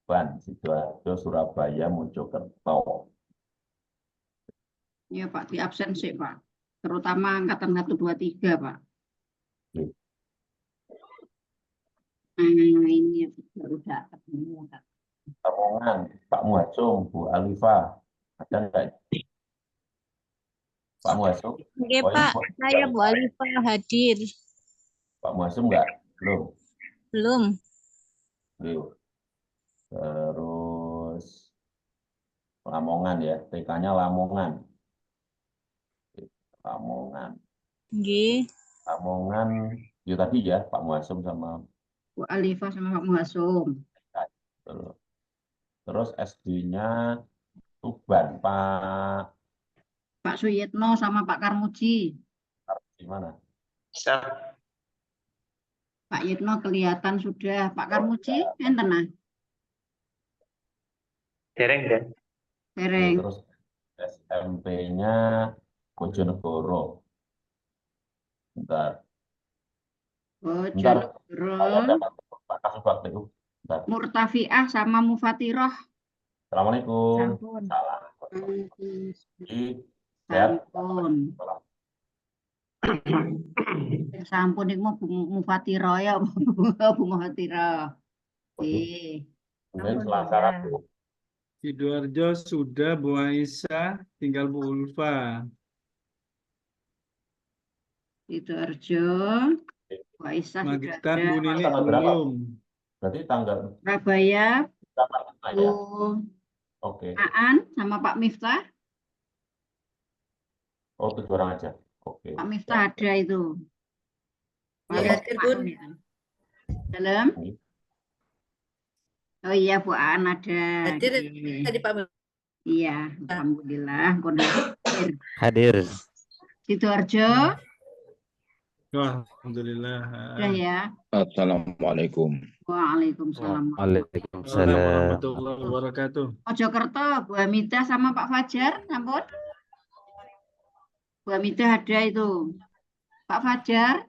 Tuban, Sidoarjo, Surabaya, Mojokerto. Ya Pak, di absen sih Pak. Terutama angkatan 1, 2, 3 Pak. Oke. Ini udah ketemu. Lamongan, Pak Muhasum, Bu Alifa. Ada nggak? Pak Muhasum? Oke Oh, ini Pak, saya Bu Alifa hadir. Pak Muhasum nggak? Belum. Belum. Belum. Terus Lamongan ya, TK-nya Lamongan. Lamongan. Nggih. Lamongan, ya tadi ya Pak Muhasum sama Bu Alifa sama Pak Muhasum. terus SD-nya Tuban, Pak Pak Suyitno sama Pak Karmuji. gimana? Pak Yitno kelihatan sudah. Pak Karmuji, enten nah. Dereng dan Dereng. Terus SMP-nya Bojonegoro. Bentar. Bentar. Bojonegoro. Pak Kasubag itu. Bentar. Murtafiah sama Mufatiroh. Assalamualaikum. Sampun. Salam. Sampun. Sampun iku mau Bu Mufatiro ya, Bu Mufatiro. Mungkin selangkara Bu. Sidoarjo sudah, Bu Aisyah, tinggal Bu Ulfa. Sidoarjo, Bu Aisyah sudah Magetan ada. Bu Nini Tanggal berapa? belum. Berarti tanggal Surabaya, berapa Bu ya? Oke. Aan sama Pak Miftah. Oh, 7 orang aja. Oke. Pak Miftah ada itu. Pak Ya, Miftah ya. Dalam? Oh iya, Bu Aan ada. Hadir tadi Pak. Iya, alhamdulillah. Hadir. Sidoarjo, Alhamdulillah. sudah ya. Assalamualaikum. Waalaikumsalam. Assalamualaikum Waalaikumsalam. warahmatullahi wabarakatuh. Mojokerto, Bu Hamida sama Pak Fajar, ampun. Bu Hamida ada itu. Pak Fajar,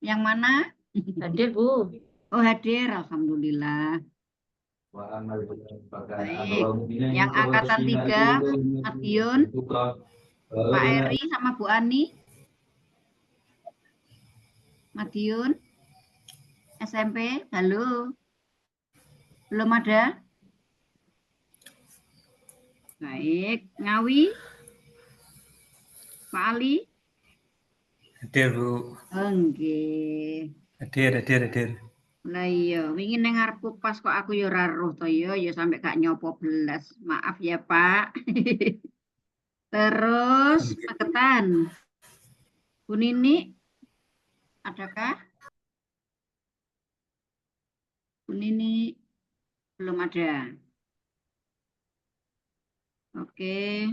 yang mana? Hadir Bu. Oh hadir, alhamdulillah. Baik, yang angkatan 3, Madiun, Pak Eri sama Bu Ani. Madiun, SMP, halo. Belum ada? Baik, Ngawi, Pak Ali. hadir Bu, Enggih. hadir. Lah iya, wingi ning ngarepku pas kok aku ya ora roh to ya sampai gak nyopo belas. Maaf ya, Pak. Terus Magetan. Bu Nini adakah? Bu Nini belum ada. Oke.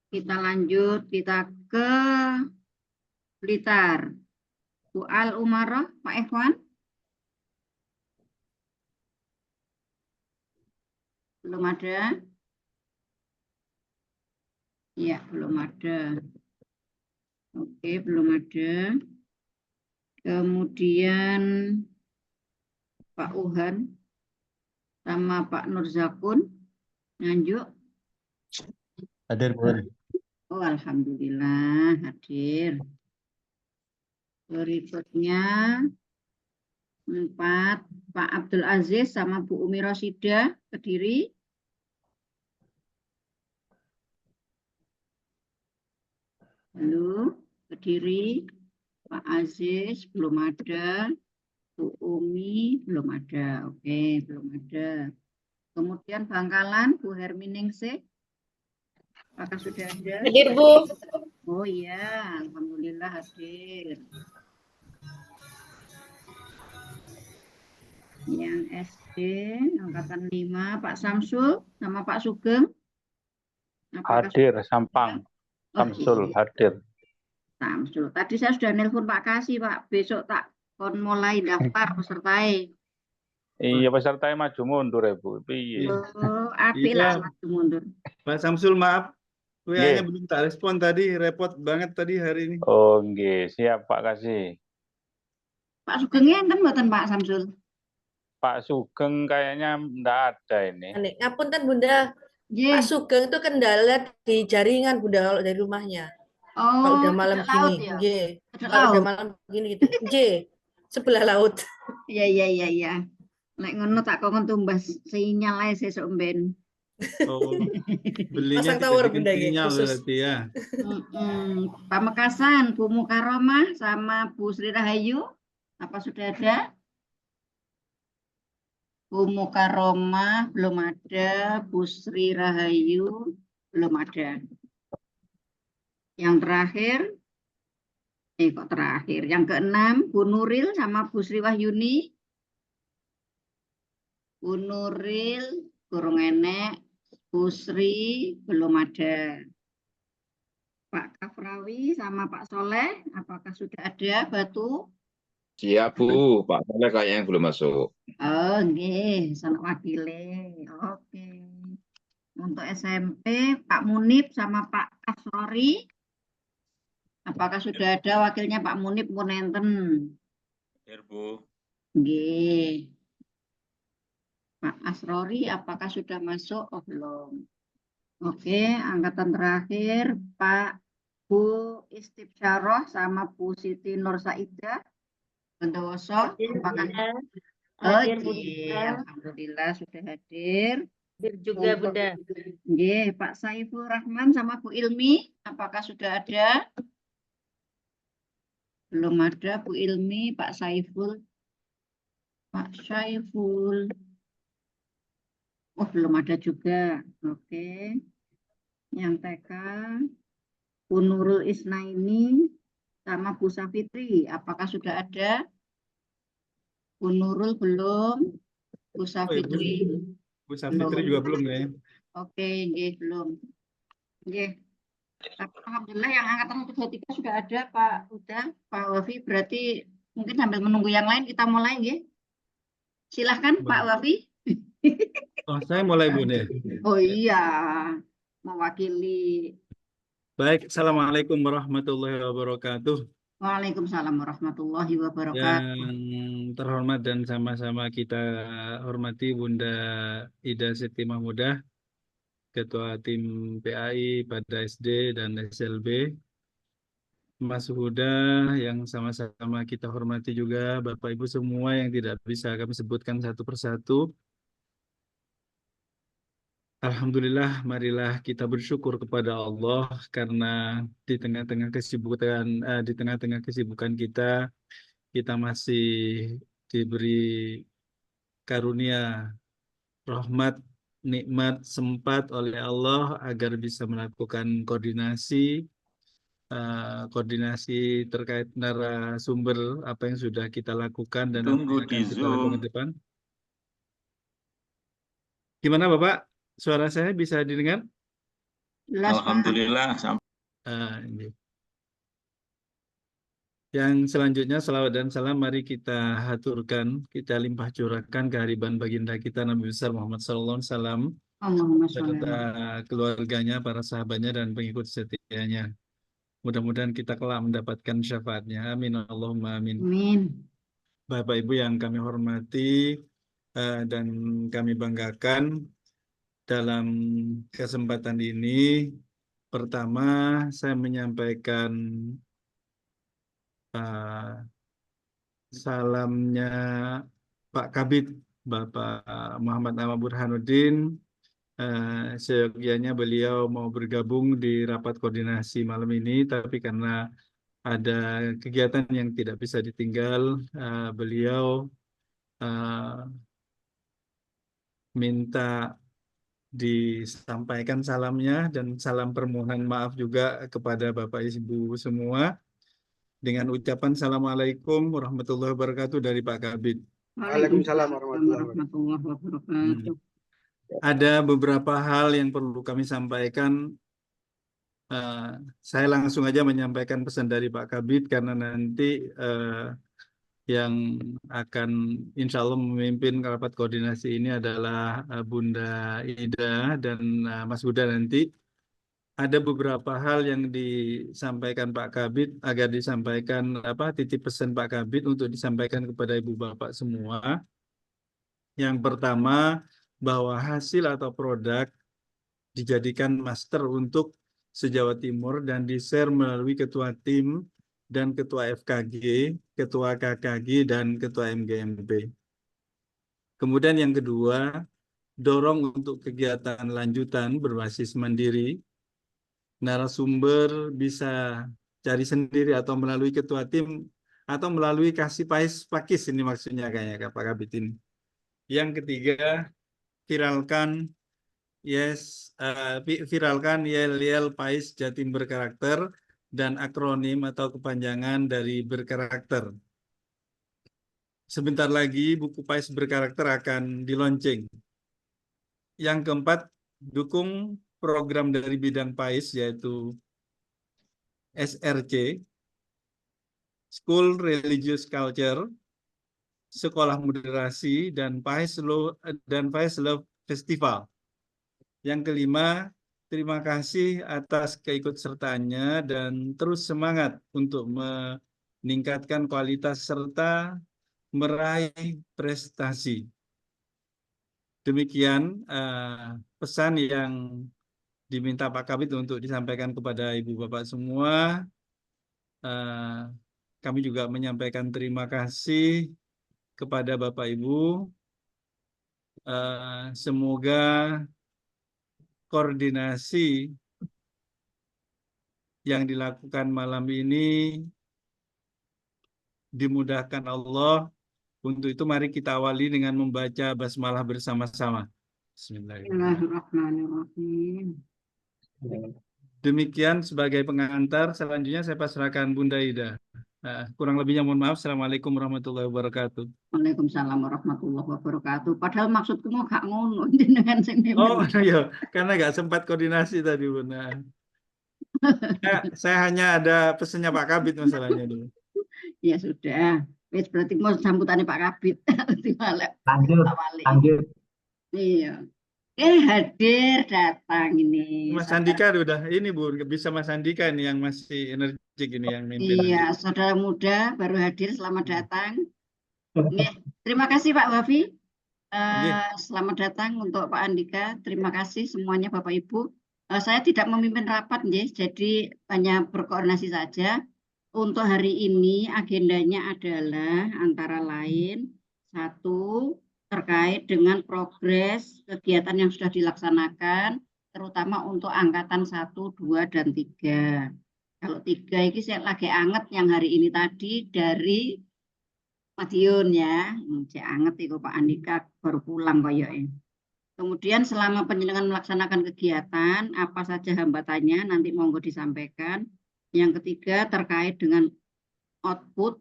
Kita lanjut, kita ke Blitar. Bu Al Umaroh, Pak Ikhwan. Belum ada. Ya, belum ada. Oke, belum ada. Kemudian Pak Uhan sama Pak Nurzakun. Nganjuk. Hadir, Bu. Oh, alhamdulillah hadir. Berikutnya 4, Pak Abdul Aziz sama Bu Umi Rosida, Kediri. Halo, Kediri. Pak Aziz belum ada. Bu Umi belum ada. Oke, belum ada. Kemudian Bangkalan, Bu Herminingsih. Apakah sudah ada? Hadir Bu. Oh iya, alhamdulillah hadir. Yang SD angkatan 5, Pak Samsul sama Pak Sugeng. Apakah Hadir, Sampang. Oh, Samsul, iya. hadir. Samsul. Tadi saya sudah nelpon Pak Kasih, Pak. Besok tak kon mulai daftar pesertai. Iya, pesertanya maju mundur ya, Bu. Piye? Oh, apik Iya. lah maju mundur. Pak Samsul, maaf. WA-nya Nggih. belum tak respon tadi. Repot banget tadi hari ini. Oh, nggih, siap Pak Kasih. Pak Sugengnya enten mboten Pak Samsul? Pak Sugeng kayaknya enggak ada ini. Ngapunten Bunda, Nggih. Pak Sugeng itu kendala di jaringan Bunda kalau dari rumahnya. Kalau Oh, udah malam dekat laut gini, ya? nggih. Dekat Kalau udah laut. malam gini gitu, nggih. Sebelah laut. Iya. Nek ngono tak kongkon tumbas sinyal ae sesuk mben. Oh, belinya Pasang tower dijadikan Bunda nggih, sinyal khusus. berarti ya. Pamekasan, Bu Mukaromah sama Bu Sri Rahayu, apa sudah ada? Bu Mukaromah belum ada, Bu Sri Rahayu belum ada. Yang terakhir, kok terakhir? Yang keenam, Bu Nuril sama Bu Sri Wahyuni. Bu Nuril, kurang enek. Bu Sri belum ada. Pak Kafrawi sama Pak Soleh, apakah sudah ada Batu? Siap Bu, Pak Soleh kayaknya belum masuk. Oh, nggih, sono wakile. Oke. Untuk SMP, Pak Munib sama Pak Asrori. Apakah sudah ada wakilnya Pak Munib pun enten? Hadir Bu. Nggih. Pak Asrori, apakah sudah masuk? Oh, belum. Oke, angkatan terakhir Pak Bu Istibsyaroh sama Bu Siti Nur Saidah. Bondowoso, apakah? Hadir, Oke, Bunda. alhamdulillah sudah hadir. Hadir juga Untuk- Bunda. Nggih, Pak Saiful Rahman sama Bu Ilmi, apakah sudah ada? Belum ada Bu Ilmi, Pak Saiful. Pak Saiful. Oh, belum ada juga. Oke. Yang TK, Bu Nurul Isnaini sama Bu Safitri, apakah sudah ada? Bu Nurul belum, Bu Safitri. Bu Safitri juga belum ya. Oke, nggih, belum. Nggih. Alhamdulillah yang angkatan 123 sudah ada Pak Uda, Pak Wafi, berarti mungkin sambil menunggu yang lain kita mulai nggih. Silahkan Pak Wafi. Oh, saya mulai Bu nih. Oh iya, mewakili. Baik, Assalamualaikum warahmatullahi wabarakatuh. Waalaikumsalam warahmatullahi wabarakatuh. Yang terhormat dan sama-sama kita hormati Bunda Ida Siti Mahmudah, Ketua Tim PAI pada SD dan SLB. Mas Huda yang sama-sama kita hormati juga, Bapak Ibu semua yang tidak bisa kami sebutkan satu persatu. Alhamdulillah, marilah kita bersyukur kepada Allah karena di tengah-tengah kesibukan kita masih diberi karunia rahmat, nikmat, sempat oleh Allah agar bisa melakukan koordinasi terkait narasumber apa yang sudah kita lakukan dan Tunggu apa yang di akan kita lakukan Zoom. ke depan. Gimana Bapak? Suara saya bisa didengar? Jelas, Pak. Alhamdulillah. Ini. Yang selanjutnya salawat dan salam mari kita haturkan, kita limpah curahkan kehadiran baginda kita Nabi besar Muhammad SAW Allahumma sholli serta alaihi. keluarganya, para sahabatnya dan pengikut setianya. Mudah-mudahan kita kelak mendapatkan syafaatnya. Amin Allahumma amin. Amin. Bapak Ibu yang kami hormati dan kami banggakan dalam kesempatan ini, pertama saya menyampaikan salamnya Pak Kabid, Bapak Muhammad Ahmad Burhanuddin. Seyogianya beliau mau bergabung di rapat koordinasi malam ini, tapi karena ada kegiatan yang tidak bisa ditinggal, beliau minta disampaikan salamnya dan salam permohonan maaf juga kepada Bapak Ibu semua dengan ucapan Assalamualaikum warahmatullahi wabarakatuh dari Pak Kabid. Waalaikumsalam warahmatullahi wabarakatuh. Ada beberapa hal yang perlu kami sampaikan. Saya langsung aja menyampaikan pesan dari Pak Kabid karena nanti yang akan insya Allah memimpin rapat koordinasi ini adalah Bunda Ida dan Mas Huda nanti. Ada beberapa hal yang disampaikan Pak Kabid agar disampaikan titip pesan Pak Kabid untuk disampaikan kepada Ibu Bapak semua. Yang pertama, bahwa hasil atau produk dijadikan master untuk se-Jawa Timur dan di-share melalui ketua tim dan ketua FKG, ketua KKG, dan ketua MGMP. Kemudian yang kedua, dorong untuk kegiatan lanjutan berbasis mandiri. Narasumber bisa cari sendiri atau melalui ketua tim atau melalui kasih pakis ini maksudnya kayaknya Pak Kabit ini. Yang ketiga, viralkan viralkan yel-yel PAIS Jatim Berkarakter dan akronim atau kepanjangan dari berkarakter. Sebentar lagi buku PAIS Berkarakter akan di-launching. Yang keempat, dukung program dari bidang PAIS yaitu SRC, School Religious Culture, Sekolah Moderasi, dan PAIS Love Festival. Yang kelima, terima kasih atas keikutsertaannya dan terus semangat untuk meningkatkan kualitas serta meraih prestasi. Demikian pesan yang diminta Pak Kabit untuk disampaikan kepada Ibu Bapak semua. Kami juga menyampaikan terima kasih kepada Bapak Ibu. Semoga koordinasi yang dilakukan malam ini dimudahkan Allah. Untuk itu mari kita awali dengan membaca basmalah bersama-sama. Bismillahirrahmanirrahim. Demikian sebagai pengantar, selanjutnya saya pasrahkan Bunda Ida. Kurang lebihnya mohon maaf. Assalamualaikum warahmatullahi wabarakatuh. Waalaikumsalam warahmatullahi wabarakatuh. Padahal maksudku mau gak ngono dengan sing Oh iya, karena nggak sempat koordinasi tadi Bunda. Saya hanya ada pesannya Pak Kabit masalahnya dulu. Ya sudah. Wis berarti mau sambutannya Pak Kabit. Lanjut. Iya. Hadir datang ini. Mas Andika udah ini Bu, bisa Mas Andika ini yang masih energik ini yang mimpin. Iya, saudara muda baru hadir, selamat datang. Terima kasih Pak Wafi. Selamat datang untuk Pak Andika. Terima kasih semuanya Bapak Ibu. Saya tidak memimpin rapat, jadi hanya berkoordinasi saja. Untuk hari ini agendanya adalah antara lain 1. Terkait dengan progres kegiatan yang sudah dilaksanakan, terutama untuk angkatan 1, 2, dan 3. Kalau 3 ini saya lagi anget yang hari ini tadi dari Madiun ya, saya anget itu Pak Andika baru pulang kayaknya. Kemudian selama penjenengan melaksanakan kegiatan, apa saja hambatannya nanti monggo disampaikan. Yang ketiga terkait dengan output.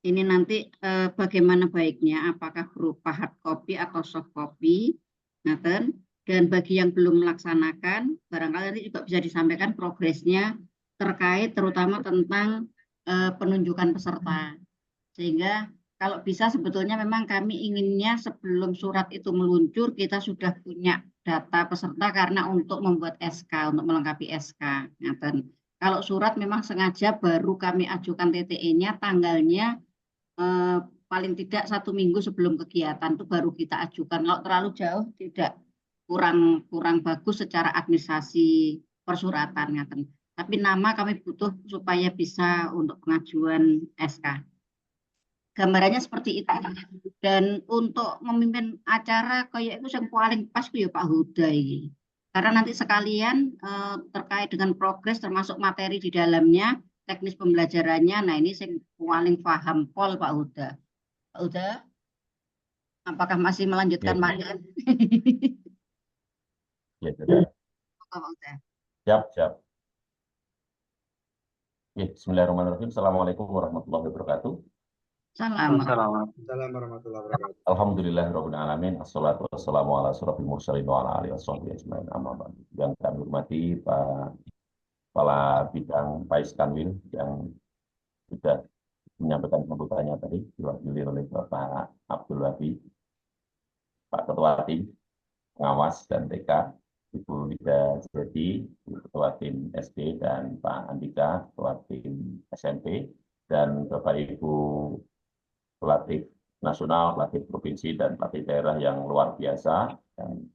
Ini nanti bagaimana baiknya, apakah berupa hard copy atau soft copy. Dan bagi yang belum melaksanakan, barangkali nanti juga bisa disampaikan progresnya terkait terutama tentang penunjukan peserta. Sehingga kalau bisa sebetulnya memang kami inginnya sebelum surat itu meluncur, kita sudah punya data peserta karena untuk membuat SK, untuk melengkapi SK. Kalau surat memang sengaja baru kami ajukan TTE-nya, tanggalnya paling tidak 1 minggu sebelum kegiatan itu baru kita ajukan. Kalau terlalu jauh tidak kurang bagus secara administrasi persuratan. Tapi nama kami butuh supaya bisa untuk pengajuan SK. Gambarannya seperti itu. Dan untuk memimpin acara kayak itu yang paling pas ya Pak Huda ini. Karena nanti sekalian terkait dengan progres termasuk materi di dalamnya, teknis pembelajarannya, nah ini yang paling paham pol Pak Huda. Pak Huda, apakah masih melanjutkan materi? Ya, sudah. Pak Huda. Siap. Bismillahirrahmanirrahim. Assalamualaikum warahmatullahi wabarakatuh. Assalamualaikum warahmatullahi wabarakatuh. Alhamdulillahirabbil alamin. Assalatu wassalamu ala asyrofil mursalin wa ala alihi washabbihi ajmain. Amma ba'du. Yang kami hormati Pak Kepala Bidang PAIS Kanwil yang sudah menyampaikan sambutannya tadi diwakili oleh Bapak Abdul Wafi, Pak Ketua Tim Pengawas dan TK, Ibu Wida Jadi, Ketua Tim SD, dan Pak Andika, Ketua Tim SMP, dan Bapak Ibu pelatih nasional, pelatih provinsi, dan pelatih daerah yang luar biasa. Dan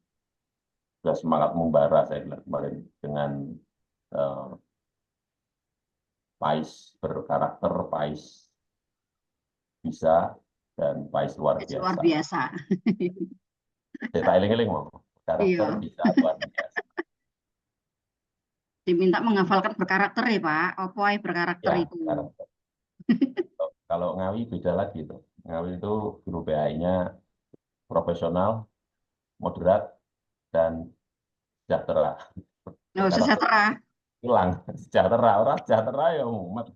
sudah semangat membara saya bilang kemarin dengan PAIS berkarakter, PAIS bisa, dan PAIS luar Luar biasa. biasa. Saya eling-eling mau karakter Iya. bisa luar biasa. Diminta menghafalkan berkarakter ya Pak. Apa yang berkarakter Ya, itu? karakter. Kalau Ngawi beda lagi tuh. Ngawi itu guru PAI-nya profesional, moderat, dan sejahtera. Oh, Berkarakter sejahtera. hilang, sejahtera orang sejahtera ya umat.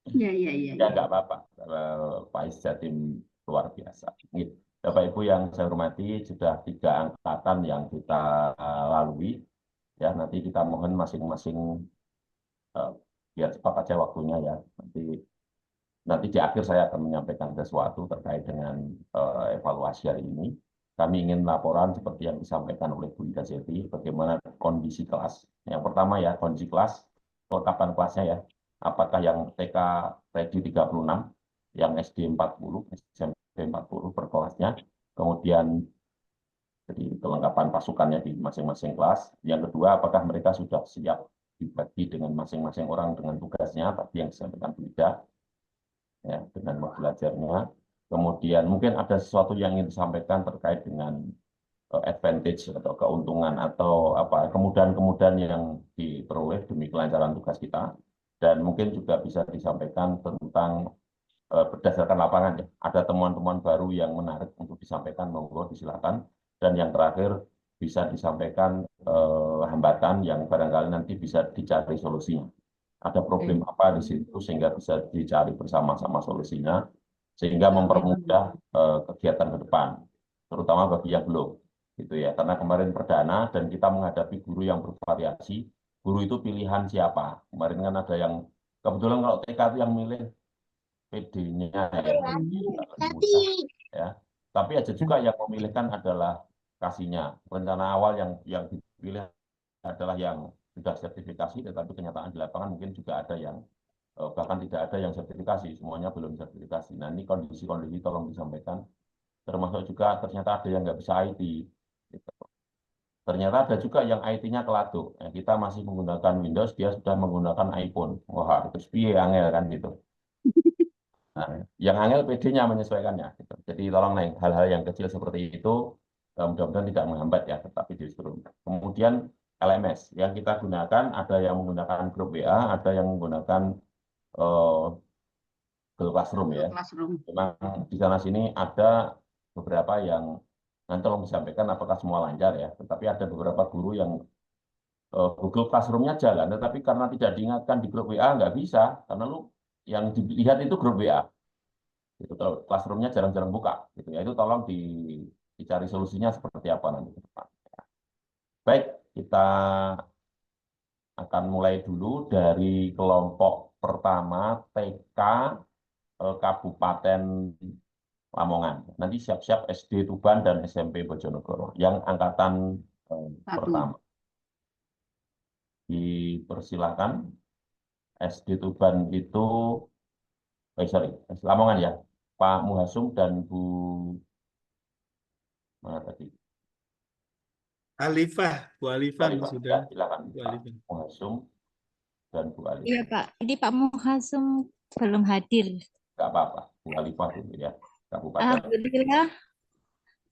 Iya, iya, iya. Ya nggak apa-apa. PAIS Jatim luar biasa. Gitu. Bapak Ibu yang saya hormati, sudah 3 angkatan yang kita lalui. Ya, nanti kita mohon masing-masing biar cepat aja waktunya ya. Nanti di akhir saya akan menyampaikan sesuatu terkait dengan evaluasi hari ini. Kami ingin laporan seperti yang disampaikan oleh Bu Ida Seti, bagaimana kondisi kelas. Yang pertama ya, kondisi kelas, kelengkapan kelasnya ya. Apakah yang TK ready 36, yang SD 40, SMP 40 per kelasnya. Kemudian jadi kelengkapan pasukannya di masing-masing kelas. Yang kedua, apakah mereka sudah siap dibagi dengan masing-masing orang dengan tugasnya, tadi yang disampaikan Bu Ida, ya, dengan belajarnya. Kemudian mungkin ada sesuatu yang ingin disampaikan terkait dengan advantage atau keuntungan atau apa kemudahan-kemudahan yang diperoleh demi kelancaran tugas kita. Dan mungkin juga bisa disampaikan tentang berdasarkan lapangan ya. Ada temuan-temuan baru yang menarik untuk disampaikan, monggo disilakan. Dan yang terakhir bisa disampaikan hambatan yang barangkali nanti bisa dicari solusinya. Ada problem apa di situ sehingga bisa dicari bersama-sama solusinya, sehingga mempermudah kegiatan ke depan, terutama bagi yang belum, gitu ya. Karena kemarin perdana dan kita menghadapi guru yang bervariasi. Guru itu pilihan siapa? Kemarin kan ada yang kebetulan kalau TK itu yang milih PD-nya ya, mudah ya. Tapi ada juga yang memilihkan adalah kasihnya. Rencana awal yang dipilih adalah yang sudah sertifikasi, tetapi kenyataan di lapangan mungkin juga ada yang bahkan tidak ada yang sertifikasi, semuanya belum sertifikasi. Nah ini kondisi-kondisi tolong disampaikan, termasuk juga ternyata ada yang nggak bisa IT. Gitu. Ternyata ada juga yang IT-nya kelado. Nah, kita masih menggunakan Windows, dia sudah menggunakan iPhone. Wah, itu piye angel kan gitu. Nah, yang angel PD-nya menyesuaikannya. Gitu. Jadi tolong nih, hal-hal yang kecil seperti itu mudah-mudahan tidak menghambat ya, tetapi justru. Kemudian LMS yang kita gunakan ada yang menggunakan grup WA, ada yang menggunakan Google Classroom ya. Classroom. Memang di sana sini ada beberapa yang nanti tolong disampaikan apakah semua lancar ya. Tetapi ada beberapa guru yang Google Classroom-nya jalan, tetapi karena tidak diingatkan di grup WA nggak bisa, karena lu yang dilihat itu grup WA. Itu kalau Classroom-nya jarang-jarang buka. Gitu ya. Itu tolong dicari solusinya seperti apa nanti ke depan. Baik, kita akan mulai dulu dari kelompok pertama TK Kabupaten Lamongan. Nanti siap-siap SD Tuban dan SMP Bojonegoro yang angkatan pertama. Dipersilakan. SD Tuban itu, Lamongan ya, Pak Muhasum dan Bu mana tadi? Alifah, Bu Alifah Ya, sudah. silakan Bu Pak Alifah. Muhasum dan Bu Alifah. Iya Pak, ini Pak Muhasum belum hadir. Nggak apa-apa, Bu Alifah dulu ya, Kabupaten.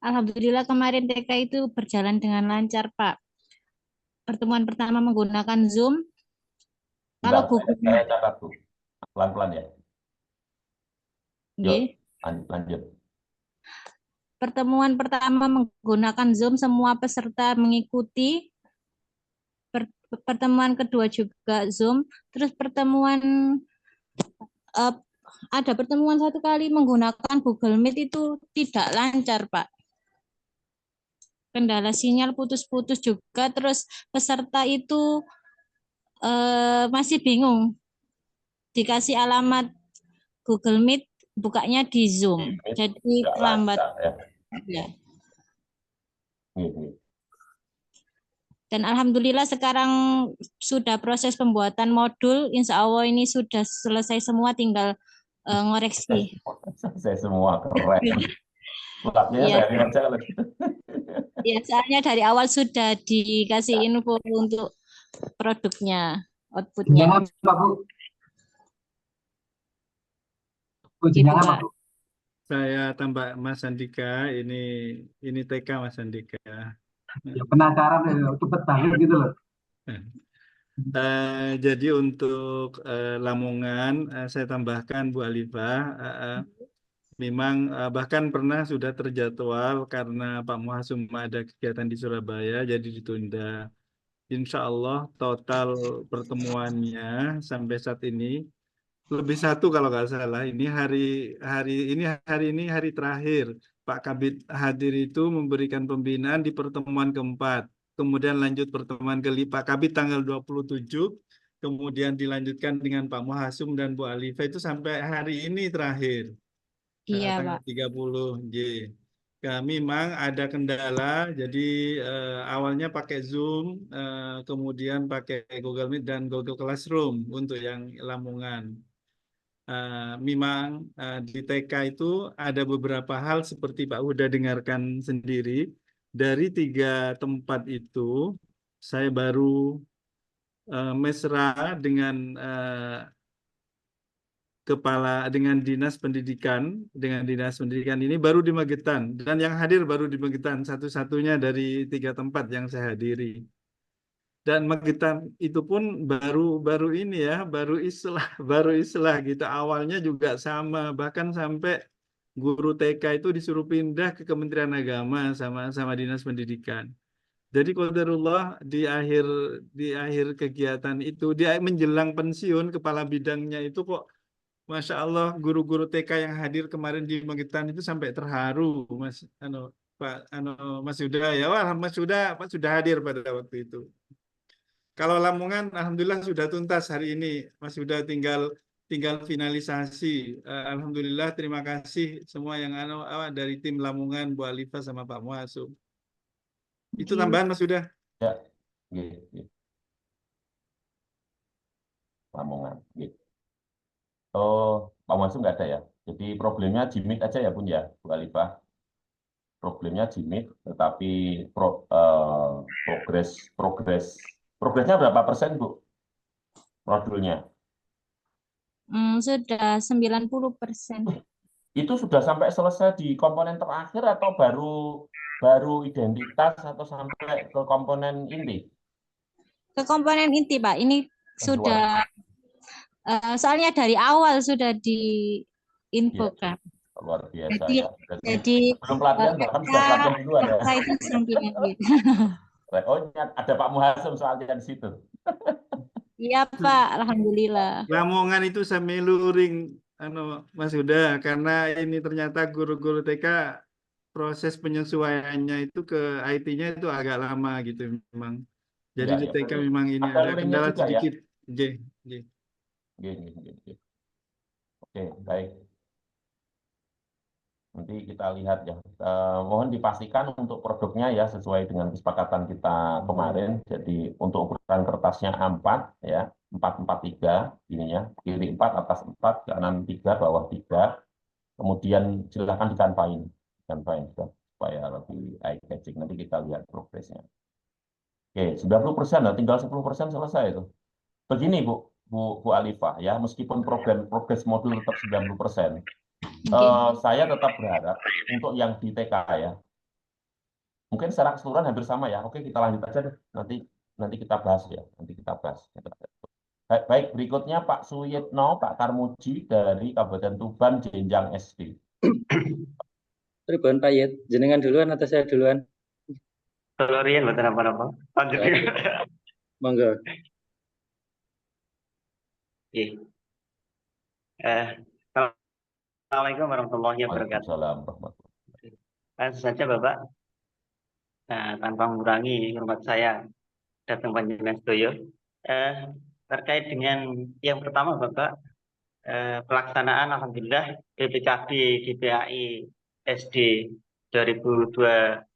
Alhamdulillah kemarin TK itu berjalan dengan lancar Pak. Pertemuan pertama menggunakan Zoom. Kalau Google saya catat Bu, pelan-pelan ya. Yuk, lanjut. Pertemuan pertama menggunakan Zoom, semua peserta mengikuti. Pertemuan kedua juga Zoom. Terus ada pertemuan satu kali menggunakan Google Meet itu tidak lancar, Pak. Kendala sinyal putus-putus juga. Terus peserta itu masih bingung. Dikasih alamat Google Meet, bukanya di Zoom. Jadi terlambat. Ya. Dan alhamdulillah sekarang sudah proses pembuatan modul. Insya Allah ini sudah selesai semua, tinggal ngoreksi. Saya semua keren. Sebabnya Iya, saya aja loh. ya, soalnya dari awal sudah dikasih info untuk produknya, outputnya. Jenengan Pak Bu, Gitu, jenengan Pak Pak. Bu. Saya tambah Mas Andika, ini TK Mas Andika. Ya, penasaran cepet banget gitu loh. Jadi untuk Lamongan, saya tambahkan Bu Alifah, memang bahkan pernah sudah terjadwal karena Pak Muhasum ada kegiatan di Surabaya, jadi ditunda. Insya Allah total pertemuannya sampai saat ini lebih satu kalau nggak salah. Ini hari ini hari terakhir Pak Kabid hadir itu memberikan pembinaan di pertemuan keempat. Kemudian lanjut pertemuan Pak Kabid tanggal 27. Kemudian dilanjutkan dengan Pak Muhasum dan Bu Alifah itu sampai hari ini terakhir. Iya, Tanggal Pak. 30. Kami memang ada kendala, jadi awalnya pakai Zoom, kemudian pakai Google Meet dan Google Classroom untuk yang Lamongan. Memang di TK itu ada beberapa hal seperti Pak Huda dengarkan sendiri. Dari 3 tempat itu, saya baru mesra dengan dinas pendidikan ini baru di Magetan, dan yang hadir baru di Magetan, satu-satunya dari 3 tempat yang saya hadiri. Dan Magetan itu pun baru ini ya, baru islah gitu. Awalnya juga sama, bahkan sampai guru TK itu disuruh pindah ke Kementerian Agama sama dinas pendidikan. Jadi qadarullah di akhir kegiatan itu, dia menjelang pensiun kepala bidangnya itu kok Masya Allah, guru-guru TK yang hadir kemarin di Magetan itu sampai terharu, Mas Yuda ya, wah Mas sudah hadir pada waktu itu. Kalau Lamongan, alhamdulillah sudah tuntas hari ini, Mas Yuda tinggal finalisasi. Alhamdulillah, terima kasih semua yang dari tim Lamongan, Bu Alifah sama Pak Muhasum. Itu tambahan Mas Yuda. Ya, gitu. Lamongan, gitu. Oh, Pak Muhasum nggak ada ya. Jadi problemnya Jimit aja ya Bun ya, Bu Alifah. Problemnya Jimit, tetapi progresnya berapa persen Bu? Modulnya? Sudah 90%. Itu sudah sampai selesai di komponen terakhir atau baru identitas atau sampai ke komponen inti? Ke komponen inti, Pak. Ini sudah soalnya dari awal sudah diinfokan. Ya, luar biasa ya. Jadi belum pelatihan bahkan sudah pelatihan duluan ya. Itu sampingan gitu. Oh, ada Pak Muhasum soalnya di situ. Iya Pak, alhamdulillah. Lamongan itu sampai luring, Mas Huda, karena ini ternyata guru-guru TK proses penyesuaiannya itu ke IT-nya itu agak lama gitu memang. Jadi Ya, di TK betul. memang ini ada kendala juga, sedikit. Ya? Oke, baik. Nanti kita lihat ya. Mohon dipastikan untuk produknya ya sesuai dengan kesepakatan kita kemarin. Jadi untuk ukuran kertasnya A4 ya, 443 ininya, kiri 4, atas 4, kanan 3, bawah 3. Kemudian silakan dikanvain supaya lebih eye catching. Nanti kita lihat progresnya. Oke, 90% lah, tinggal 10% selesai itu. Begini Bu Alifah ya, meskipun progres modul tetap 90%. Saya tetap berharap untuk yang di TK ya, mungkin secara keseluruhan hampir sama ya. Oke, kita lanjut aja deh. Nanti kita bahas ya. Baik, berikutnya Pak Suyitno, Pak Tarmuji dari Kabupaten Tuban, Jenjang SD. Pripun Pak Yit, jenengan duluan atau saya duluan? Rian, betul apa-apa. Monggo. Assalamualaikum warahmatullahi wabarakatuh. Langsung saja Bapak, tanpa mengurangi hormat saya datang panjenengan sedoyo. Terkait dengan yang pertama Bapak, pelaksanaan alhamdulillah BPKB GPAI SD 2024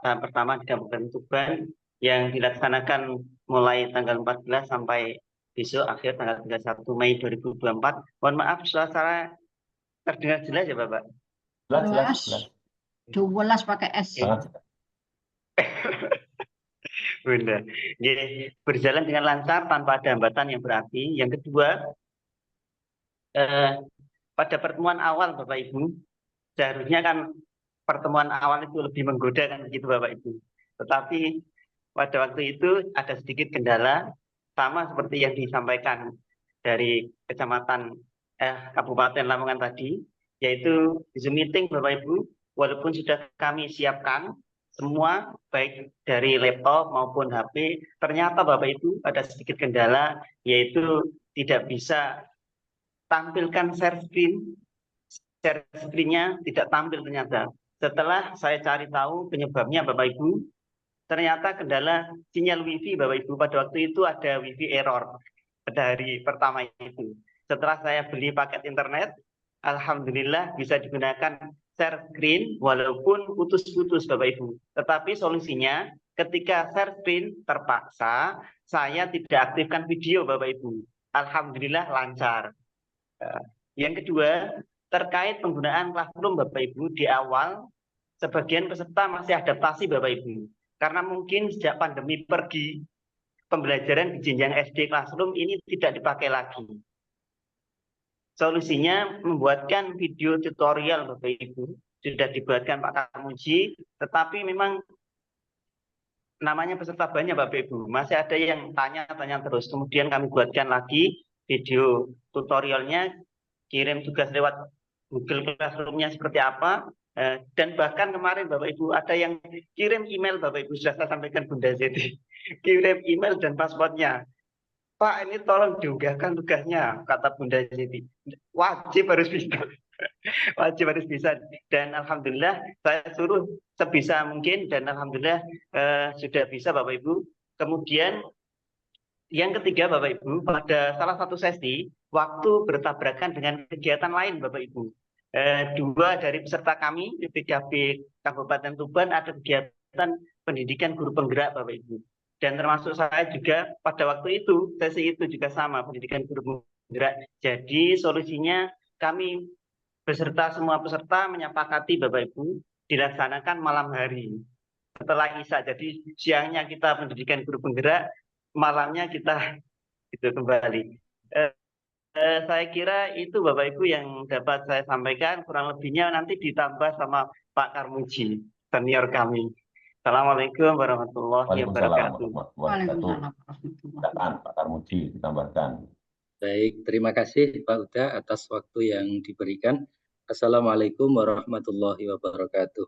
tahap pertama di Kabupaten Tuban yang dilaksanakan mulai tanggal 14 sampai besok akhir tanggal 31 Mei 2024. Mohon maaf suara Terdengar jelas ya Bapak? Jelas. 12 pakai S. Sangat jelas. Bunda. Jadi, berjalan dengan lancar tanpa ada hambatan yang berarti. Yang kedua, pada pertemuan awal Bapak Ibu, seharusnya kan pertemuan awal itu lebih menggoda kan begitu Bapak Ibu. Tetapi pada waktu itu ada sedikit kendala, sama seperti yang disampaikan dari Kecamatan Kabupaten Lamongan tadi, yaitu Zoom meeting Bapak Ibu, walaupun sudah kami siapkan semua baik dari laptop maupun HP, ternyata Bapak Ibu ada sedikit kendala, yaitu tidak bisa tampilkan share screen-nya tidak tampil ternyata. Setelah saya cari tahu penyebabnya Bapak Ibu, ternyata kendala sinyal WiFi Bapak Ibu. Pada waktu itu ada WiFi error pada hari pertama itu. Setelah saya beli paket internet, alhamdulillah bisa digunakan share screen walaupun putus-putus Bapak Ibu. Tetapi solusinya ketika share screen terpaksa saya tidak aktifkan video Bapak Ibu. Alhamdulillah lancar. Yang kedua, terkait penggunaan Classroom Bapak Ibu, di awal sebagian peserta masih adaptasi Bapak Ibu. Karena mungkin sejak pandemi pergi, pembelajaran di jenjang SD Classroom ini tidak dipakai lagi. Solusinya membuatkan video tutorial Bapak Ibu, sudah dibuatkan Pak Tarmuji, tetapi memang namanya peserta banyak Bapak Ibu, masih ada yang tanya-tanya terus. Kemudian kami buatkan lagi video tutorialnya, kirim tugas lewat Google Classroom-nya seperti apa, dan bahkan kemarin Bapak Ibu ada yang kirim email Bapak Ibu, sudah saya sampaikan Bunda Zeti, kirim email dan passwordnya. Pak, ini tolong diunggahkan tugasnya, kata Bunda Zeti. Wajib harus bisa. Wajib harus bisa. Dan alhamdulillah saya suruh sebisa mungkin dan alhamdulillah sudah bisa Bapak Ibu. Kemudian yang ketiga Bapak Ibu, pada salah satu sesi waktu bertabrakan dengan kegiatan lain Bapak Ibu. Dua dari peserta kami di PKB Kabupaten Tuban ada kegiatan pendidikan guru penggerak Bapak Ibu. Dan termasuk saya juga pada waktu itu, sesi itu juga sama, pendidikan guru penggerak. Jadi solusinya kami beserta semua peserta menyepakati Bapak Ibu dilaksanakan malam hari setelah Isya. Jadi siangnya kita pendidikan guru penggerak, malamnya kita itu kembali. Saya kira itu Bapak Ibu yang dapat saya sampaikan, kurang lebihnya nanti ditambah sama Pak Tarmuji, senior kami. Assalamualaikum warahmatullahi wabarakatuh. Waalaikumsalam. Pak Tarmuji ditambahkan. Baik, terima kasih Pak Uda atas waktu yang diberikan. Assalamualaikum warahmatullahi wabarakatuh.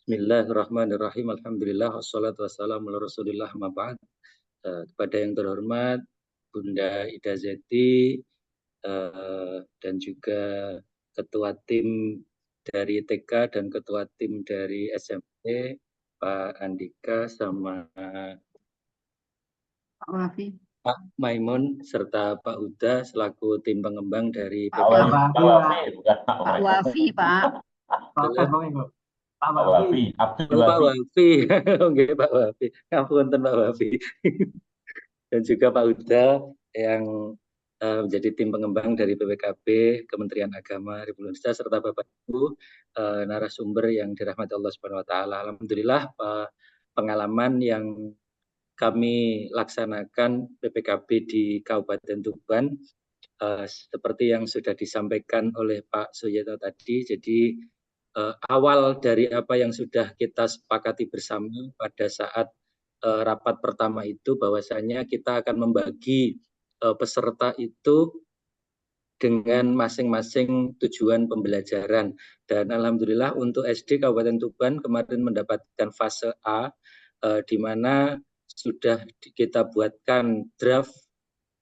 Bismillahirrahmanirrahim. Alhamdulillah wassalatu wassalamu ala Rasulillah ma ba'd. Kepada yang terhormat Bunda Ida Zeti dan juga ketua tim dari TK dan ketua tim dari SMP Pak Andika sama Pak Wafi. Pak Maimun serta Pak Huda selaku tim pengembang dari Pak Wafi, Pak. Pak Wafi, Pak Wafi, oke Pak Wafi, ngapunten Pak Wafi, dan juga Pak Huda yang menjadi tim pengembang dari BPKB Kementerian Agama Republik Indonesia serta Bapak Ibu narasumber yang dirahmati Allah Subhanahu Wa Taala. Alhamdulillah pengalaman yang kami laksanakan PPKB di Kabupaten Tuban seperti yang sudah disampaikan oleh Pak Suyoto tadi. Jadi awal dari apa yang sudah kita sepakati bersama pada saat rapat pertama itu bahwasanya kita akan membagi peserta itu dengan masing-masing tujuan pembelajaran. Dan alhamdulillah untuk SD Kabupaten Tuban kemarin mendapatkan fase A di mana sudah kita buatkan draft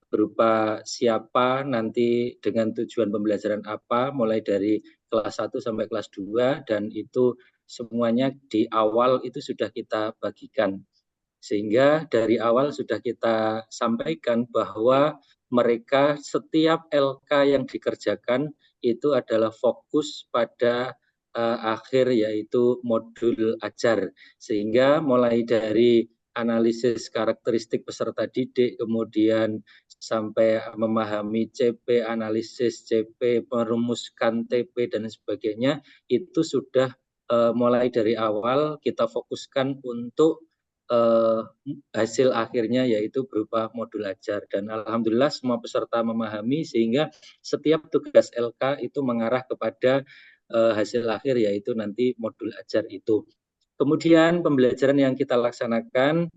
berupa siapa nanti dengan tujuan pembelajaran apa mulai dari kelas 1 sampai kelas 2 dan itu semuanya di awal itu sudah kita bagikan. Sehingga dari awal sudah kita sampaikan bahwa mereka setiap LK yang dikerjakan itu adalah fokus pada akhir yaitu modul ajar. Sehingga mulai dari analisis karakteristik peserta didik, kemudian sampai memahami CP, analisis CP, merumuskan TP dan sebagainya, itu sudah mulai dari awal kita fokuskan untuk hasil akhirnya yaitu berupa modul ajar, dan alhamdulillah semua peserta memahami sehingga setiap tugas LK itu mengarah kepada hasil akhir yaitu nanti modul ajar itu. Kemudian pembelajaran yang kita laksanakan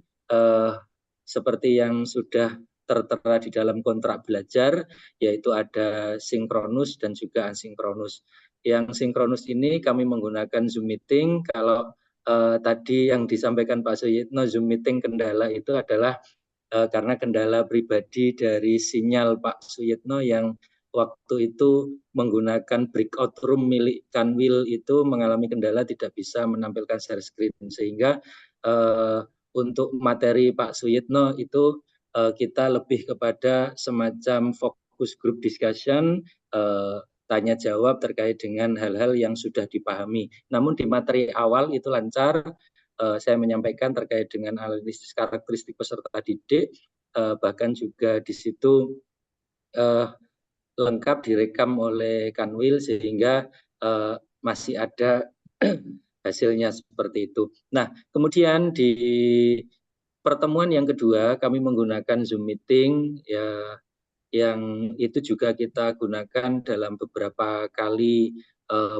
seperti yang sudah tertera di dalam kontrak belajar, yaitu ada sinkronus dan juga asinkronus. Yang sinkronus ini kami menggunakan Zoom meeting. Kalau tadi yang disampaikan Pak Suyitno, Zoom meeting kendala itu adalah karena kendala pribadi dari sinyal Pak Suyitno yang waktu itu menggunakan breakout room milik Kanwil itu mengalami kendala tidak bisa menampilkan share screen, sehingga untuk materi Pak Suyitno itu kita lebih kepada semacam fokus group discussion, tanya jawab terkait dengan hal-hal yang sudah dipahami. Namun di materi awal itu lancar, saya menyampaikan terkait dengan analisis karakteristik peserta didik, bahkan juga di situ lengkap direkam oleh Kanwil sehingga masih ada hasilnya seperti itu. Nah, kemudian di pertemuan yang kedua kami menggunakan Zoom meeting ya, yang itu juga kita gunakan dalam beberapa kali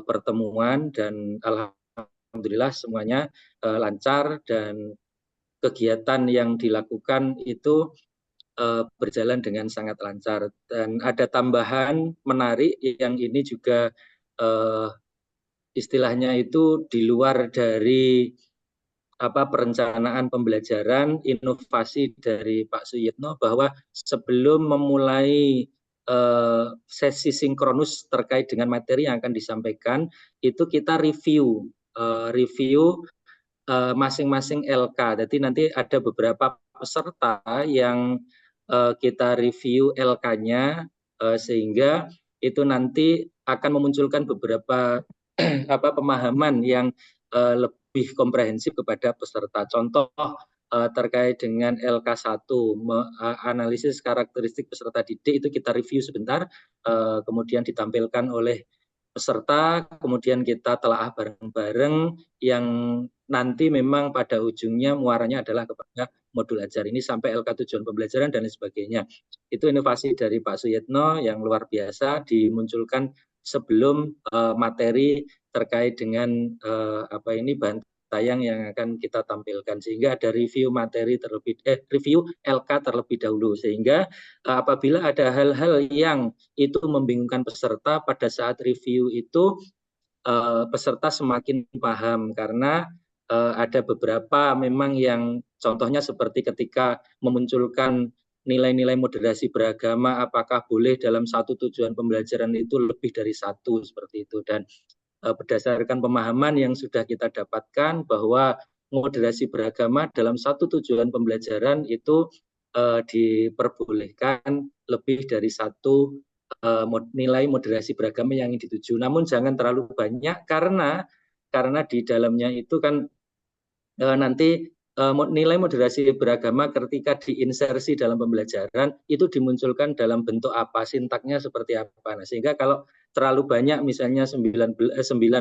pertemuan, dan alhamdulillah semuanya lancar dan kegiatan yang dilakukan itu berjalan dengan sangat lancar. Dan ada tambahan menarik yang ini juga istilahnya itu di luar dari perencanaan pembelajaran, inovasi dari Pak Suyitno, bahwa sebelum memulai sesi sinkronus terkait dengan materi yang akan disampaikan, itu kita review masing-masing LK. Jadi nanti ada beberapa peserta yang kita review LK-nya sehingga itu nanti akan memunculkan beberapa pemahaman yang lebih komprehensif kepada peserta. Contoh terkait dengan LK1, analisis karakteristik peserta didik, itu kita review sebentar, kemudian ditampilkan oleh peserta, kemudian kita telaah bareng-bareng yang nanti memang pada ujungnya muaranya adalah kepada modul ajar ini sampai LK tujuan pembelajaran dan lain sebagainya. Itu inovasi dari Pak Suyitno yang luar biasa, dimunculkan sebelum materi terkait dengan bahan tayang yang akan kita tampilkan, sehingga ada review materi review LK terlebih dahulu, sehingga apabila ada hal-hal yang itu membingungkan peserta pada saat review itu peserta semakin paham, karena ada beberapa memang yang contohnya seperti ketika memunculkan nilai-nilai moderasi beragama, apakah boleh dalam satu tujuan pembelajaran itu lebih dari satu, seperti itu. Dan berdasarkan pemahaman yang sudah kita dapatkan bahwa moderasi beragama dalam satu tujuan pembelajaran itu diperbolehkan lebih dari satu nilai moderasi beragama yang ingin dituju. Namun jangan terlalu banyak karena di dalamnya itu kan nanti nilai moderasi beragama ketika diinsersi dalam pembelajaran itu dimunculkan dalam bentuk apa, sintaknya seperti apa. Nah, sehingga kalau terlalu banyak misalnya 9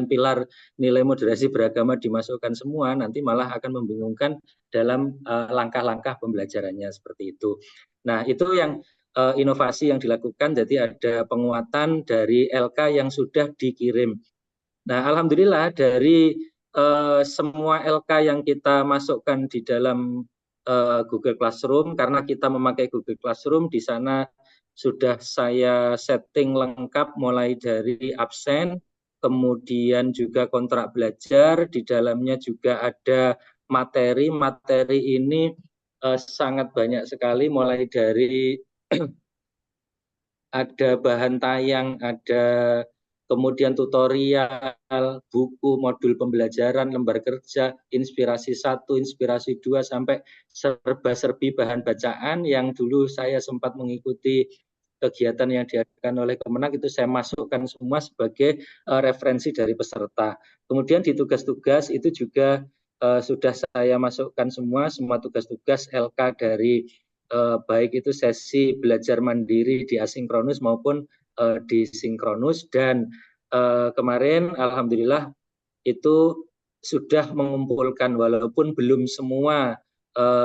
pilar nilai moderasi beragama dimasukkan semua, nanti malah akan membingungkan dalam langkah-langkah pembelajarannya seperti itu. Nah, itu yang inovasi yang dilakukan, jadi ada penguatan dari LK yang sudah dikirim. Nah, alhamdulillah dari semua LK yang kita masukkan di dalam Google Classroom, karena kita memakai Google Classroom, di sana sudah saya setting lengkap mulai dari absen, kemudian juga kontrak belajar, di dalamnya juga ada materi ini sangat banyak sekali, mulai dari ada bahan tayang, ada kemudian tutorial, buku, modul pembelajaran, lembar kerja, inspirasi 1, inspirasi 2, sampai serba-serbi bahan bacaan yang dulu saya sempat mengikuti kegiatan yang diadakan oleh Kemenag, itu saya masukkan semua sebagai referensi dari peserta. Kemudian di tugas-tugas itu juga sudah saya masukkan semua tugas-tugas LK dari baik itu sesi belajar mandiri di asinkronus maupun di sinkronus, dan kemarin alhamdulillah itu sudah mengumpulkan, walaupun belum semua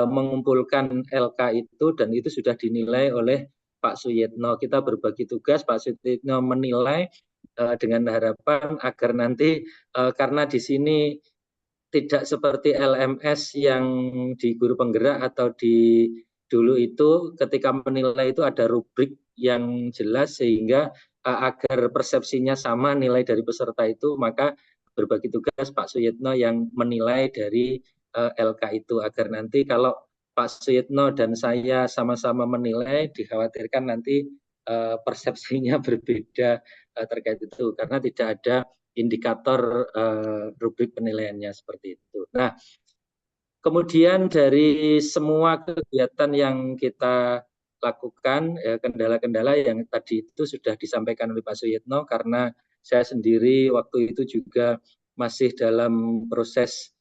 mengumpulkan LK itu, dan itu sudah dinilai oleh Pak Suyitno. Kita berbagi tugas, Pak Suyitno menilai dengan harapan agar nanti karena di sini tidak seperti LMS yang di guru penggerak atau di dulu itu ketika menilai itu ada rubrik yang jelas, sehingga agar persepsinya sama nilai dari peserta itu, maka berbagi tugas Pak Suyitno yang menilai dari LK itu, agar nanti kalau Pak Suyitno dan saya sama-sama menilai, dikhawatirkan nanti persepsinya berbeda terkait itu, karena tidak ada indikator rubrik penilaiannya seperti itu. Nah, kemudian dari semua kegiatan yang kita lakukan, kendala-kendala yang tadi itu sudah disampaikan oleh Pak Suyitno, karena saya sendiri waktu itu juga masih dalam proses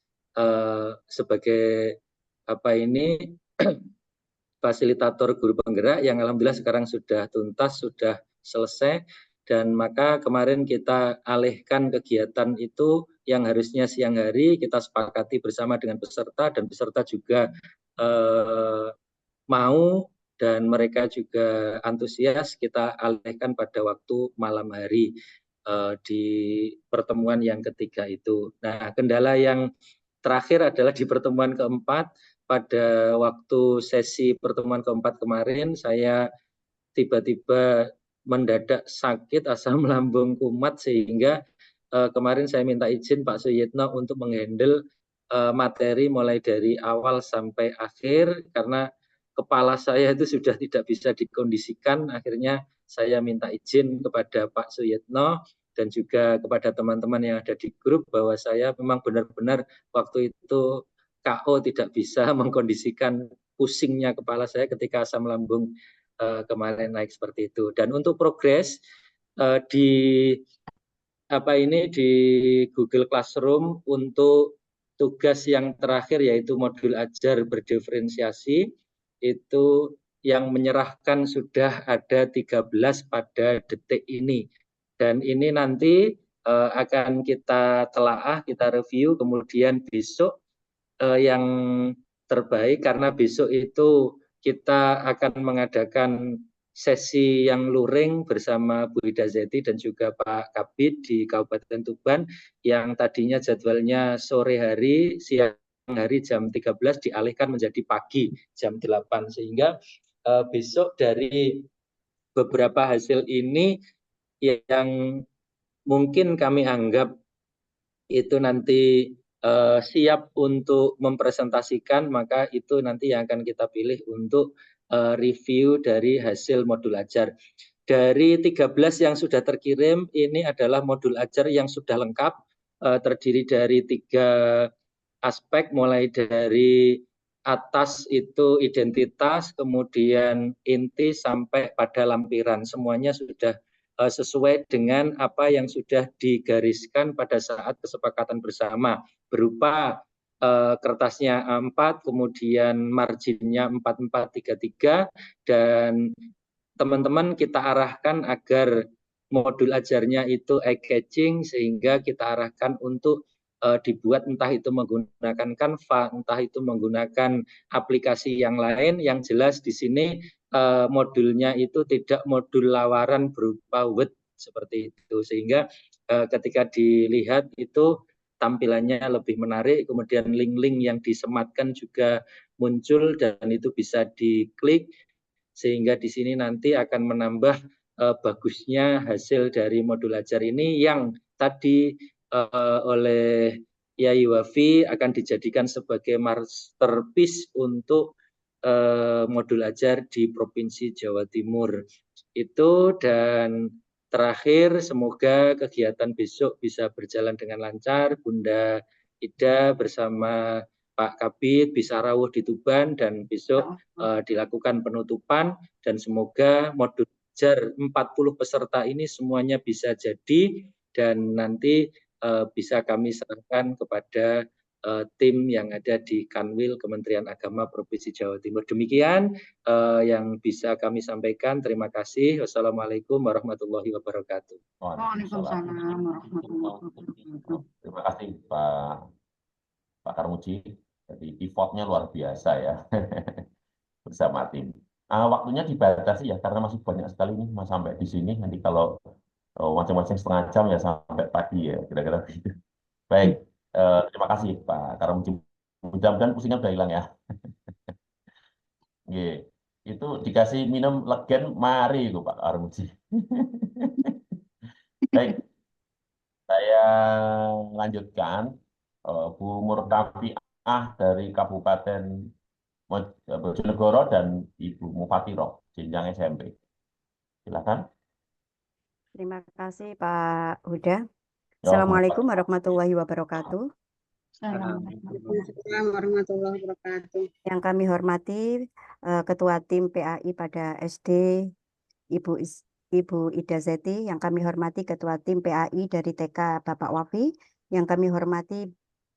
sebagai fasilitator guru penggerak yang alhamdulillah sekarang sudah tuntas, sudah selesai, dan maka kemarin kita alihkan kegiatan itu yang harusnya siang hari, kita sepakati bersama dengan peserta, dan peserta juga mau dan mereka juga antusias, kita alihkan pada waktu malam hari di pertemuan yang ketiga itu. Nah, kendala yang terakhir adalah di pertemuan keempat. Pada waktu sesi pertemuan keempat kemarin, saya tiba-tiba mendadak sakit asam lambung kumat, sehingga kemarin saya minta izin Pak Suyitno untuk menghandle materi mulai dari awal sampai akhir, karena kepala saya itu sudah tidak bisa dikondisikan. Akhirnya saya minta izin kepada Pak Suyitno dan juga kepada teman-teman yang ada di grup bahwa saya memang benar-benar waktu itu KO, tidak bisa mengkondisikan pusingnya kepala saya ketika asam lambung kemarin naik seperti itu. Dan untuk progres di Google Classroom untuk tugas yang terakhir yaitu modul ajar berdiferensiasi, itu yang menyerahkan sudah ada 13 pada detik ini. Dan ini nanti akan kita telaah, kita review, kemudian besok yang terbaik, karena besok itu kita akan mengadakan sesi yang luring bersama Bu Ida Zeti dan juga Pak Kabid di Kabupaten Tuban, yang tadinya jadwalnya sore hari, siang hari jam 13 dialihkan menjadi pagi jam 8, sehingga besok dari beberapa hasil ini yang mungkin kami anggap itu nanti siap untuk mempresentasikan, maka itu nanti yang akan kita pilih untuk review dari hasil modul ajar. Dari 13 yang sudah terkirim, ini adalah modul ajar yang sudah lengkap, terdiri dari 3 aspek, mulai dari atas itu identitas, kemudian inti, sampai pada lampiran. Semuanya sudah sesuai dengan apa yang sudah digariskan pada saat kesepakatan bersama, berupa kertasnya A4, kemudian marginnya 4433, dan teman-teman kita arahkan agar modul ajarnya itu eye-catching, sehingga kita arahkan untuk dibuat entah itu menggunakan Canva, entah itu menggunakan aplikasi yang lain. Yang jelas di sini modulnya itu tidak modul lawaran berupa Word seperti itu, sehingga ketika dilihat itu tampilannya lebih menarik, kemudian link-link yang disematkan juga muncul dan itu bisa diklik, sehingga di sini nanti akan menambah bagusnya hasil dari modul ajar ini, yang tadi oleh Yai Wafi akan dijadikan sebagai masterpiece untuk modul ajar di Provinsi Jawa Timur itu. Dan terakhir, semoga kegiatan besok bisa berjalan dengan lancar. Bunda Ida bersama Pak Kabid bisa rawuh di Tuban, dan besok dilakukan penutupan, dan semoga modul ajar 40 peserta ini semuanya bisa jadi, dan nanti bisa kami serahkan kepada tim yang ada di Kanwil Kementerian Agama Provinsi Jawa Timur. Demikian yang bisa kami sampaikan. Terima kasih. Wassalamualaikum warahmatullahi wabarakatuh. Waalaikumsalam warahmatullahi wabarakatuh. Terima kasih Pak Karmuji. Jadi effortnya luar biasa ya bersama tim. Waktunya dibatasi ya karena masih banyak sekali nih mas sampai di sini. Nanti kalau masing-masing setengah jam ya sampai pagi ya kira-kira begitu. Baik, terima kasih Pak Karmuji. Mudah-mudahan pusingnya udah hilang ya. Nggih. Itu dikasih minum legen mari itu Pak Karmuji. Baik, saya lanjutkan. Bu Murkafiah dari Kabupaten Bojonegoro dan Ibu Mufatirah, jenjang SMP. Silakan. Terima kasih Pak Huda. Ya, Assalamualaikum warahmatullahi wabarakatuh. Waalaikumsalam warahmatullahi wabarakatuh. Yang kami hormati Ketua Tim PAI pada SD Ibu Ida Zeti, yang kami hormati Ketua Tim PAI dari TK Bapak Wafi, yang kami hormati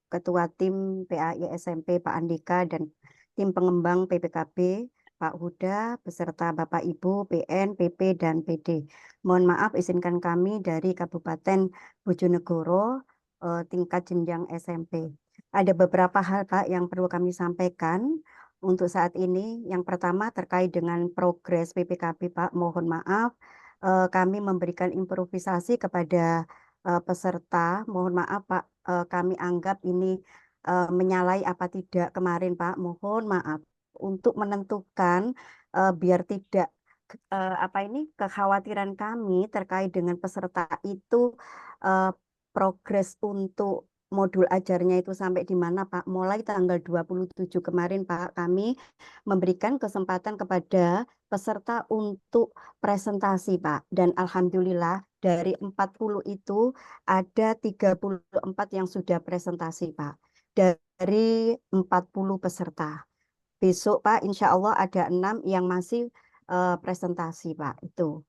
Ketua Tim PAI SMP Pak Andika dan tim pengembang PPKB Pak Huda beserta Bapak Ibu PN, PP dan PD. Mohon maaf izinkan kami dari Kabupaten Bojonegoro tingkat jenjang SMP. Ada beberapa hal Pak yang perlu kami sampaikan untuk saat ini. Yang pertama terkait dengan progres PPKB Pak, mohon maaf kami memberikan improvisasi kepada peserta. Mohon maaf Pak, kami anggap ini menyalahi apa tidak kemarin Pak. Mohon maaf untuk menentukan biar tidak kekhawatiran kami terkait dengan peserta itu progres untuk modul ajarnya itu sampai di mana Pak. Mulai tanggal 27 kemarin Pak, kami memberikan kesempatan kepada peserta untuk presentasi Pak. Dan alhamdulillah dari 40 itu ada 34 yang sudah presentasi Pak. Dari 40 peserta. Besok Pak, insya Allah ada 6 yang masih presentasi Pak. Itu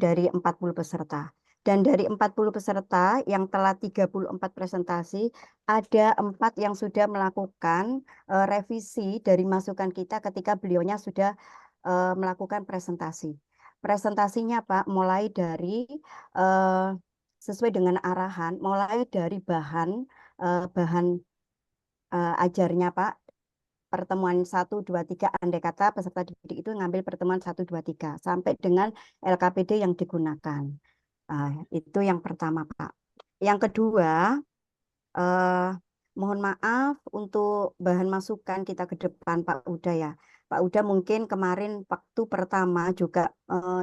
dari 40 peserta. Dan dari 40 peserta yang telah 34 presentasi, ada 4 yang sudah melakukan revisi dari masukan kita ketika beliaunya sudah melakukan presentasi. Presentasinya Pak, mulai dari sesuai dengan arahan, mulai dari bahan ajarnya Pak, pertemuan 1, 2, 3, andai kata peserta didik itu ngambil pertemuan 1, 2, 3, sampai dengan LKPD yang digunakan. Itu yang pertama Pak. Yang kedua, mohon maaf untuk bahan masukan kita ke depan Pak Uda ya. Pak Uda mungkin kemarin waktu pertama juga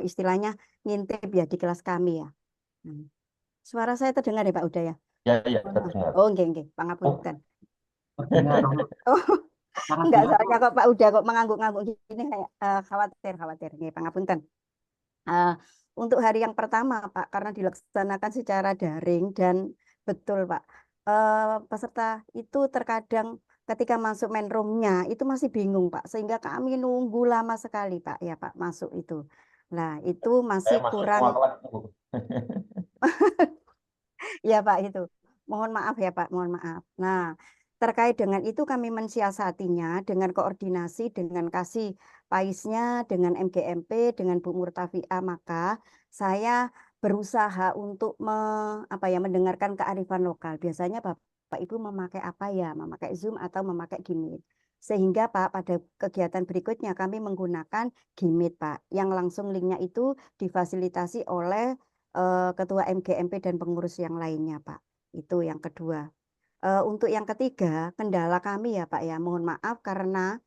istilahnya ngintip ya di kelas kami ya. Suara saya terdengar ya Pak Uda ya? Ya, terdengar. Oh, enggak, pangapunten. Terdengar. Enggak, soalnya kok Pak Uda kok mengangguk-ngangguk gini kayak khawatir. Nggih, pangapunten. Untuk hari yang pertama Pak, karena dilaksanakan secara daring dan betul Pak, peserta itu terkadang ketika masuk main room-nya itu masih bingung Pak, sehingga kami nunggu lama sekali Pak ya Pak masuk itu. Nah itu masih kurang. Ya Pak itu. Mohon maaf ya Pak, mohon maaf. Nah terkait dengan itu kami mensiasatinya dengan koordinasi dengan Kasih Paisnya, dengan MGMP, dengan Bu Murtafiah, maka saya berusaha untuk mendengarkan kearifan lokal. Biasanya Bapak Ibu memakai apa ya? Memakai Zoom atau memakai Gmeet. Sehingga Pak pada kegiatan berikutnya kami menggunakan Gmeet Pak, yang langsung linknya itu difasilitasi oleh Ketua MGMP dan pengurus yang lainnya Pak. Itu yang kedua. Untuk yang ketiga, kendala kami ya Pak ya, mohon maaf karena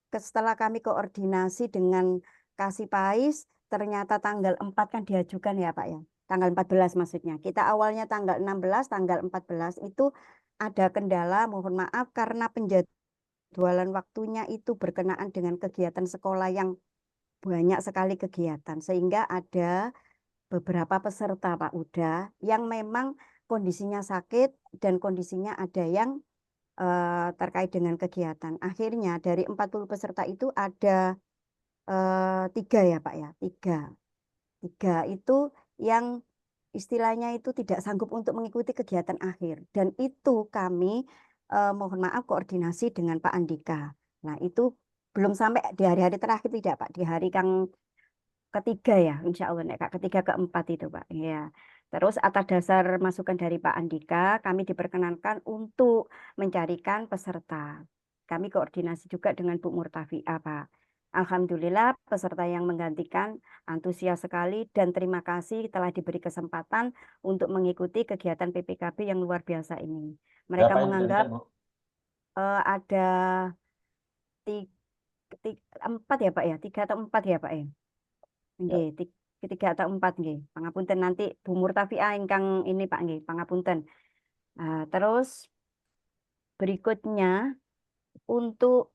setelah kami koordinasi dengan Kasih Pais, ternyata tanggal 4 kan diajukan ya Pak ya, tanggal 14 maksudnya. Kita awalnya tanggal 16, tanggal 14 itu ada kendala, mohon maaf karena penjadwalan waktunya itu berkenaan dengan kegiatan sekolah yang banyak sekali kegiatan, sehingga ada beberapa peserta Pak Uda yang memang kondisinya sakit dan kondisinya ada yang terkait dengan kegiatan. Akhirnya dari 40 peserta itu ada 3 ya Pak ya, 3 itu yang istilahnya itu tidak sanggup untuk mengikuti kegiatan akhir. Dan itu kami mohon maaf koordinasi dengan Pak Andika. Nah itu belum sampai di hari-hari terakhir tidak Pak, di hari yang ketiga ya, insya Allah Kak, ketiga keempat itu Pak. Ya. Terus atas dasar masukan dari Pak Andika, kami diperkenankan untuk mencarikan peserta. Kami koordinasi juga dengan Bu Murtafi'ah Pak. Alhamdulillah peserta yang menggantikan antusias sekali dan terima kasih telah diberi kesempatan untuk mengikuti kegiatan PPKB yang luar biasa ini. Mereka Berapa yang menganggap digantikan, Bu? ada 4 ya Pak ya, 3 atau 4 ya Pak ya. Nggih, 3 atau 4 nggih. Pangapunten nanti Bu Murtafi'ah ingkang ini Pak nggih, pangapunten. Terus berikutnya untuk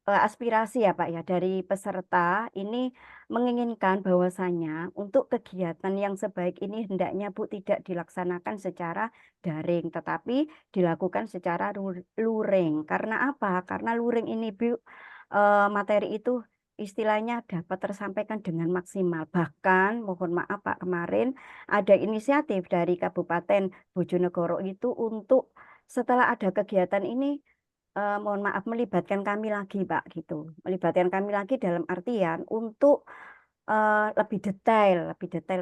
aspirasi ya Pak ya dari peserta ini menginginkan bahwasanya untuk kegiatan yang sebaik ini hendaknya Bu tidak dilaksanakan secara daring tetapi dilakukan secara luring. Karena apa? Karena luring ini Bu materi itu istilahnya dapat tersampaikan dengan maksimal. Bahkan mohon maaf Pak, kemarin ada inisiatif dari Kabupaten Bojonegoro itu untuk setelah ada kegiatan ini mohon maaf melibatkan kami lagi Pak gitu. Melibatkan kami lagi dalam artian untuk lebih detail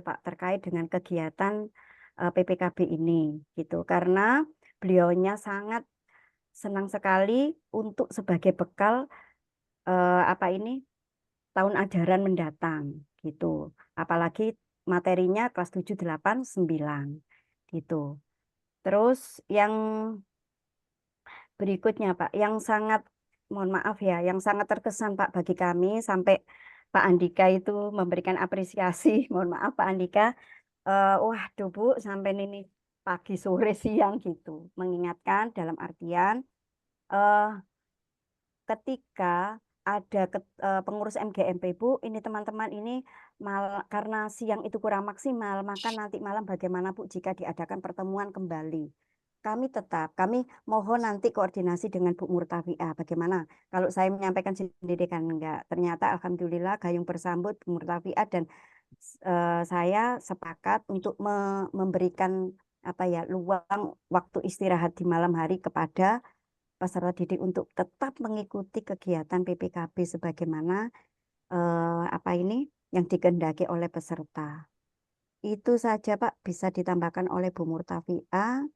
Pak terkait dengan kegiatan PPKB ini gitu. Karena beliaunya sangat senang sekali untuk sebagai bekal tahun ajaran mendatang gitu. Apalagi materinya kelas 7, 8, 9 gitu. Terus yang berikutnya Pak, yang sangat mohon maaf ya, yang sangat terkesan Pak bagi kami sampai Pak Andika itu memberikan apresiasi. Mohon maaf Pak Andika, waduh Bu, sampai ini pagi sore siang gitu, mengingatkan dalam artian ketika ada pengurus MGMP Bu, ini teman-teman ini karena siang itu kurang maksimal, maka nanti malam bagaimana Bu jika diadakan pertemuan kembali. Kami mohon nanti koordinasi dengan Bu Murtafi'ah. Bagaimana? Kalau saya menyampaikan sendiri kan enggak. Ternyata alhamdulillah gayung bersambut Bu Murtafi'ah dan saya sepakat untuk memberikan luang waktu istirahat di malam hari kepada peserta didik untuk tetap mengikuti kegiatan PPKB sebagaimana yang dikehendaki oleh peserta. Itu saja Pak bisa ditambahkan oleh Bu Murtafi'ah.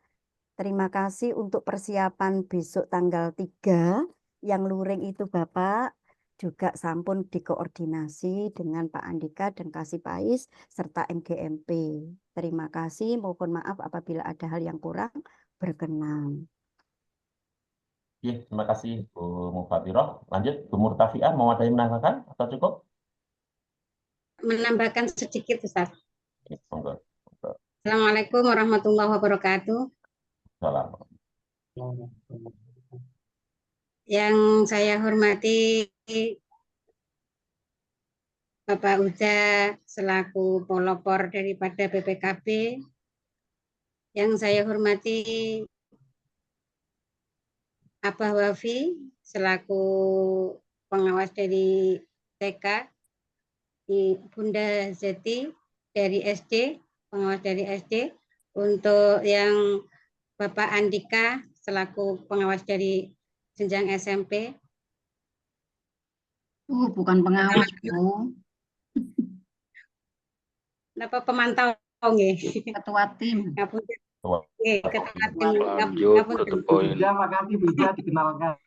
Terima kasih untuk persiapan besok tanggal 3 yang luring itu Bapak juga sampun dikoordinasi dengan Pak Andika dan Kasih Pais serta MGMP. Terima kasih, mohon maaf apabila ada hal yang kurang berkenan. Terima kasih Bu Mufafiroh. Lanjut Bu Murtafi'ah, mau ada yang menambahkan atau cukup? Menambahkan sedikit Ustaz. Monggo. Assalamualaikum warahmatullahi wabarakatuh. Salam. Yang saya hormati Bapak Uda selaku pelopor daripada PPKB. Yang saya hormati Abah Wafi selaku pengawas dari TK, Bunda Zeti dari SD, pengawas dari SD, untuk yang Bapak Andika selaku pengawas dari jenjang SMP. Bukan pengawas, Bu. Kenapa pemantau nggih? Ketua tim. Ketua tim. Lanjut, tutup poin. Ya, makasih bisa dikenalkan.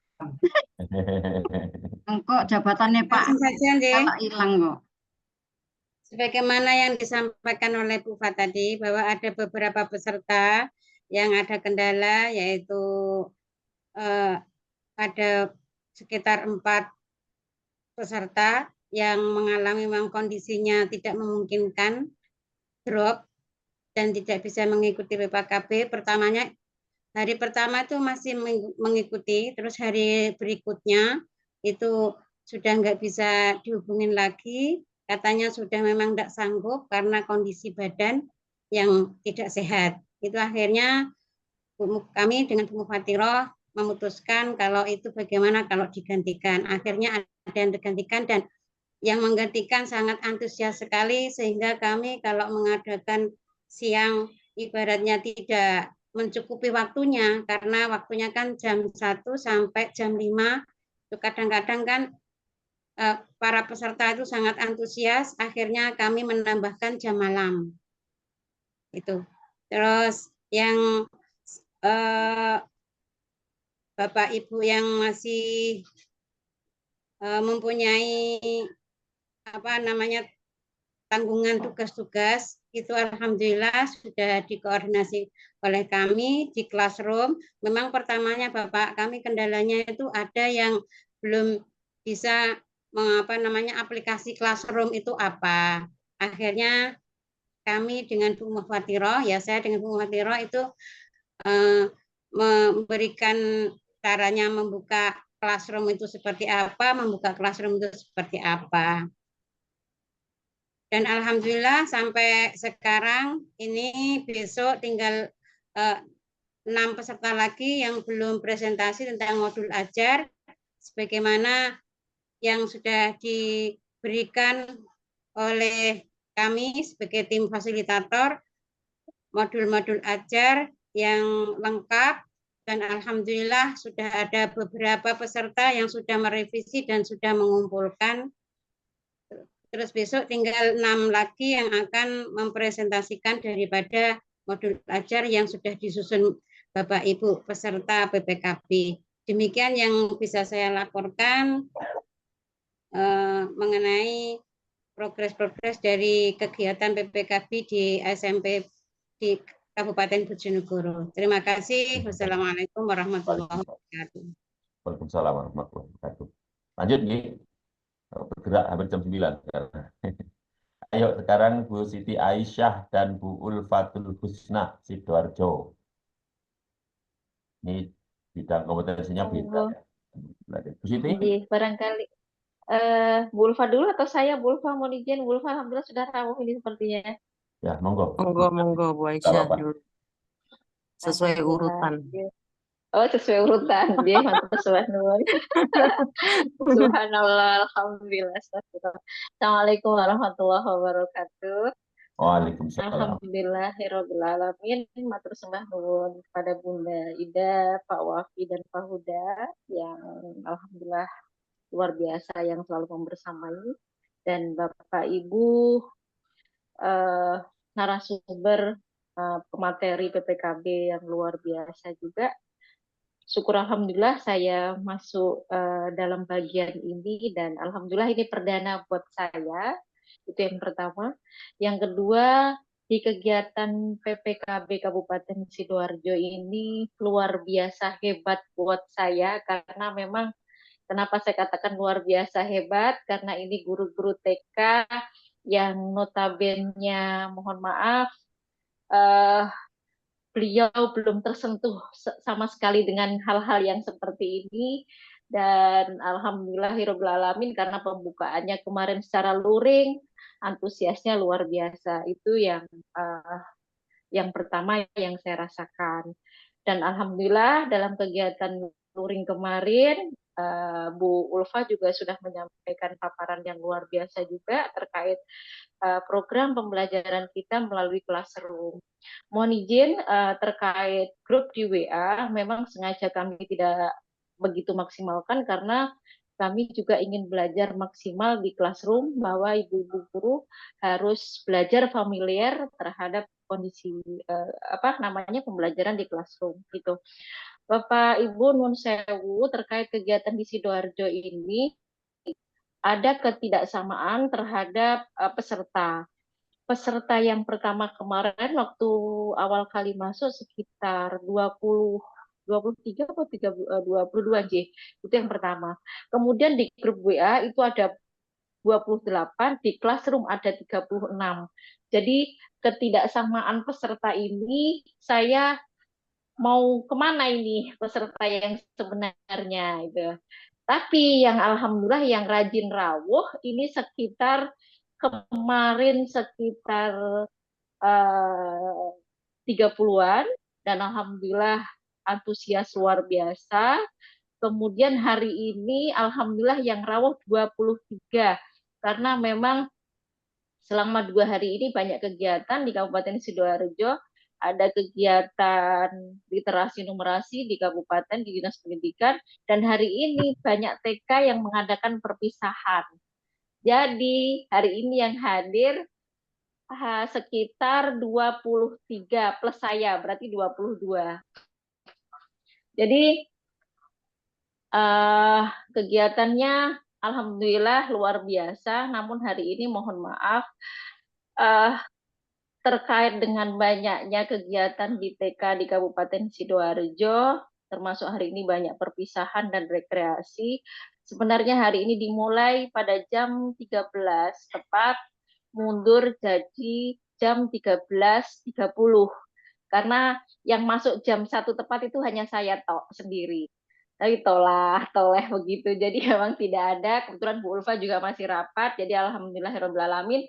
Engkau jabatannya Pak kalau hilang kok. Sebagaimana yang disampaikan oleh Bu Fa tadi, bahwa ada beberapa peserta yang ada kendala, yaitu ada sekitar 4 peserta yang mengalami memang kondisinya tidak memungkinkan drop dan tidak bisa mengikuti PPKB. Hari pertama itu masih mengikuti, terus hari berikutnya itu sudah nggak bisa dihubungin lagi, katanya sudah memang tidak sanggup karena kondisi badan yang tidak sehat. Itu akhirnya kami dengan Bu Mufafiroh memutuskan kalau itu bagaimana kalau digantikan. Akhirnya ada yang digantikan dan yang menggantikan sangat antusias sekali sehingga kami kalau mengadakan siang ibaratnya tidak mencukupi waktunya, karena waktunya kan jam 1 sampai jam 5. Itu kadang-kadang kan para peserta itu sangat antusias, akhirnya kami menambahkan jam malam. Itu. Terus yang Bapak Ibu yang masih mempunyai tanggungan tugas-tugas, itu alhamdulillah sudah dikoordinasi oleh kami di Classroom. Memang pertamanya Bapak, kami kendalanya itu ada yang belum bisa aplikasi Classroom itu apa. Akhirnya kami dengan Bu Muhwatiro, saya dengan Bu Muhwatiro itu memberikan caranya membuka Classroom itu seperti apa, membuka Classroom itu seperti apa. Dan alhamdulillah sampai sekarang ini besok tinggal 6 peserta lagi yang belum presentasi tentang modul ajar, sebagaimana yang sudah diberikan oleh kami sebagai tim fasilitator, modul-modul ajar yang lengkap, dan alhamdulillah sudah ada beberapa peserta yang sudah merevisi dan sudah mengumpulkan. Terus besok tinggal 6 lagi yang akan mempresentasikan daripada modul ajar yang sudah disusun Bapak Ibu peserta PPKB. Demikian yang bisa saya laporkan mengenai progres-progres dari kegiatan PPKB di SMP di Kabupaten Bojonegoro. Terima kasih. Wassalamualaikum warahmatullahi wabarakatuh. Waalaikumsalam warahmatullahi wabarakatuh. Lanjut nih. Bergerak hampir jam 9 sekarang. Ayo sekarang Bu Siti Aisyah dan Bu Ulfatul Husna Sidoarjo. Ini bidang kompetensinya beda. Bu Siti? Barangkali Bu Ulfa dulu atau saya? Bu Ulfa mohon izin. Bu Ulfa alhamdulillah sudah tahu ini sepertinya. Ya, monggo. Monggo Bu Aisyah dulu. Sesuai urutan. Oh, sesuai urutan. Dia mantap sesuai nuwun. Subhanallah, alhamdulillah. Assalamualaikum warahmatullahi wabarakatuh. Waalaikumsalam. Alhamdulillahirabbil alamin. Matur sembah nuwun kepada Bunda Ida, Pak Wafi dan Pak Huda yang alhamdulillah luar biasa yang selalu membersamai, dan Bapak Ibu narasumber pemateri PPKB yang luar biasa juga. Syukur alhamdulillah saya masuk dalam bagian ini, dan alhamdulillah ini perdana buat saya. Itu yang pertama. Yang kedua, di kegiatan PPKB Kabupaten Sidoarjo ini luar biasa hebat buat saya, karena memang kenapa saya katakan luar biasa hebat, karena ini guru-guru TK yang notabene mohon maaf beliau belum tersentuh sama sekali dengan hal-hal yang seperti ini, dan alhamdulillahirabbil alamin karena pembukaannya kemarin secara luring, antusiasnya luar biasa. Itu yang pertama yang saya rasakan. Dan alhamdulillah dalam kegiatan luring kemarin Bu Ulfa juga sudah menyampaikan paparan yang luar biasa juga terkait program pembelajaran kita melalui Classroom. Mohon izin terkait grup di WA, memang sengaja kami tidak begitu maksimalkan karena kami juga ingin belajar maksimal di Classroom, bahwa ibu-ibu guru harus belajar familiar terhadap kondisi pembelajaran di Classroom gitu. Bapak Ibu nuwun sewu, terkait kegiatan di Sidoarjo ini ada ketidaksamaan terhadap peserta. Peserta yang pertama kemarin waktu awal kali masuk sekitar 23 atau 22 J. Itu yang pertama. Kemudian di grup WA itu ada 28, di Classroom ada 36. Jadi ketidaksamaan peserta ini, saya mau kemana ini peserta yang sebenarnya itu. Tapi yang alhamdulillah yang rajin rawuh ini sekitar kemarin sekitar 30-an, dan alhamdulillah antusias luar biasa. Kemudian hari ini alhamdulillah yang rawuh 23, karena memang selama 2 hari ini banyak kegiatan di Kabupaten Sidoarjo. Ada kegiatan literasi numerasi di kabupaten di Dinas Pendidikan, dan hari ini banyak TK yang mengadakan perpisahan. Jadi hari ini yang hadir sekitar 23 plus saya, berarti 22. Jadi kegiatannya alhamdulillah luar biasa, namun hari ini mohon maaf terkait dengan banyaknya kegiatan di TK di Kabupaten Sidoarjo, termasuk hari ini banyak perpisahan dan rekreasi. Sebenarnya hari ini dimulai pada jam 13 tepat, mundur jadi jam 13.30. Karena yang masuk jam 1 tepat itu hanya saya sendiri. Tapi toleh begitu. Jadi memang tidak ada. Kebetulan Bu Ulfa juga masih rapat. Jadi alhamdulillahirobbilalamin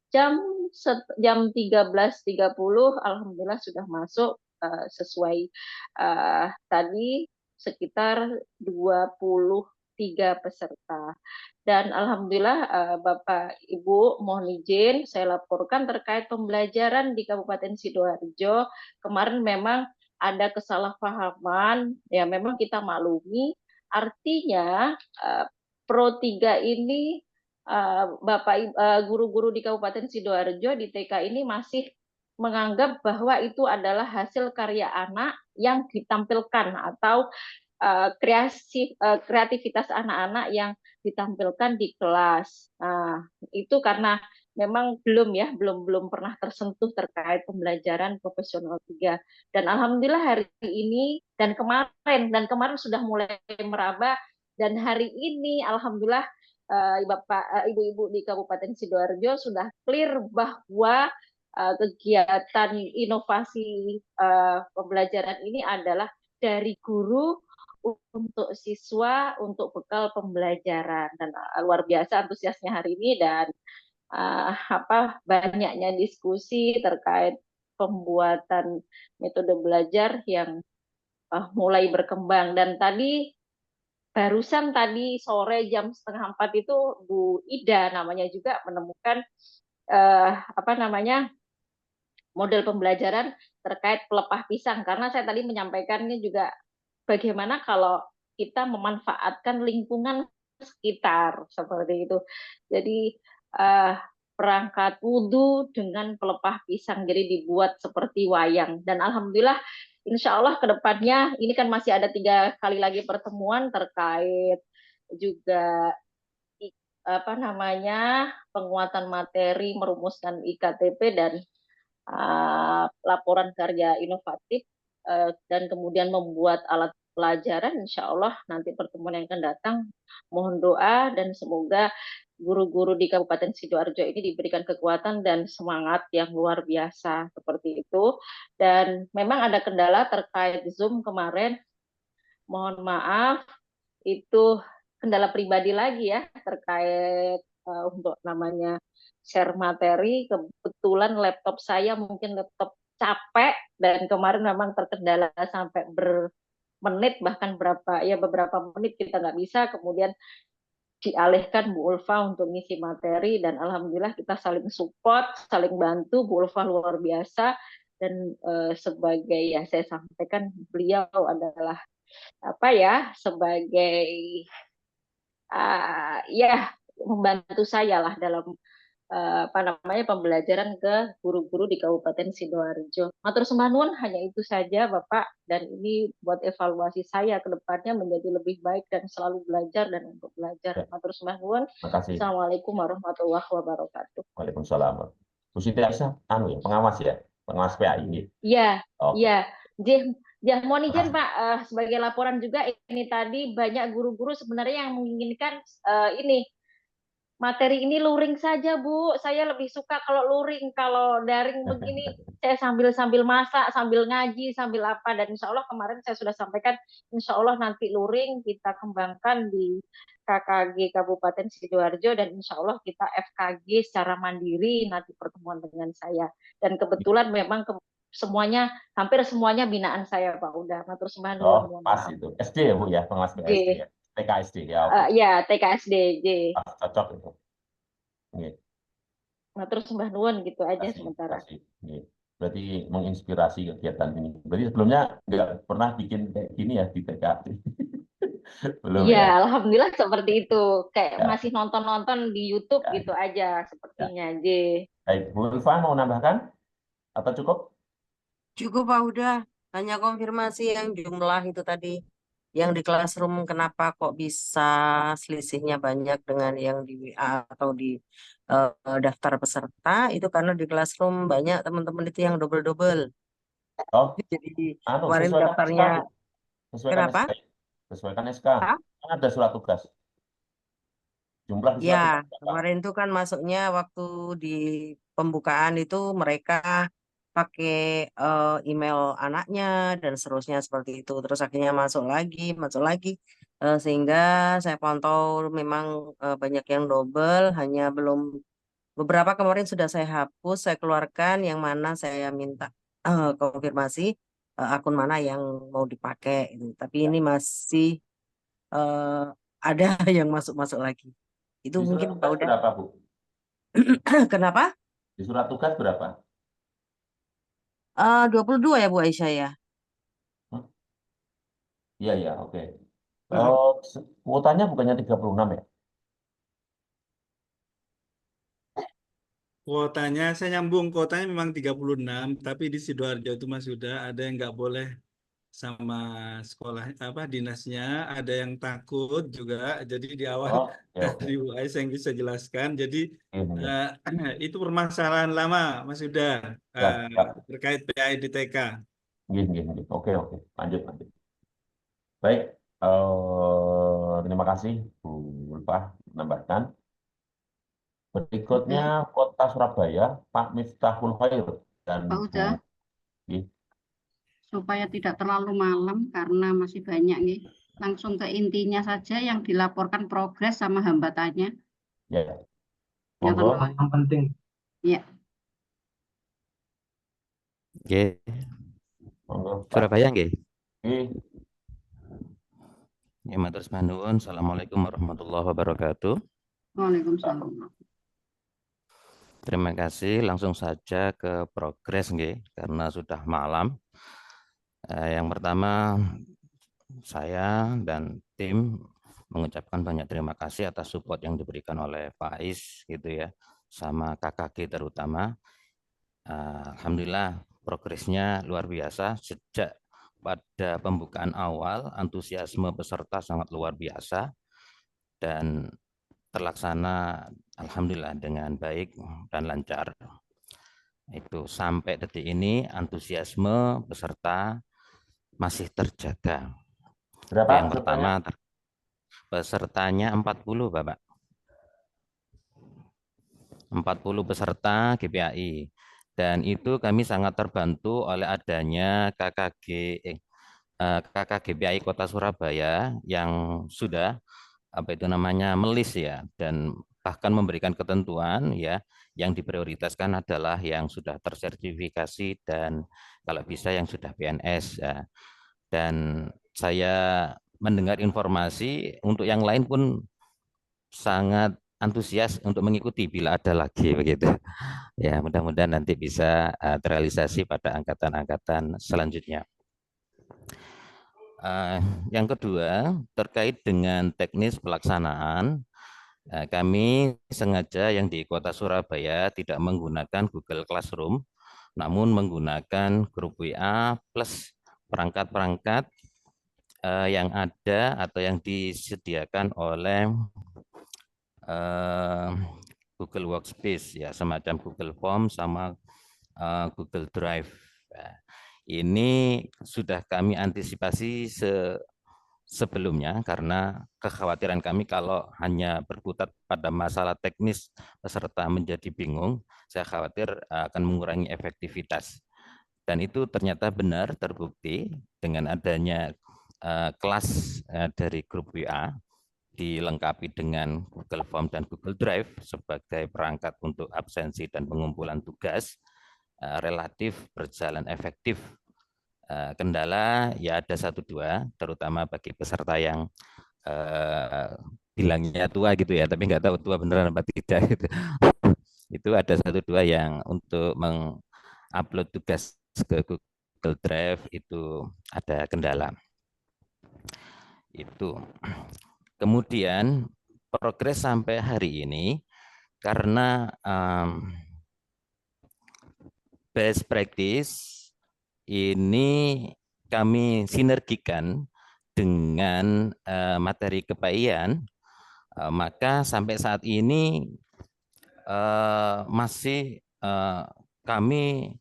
jam 13.30 alhamdulillah sudah masuk sesuai tadi sekitar 23 peserta. Dan alhamdulillah Bapak Ibu mohon izin saya laporkan terkait pembelajaran di Kabupaten Sidoarjo. Kemarin memang ada kesalahpahaman, ya memang kita maklumi. Artinya Pro 3 ini Bapak guru-guru di Kabupaten Sidoarjo di TK ini masih menganggap bahwa itu adalah hasil karya anak yang ditampilkan atau kreativitas anak-anak yang ditampilkan di kelas. Nah, itu karena memang belum pernah tersentuh terkait pembelajaran profesional 3. Dan alhamdulillah hari ini dan kemarin sudah mulai meraba, dan hari ini alhamdulillah ibu-ibu di Kabupaten Sidoarjo sudah clear bahwa kegiatan inovasi pembelajaran ini adalah dari guru untuk siswa untuk bekal pembelajaran. Dan luar biasa antusiasnya hari ini, dan banyaknya diskusi terkait pembuatan metode belajar yang mulai berkembang. Dan barusan tadi sore jam 3:30 itu Bu Ida namanya juga menemukan model pembelajaran terkait pelepah pisang, karena saya tadi menyampaikannya juga bagaimana kalau kita memanfaatkan lingkungan sekitar seperti itu. Jadi perangkat wudhu dengan pelepah pisang, jadi dibuat seperti wayang. Dan alhamdulillah insya Allah ke depannya ini kan masih ada 3 kali lagi pertemuan terkait juga penguatan materi, merumuskan IKTP dan laporan karya inovatif, dan kemudian membuat alat pelajaran. Insya Allah nanti pertemuan yang akan datang mohon doa dan semoga guru-guru di Kabupaten Sidoarjo ini diberikan kekuatan dan semangat yang luar biasa seperti itu. Dan memang ada kendala terkait Zoom kemarin, mohon maaf, itu kendala pribadi lagi ya terkait untuk namanya share materi. Kebetulan laptop saya mungkin laptop capek, dan kemarin memang terkendala sampai bermenit, bahkan beberapa menit kita nggak bisa, kemudian dialihkan Bu Ulfa untuk ngisi materi, dan alhamdulillah kita saling support, saling bantu. Bu Ulfa luar biasa, dan sebagai saya sampaikan beliau adalah sebagai membantu saya lah dalam pembelajaran ke guru-guru di Kabupaten Sidoarjo. Matur sembah nuwun, hanya itu saja Bapak, dan ini buat evaluasi saya ke depannya menjadi lebih baik dan selalu belajar dan untuk belajar. Matur sembah nuwun. Assalamualaikum warahmatullahi wabarakatuh. Waalaikumsalam. Bu Siti Aisyah, pengawas ya, pengawas PAI ini. Iya, iya. Mohon izin Pak, sebagai laporan juga ini tadi banyak guru-guru sebenarnya yang menginginkan materi ini luring saja Bu. Saya lebih suka kalau luring, kalau daring begini saya sambil masak, sambil ngaji, sambil apa. Dan insya Allah kemarin saya sudah sampaikan, insya Allah nanti luring kita kembangkan di KKG Kabupaten Sidoarjo, dan insya Allah kita FKG secara mandiri nanti pertemuan dengan saya. Dan kebetulan memang hampir semuanya binaan saya Pak Uda. Matur sembah nuwun. Pas itu. SD ya Bu ya, pengawas SD ya. TKSD ya. Ya, TKSD. Cocok itu. Matur sembah nuwun gitu aja Kasih, sementara. kasih. Iya. Berarti menginspirasi kegiatan ini. Berarti sebelumnya nggak pernah bikin kayak gini ya di TK. Belum Iya, ya? alhamdulillah seperti itu. Kayak Ya, masih nonton-nonton di YouTube ya, gitu aja ya. sepertinya, J. Baik, Bu Ulfa mau nambahkan atau cukup? Cukup Pak, udah hanya konfirmasi yang jumlah itu tadi. Yang di classroom kenapa kok bisa selisihnya banyak dengan yang di WA atau di daftar peserta, itu karena di classroom banyak teman-teman itu yang double-double. Oh, Jadi kemarin sesuaikan SK, daftarnya Bu. Sesuaikan kenapa? SK. Sesuaikan SK. Hah? Kan ada surat tugas. Jumlah di Ya, surat tugas berapa? kemarin itu kan masuknya waktu di pembukaan itu mereka pakai email anaknya dan seterusnya seperti itu. Terus akhirnya masuk lagi. Sehingga saya pantau memang banyak yang double, hanya belum beberapa kemarin sudah saya hapus, saya keluarkan yang mana saya minta konfirmasi akun mana yang mau dipakai. Gitu. Tapi ini masih eh, ada yang masuk-masuk lagi. Itu Di surat mungkin tugas udah. berapa, Bu? Kenapa? Di surat tugas berapa? 22 ya Bu Aisyah ya. Hmm? Iya, iya, oke. Mm-mm. Kuotanya bukannya 36 ya? Kuotanya, saya nyambung, kuotanya memang 36, tapi di Sidoarjo itu Mas Huda ada yang nggak boleh sama sekolah apa dinasnya, ada yang takut juga. Jadi di awal Oh, oke, oke. dari UAS yang bisa jelaskan. Jadi Iya. itu permasalahan lama Mas Huda Ya, ya. terkait PAI di TK. Gini, gini, gini. Oke, oke. Lanjut, lanjut. Baik, terima kasih Bu Ulfa menambahkan. Berikutnya Kota Surabaya, Pak Miftahul Khair dan Pak Bu. Uda, Gih, supaya tidak terlalu malam karena masih banyak nih. Langsung ke intinya saja yang dilaporkan progres sama hambatannya. ya, Yang monggo. Yang penting. Ya, Oke, Monggo, Pak. Surabaya nggih. Gih, Ya, matur sembah nuwun. Assalamualaikum warahmatullahi wabarakatuh. Waalaikumsalam. Terima kasih. Langsung saja ke progres nggih, karena sudah malam. Yang pertama, saya dan tim mengucapkan banyak terima kasih atas support yang diberikan oleh Pak Ais gitu ya, sama KKG terutama. Alhamdulillah progresnya luar biasa. Sejak pada pembukaan awal, antusiasme peserta sangat luar biasa dan terlaksana alhamdulillah dengan baik dan lancar. Itu sampai detik ini antusiasme peserta masih terjaga. berapa Yang pertama, pesertanya 40, Bapak. 40 peserta GPAI. Dan itu kami sangat terbantu oleh adanya KKGPAI Kota Surabaya yang sudah melis ya, dan bahkan memberikan ketentuan ya, yang diprioritaskan adalah yang sudah tersertifikasi dan kalau bisa yang sudah PNS ya. Dan saya mendengar informasi untuk yang lain pun sangat antusias untuk mengikuti bila ada lagi begitu. Ya, mudah-mudahan nanti bisa terrealisasi pada angkatan-angkatan selanjutnya. Yang kedua, terkait dengan teknis pelaksanaan, kami sengaja yang di Kota Surabaya tidak menggunakan Google Classroom, namun menggunakan grup WA plus perangkat-perangkat yang ada atau yang disediakan oleh Google Workspace ya, semacam Google Form sama Google Drive. Nah, ini sudah kami antisipasi sebelumnya karena kekhawatiran kami kalau hanya berkutat pada masalah teknis peserta menjadi bingung, saya khawatir akan mengurangi efektivitas. Dan itu ternyata benar terbukti dengan adanya kelas dari grup WA dilengkapi dengan Google Form dan Google Drive sebagai perangkat untuk absensi dan pengumpulan tugas, relatif berjalan efektif. Kendala ya ada 1-2, terutama bagi peserta yang bilangnya tua gitu ya, tapi nggak tahu tua beneran apa tidak gitu. Itu ada 1-2 yang untuk mengupload tugas ke Google Drive itu ada kendala. Itu. Kemudian progres sampai hari ini karena best practice ini kami sinergikan dengan materi KPI-an, maka sampai saat ini masih kami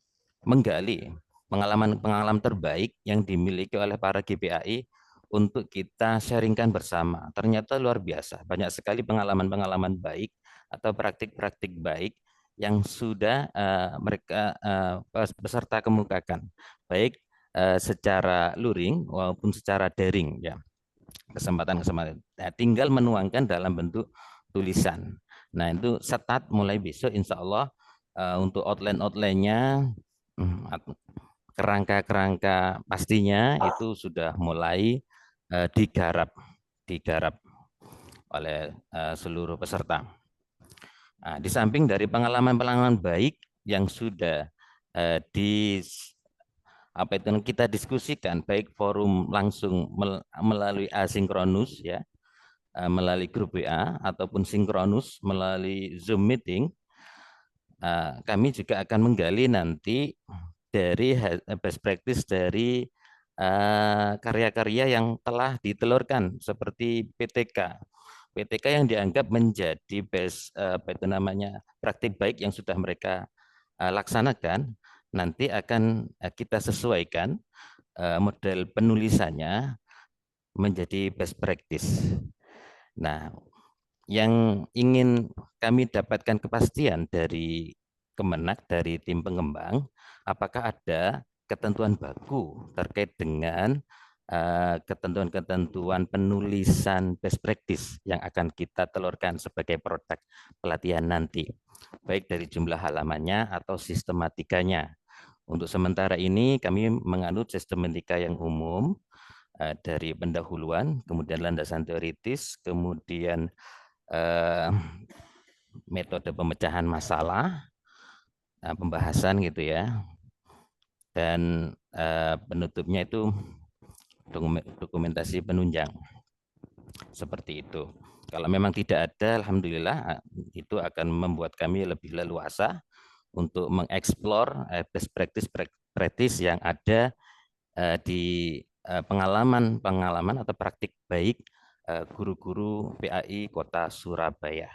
menggali pengalaman-pengalaman terbaik yang dimiliki oleh para GPAI untuk kita sharingkan bersama. Ternyata luar biasa, banyak sekali pengalaman-pengalaman baik atau praktik-praktik baik yang sudah mereka peserta kemukakan, baik secara luring maupun secara daring, ya. Kesempatan-kesempatan. Nah, tinggal menuangkan dalam bentuk tulisan. Nah, itu start mulai besok, insya Allah untuk outline-nya, kerangka-kerangka pastinya itu sudah mulai digarap oleh seluruh peserta. Nah, di samping dari pengalaman-pengalaman baik yang sudah kita diskusikan, baik forum langsung melalui asinkronus, ya, melalui grup WA ataupun sinkronus melalui Zoom meeting, kami juga akan menggali nanti dari best practice dari karya-karya yang telah ditelurkan seperti PTK yang dianggap menjadi best praktik baik yang sudah mereka laksanakan, nanti akan kita sesuaikan model penulisannya menjadi best practice. Nah, yang ingin kami dapatkan kepastian dari Kemenak, dari tim pengembang, apakah ada ketentuan baku terkait dengan ketentuan-ketentuan penulisan best practice yang akan kita telurkan sebagai produk pelatihan nanti, baik dari jumlah halamannya atau sistematikanya. Untuk sementara ini kami menganut sistematika yang umum, dari pendahuluan, kemudian landasan teoritis, kemudian metode pemecahan masalah, pembahasan gitu ya, dan penutupnya itu dokumentasi penunjang. Seperti itu. Kalau memang tidak ada, alhamdulillah itu akan membuat kami lebih leluasa untuk mengeksplor best practice yang ada di pengalaman atau praktik baik guru-guru PAI Kota Surabaya.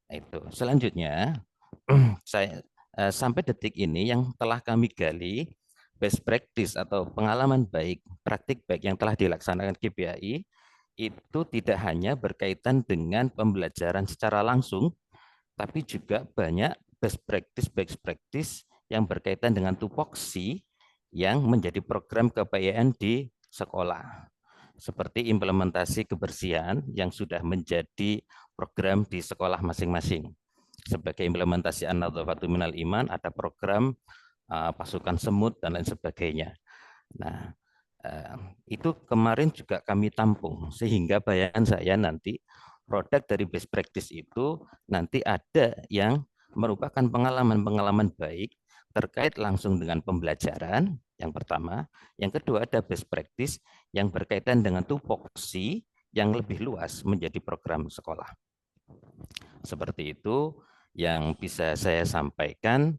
Itu. Selanjutnya, saya sampai detik ini yang telah kami gali best practice atau pengalaman baik, praktik baik yang telah dilaksanakan GPAI itu tidak hanya berkaitan dengan pembelajaran secara langsung, tapi juga banyak best practice yang berkaitan dengan tupoksi yang menjadi program kepayaan di sekolah. Seperti implementasi kebersihan yang sudah menjadi program di sekolah masing-masing. Sebagai implementasi an-nadhafatu minal iman, ada program pasukan semut dan lain sebagainya. Nah, itu kemarin juga kami tampung, sehingga bayangan saya nanti produk dari best practice itu nanti ada yang merupakan pengalaman-pengalaman baik terkait langsung dengan pembelajaran, yang pertama. Yang kedua, ada best practice yang berkaitan dengan tupoksi yang lebih luas menjadi program sekolah. Seperti itu yang bisa saya sampaikan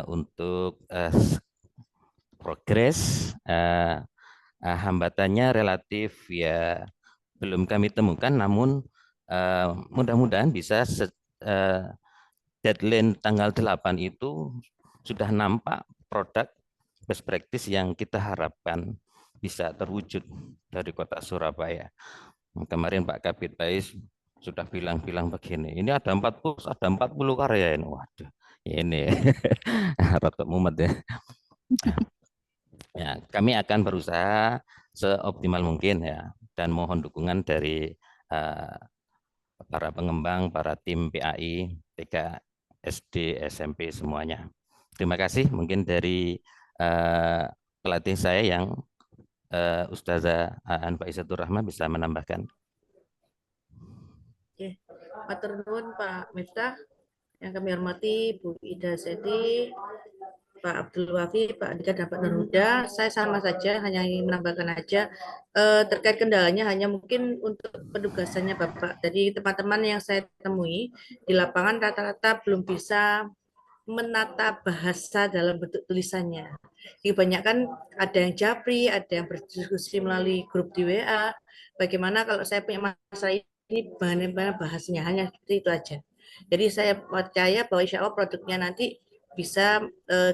untuk progres. Hambatannya relatif ya belum kami temukan, namun mudah-mudahan bisa deadline tanggal 8 itu sudah nampak produk best practice yang kita harapkan bisa terwujud dari Kota Surabaya. Kemarin Pak Kabid Pais sudah bilang begini, ini ada 40 karya ini. Waduh, ini rada mumet ya. Ya, kami akan berusaha seoptimal mungkin ya, dan mohon dukungan dari para pengembang, para tim PAI, TK, SD, SMP semuanya. Terima kasih. Mungkin dari pelatih saya yang Ustazah Aan Faizatur Rahma bisa menambahkan. Oke, matur nuwun Pak Miftah. Yang kami hormati Bu Ida Seti, Pak Abdul Wafi, Pak Andika dan Pak Nurhuda. Saya sama saja, hanya ingin menambahkan aja terkait kendalanya hanya mungkin untuk penugasannya Bapak. Jadi teman-teman yang saya temui di lapangan rata-rata belum bisa menata bahasa dalam bentuk tulisannya. Kebanyakan ada yang japri, ada yang berdiskusi melalui grup di WA. Bagaimana kalau saya punya masalah ini, bagaimana bahasanya, hanya seperti itu aja. Jadi saya percaya bahwa insya Allah produknya nanti bisa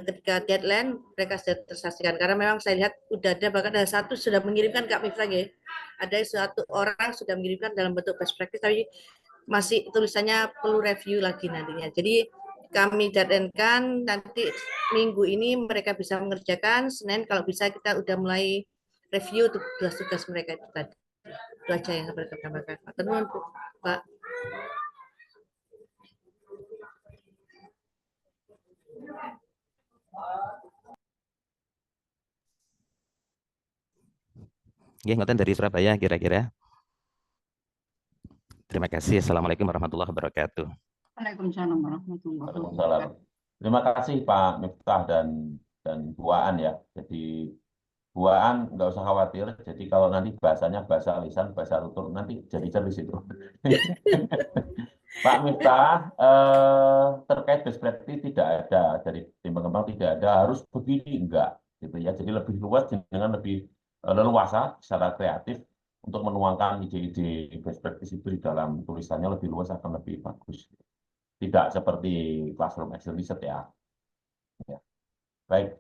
ketika deadline mereka sudah tersaksikan. Karena memang saya lihat sudah ada, bahkan ada satu sudah mengirimkan Kak Mif lagi. Ada satu orang sudah mengirimkan dalam bentuk best practice, tapi masih tulisannya perlu review lagi nantinya. Jadi kami deadline-kan nanti minggu ini mereka bisa mengerjakan, Senin kalau bisa kita udah mulai review tugas-tugas mereka itu tadi. Itu aja yang saya tambahkan. Pak. Nggih, ngoten dari Surabaya kira-kira. Terima kasih. Assalamualaikum warahmatullahi wabarakatuh. Waalaikumsalam warahmatullahi Waalaikumsalam. wabarakatuh. Terima kasih Pak Miftah dan Bu Aan ya. Jadi Bu Aan nggak usah khawatir. Jadi kalau nanti bahasanya bahasa lisan, bahasa tutur nanti jadi cerdas itu. Pak Miftah, terkait best practice tidak ada dari tim pengembang, tidak ada harus begini enggak gitu ya. Jadi lebih luas dengan lebih leluasa secara kreatif untuk menuangkan ide-ide best practice itu di dalam tulisannya lebih luas akan lebih bagus. Tidak seperti classroom exercise ya. Ya. Baik,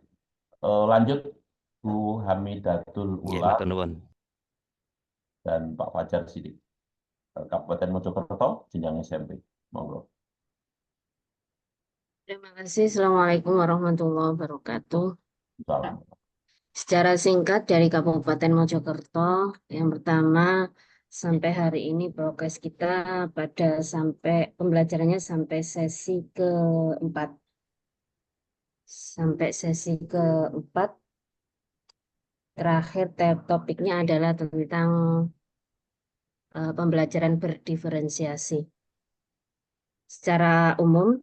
lanjut Bu Hamidatul Nggih, Ula matur nuwun. dan Pak Fajar Sidik. Kabupaten Mojokerto, jenjang SMP. Monggo. Terima kasih. Assalamualaikum warahmatullahi wabarakatuh. Salam. Secara singkat dari Kabupaten Mojokerto, yang pertama sampai hari ini progres kita pada sampai pembelajarannya sampai sesi keempat. Sampai sesi keempat, terakhir topiknya adalah tentang pembelajaran berdiferensiasi. Secara umum,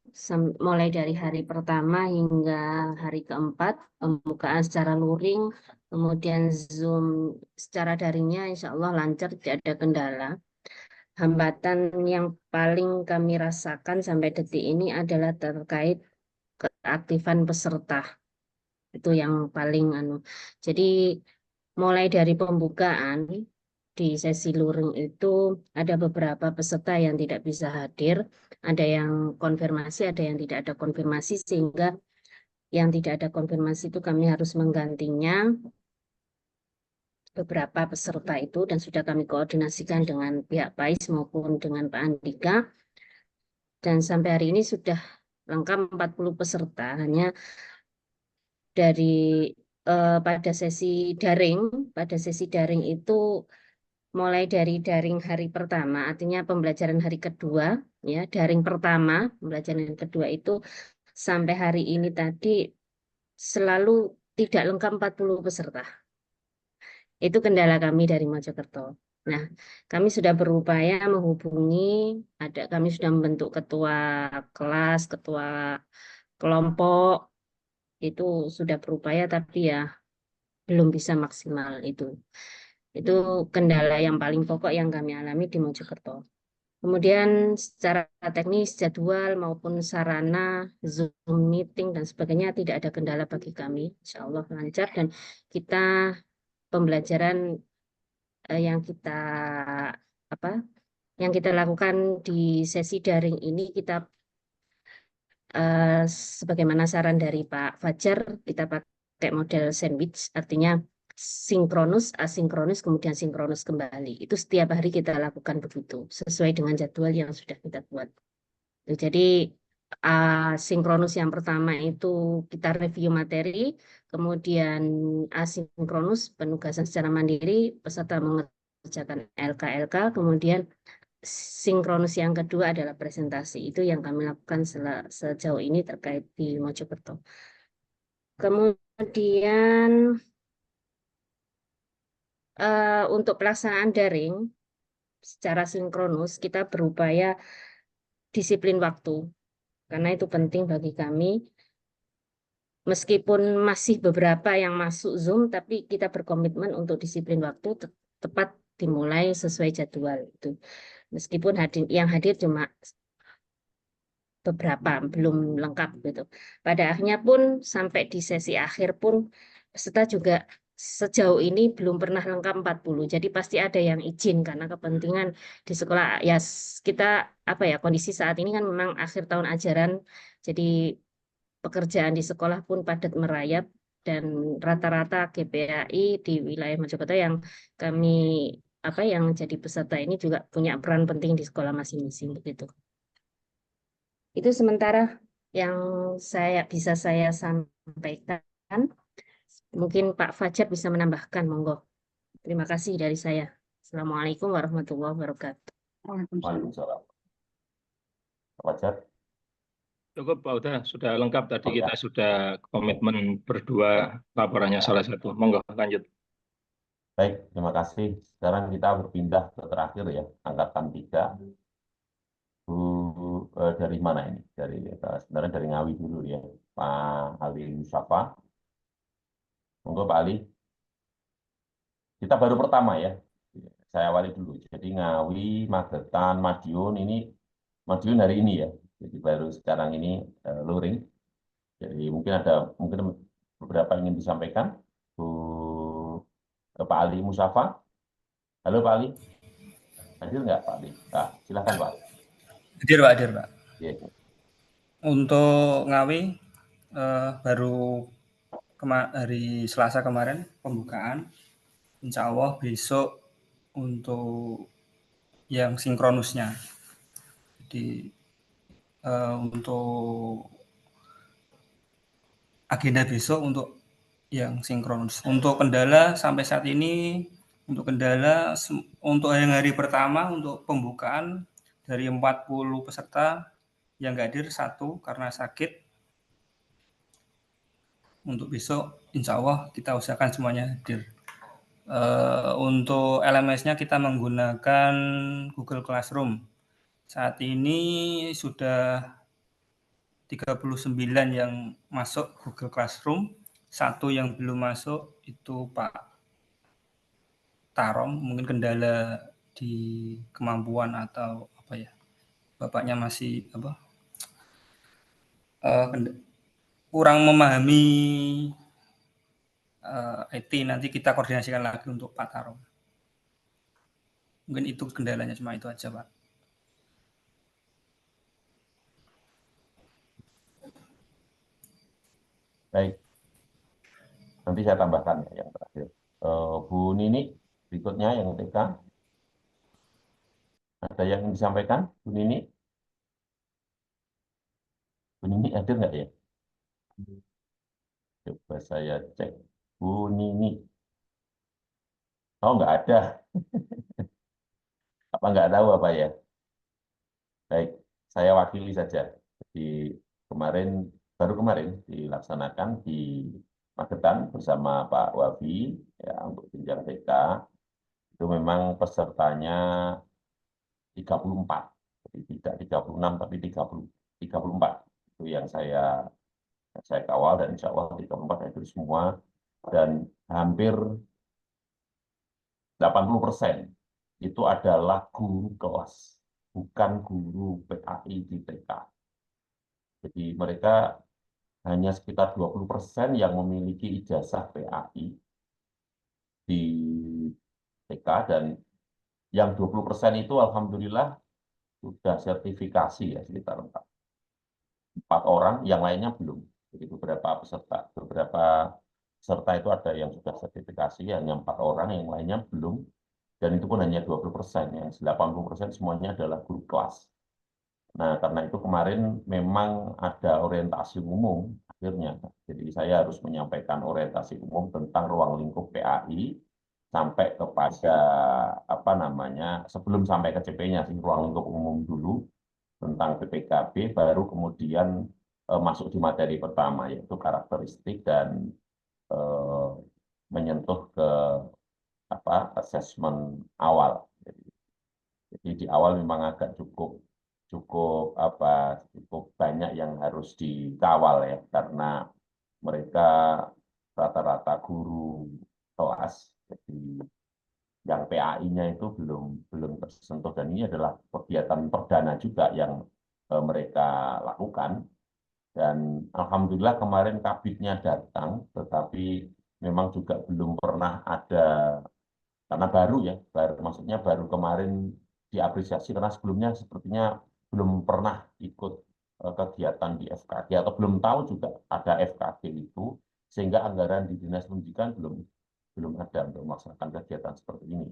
mulai dari hari pertama hingga hari keempat, pembukaan secara luring, kemudian Zoom secara daringnya insya Allah lancar, tidak ada kendala. Hambatan yang paling kami rasakan sampai detik ini adalah terkait keaktifan peserta. Itu yang paling Jadi mulai dari pembukaan di sesi luring itu ada beberapa peserta yang tidak bisa hadir, ada yang konfirmasi, ada yang tidak ada konfirmasi, sehingga yang tidak ada konfirmasi itu kami harus menggantinya beberapa peserta itu, dan sudah kami koordinasikan dengan pihak PAIS maupun dengan Pak Andika, dan sampai hari ini sudah lengkap 40 peserta, hanya dari pada sesi daring itu mulai dari daring hari pertama, artinya pembelajaran hari kedua, ya, daring pertama, pembelajaran hari kedua itu sampai hari ini tadi selalu tidak lengkap 40 peserta. Itu kendala kami dari Mojokerto. Nah, kami sudah berupaya menghubungi, kami sudah membentuk ketua kelas, ketua kelompok, itu sudah berupaya, tapi ya belum bisa maksimal itu. Itu kendala yang paling pokok yang kami alami di Mojokerto. Kemudian secara teknis, jadwal maupun sarana, Zoom meeting dan sebagainya tidak ada kendala bagi kami. Insya Allah lancar, dan kita pembelajaran yang kita lakukan di sesi daring ini kita sebagaimana saran dari Pak Fajar, kita pakai model sandwich, artinya sinkronus, asinkronus, kemudian sinkronus kembali. Itu setiap hari kita lakukan begitu, sesuai dengan jadwal yang sudah kita buat. Jadi sinkronus yang pertama itu kita review materi, kemudian asinkronus penugasan secara mandiri, peserta mengerjakan LK, kemudian sinkronus yang kedua adalah presentasi. Itu yang kami lakukan sejauh ini terkait di Mojokerto. Kemudian untuk pelaksanaan daring secara sinkronus kita berupaya disiplin waktu. karena itu penting bagi kami. Meskipun masih beberapa yang masuk Zoom, tapi kita berkomitmen untuk disiplin waktu tepat dimulai sesuai jadwal itu. Meskipun yang hadir cuma beberapa, belum lengkap gitu. Pada akhirnya pun sampai di sesi akhir pun peserta juga sejauh ini belum pernah lengkap 40. Jadi pasti ada yang izin karena kepentingan di sekolah. Ya kita apa ya, kondisi saat ini kan memang akhir tahun ajaran. Jadi pekerjaan di sekolah pun padat merayap dan rata-rata GPAI di wilayah Mojokerto yang kami yang jadi peserta ini juga punya peran penting di sekolah masing-masing begitu. Itu sementara yang bisa saya sampaikan. Mungkin Pak Fajar bisa menambahkan, monggo. Terima kasih dari saya. Assalamualaikum warahmatullahi wabarakatuh. Waalaikumsalam. Pak Fajar. Cukup Pak Uda, sudah lengkap tadi kita sudah komitmen berdua laporannya salah satu. Monggo lanjut. Baik, terima kasih. Sekarang kita berpindah ke terakhir ya, angkatan 3. Dari mana ini? Sebenarnya dari Ngawi dulu ya, Pak Ali Mustafa. Monggo Pak Ali. Kita baru pertama ya, saya awali dulu. Jadi Ngawi, Magetan, Madiun ini, Madiun hari ini ya. Jadi baru sekarang ini luring. Jadi mungkin beberapa ingin disampaikan. Pak Ali Mustafa. Halo Pak Ali. Hadir nggak Pak Ali? Nah, silakan Pak. Hadir Pak, hadir Pak. Yeah. Untuk Ngawi baru hari Selasa kemarin pembukaan. Insya Allah besok untuk yang sinkronusnya. Jadi untuk agenda besok untuk yang sinkronus. Untuk kendala sampai saat ini, untuk yang hari pertama untuk pembukaan dari 40 peserta yang nggak hadir 1 karena sakit. Untuk besok insya Allah kita usahakan semuanya hadir. Untuk LMS-nya kita menggunakan Google Classroom. Saat ini sudah 39 yang masuk Google Classroom. 1 yang belum masuk itu Pak Tarom, mungkin kendala di kemampuan atau apa ya, Bapaknya masih kurang memahami IT. Nanti kita koordinasikan lagi untuk Pak Tarom. Mungkin itu kendalanya, cuma itu aja Pak. Baik. Nanti saya tambahkan ya yang terakhir. Bu Nini, berikutnya yang TK. Ada yang ingin disampaikan, Bu Nini? Bu Nini hadir nggak ya? Coba saya cek. Bu Nini. Oh, nggak ada. Apa nggak tahu apa ya? Baik, saya wakili saja. Jadi baru kemarin dilaksanakan di Magetan bersama Pak Wafi ya, untuk jenjang TK. Itu memang pesertanya 34. Jadi tidak 36 tapi 34. Itu yang saya kawal dan insya Allah 34 itu semua dan hampir 80% itu adalah guru kelas, bukan guru PAI di TK. Jadi mereka hanya sekitar 20% yang memiliki ijazah PAI di TK dan yang 20% itu alhamdulillah sudah sertifikasi ya sekitar 4 orang, yang lainnya belum. Jadi beberapa peserta itu ada yang sudah sertifikasi, hanya 4 orang, yang lainnya belum. Dan itu pun hanya 20%, yang 80% semuanya adalah guru kelas. Nah, karena itu kemarin memang ada orientasi umum akhirnya. Jadi saya harus menyampaikan orientasi umum tentang ruang lingkup PAI sampai kepada sebelum sampai ke CP-nya sih, ruang lingkup umum dulu tentang PPKB, baru kemudian masuk di materi pertama yaitu karakteristik dan menyentuh ke asesmen awal. Jadi di awal memang agak cukup cukup banyak yang harus dikawal ya, karena mereka rata-rata guru kelas, jadi yang PAI-nya itu belum tersentuh, dan ini adalah kegiatan perdana juga yang mereka lakukan. Dan alhamdulillah kemarin kabitnya datang, tetapi memang juga belum pernah ada, karena baru ya, maksudnya baru kemarin diapresiasi, karena sebelumnya sepertinya belum pernah ikut kegiatan di FKG, atau belum tahu juga ada FKG itu, sehingga anggaran di Dinas Pendidikan belum ada untuk melaksanakan kegiatan seperti ini.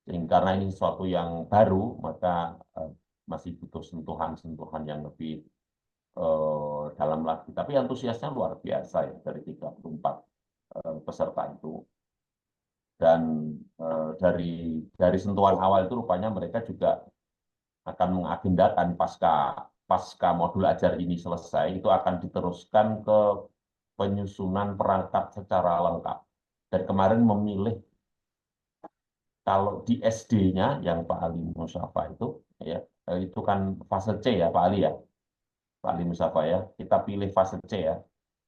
Sehingga karena ini sesuatu yang baru, maka masih butuh sentuhan-sentuhan yang lebih dalam lagi. Tapi antusiasnya luar biasa ya dari 34 peserta itu. Dan dari sentuhan awal itu rupanya mereka juga akan mengagendakan pasca modul ajar ini selesai, itu akan diteruskan ke penyusunan perangkat secara lengkap. Dan kemarin memilih, kalau di SD-nya yang Pak Ali Musafa itu ya, itu kan fase C ya Pak Ali ya, Pak Ali Musafa ya, kita pilih fase C ya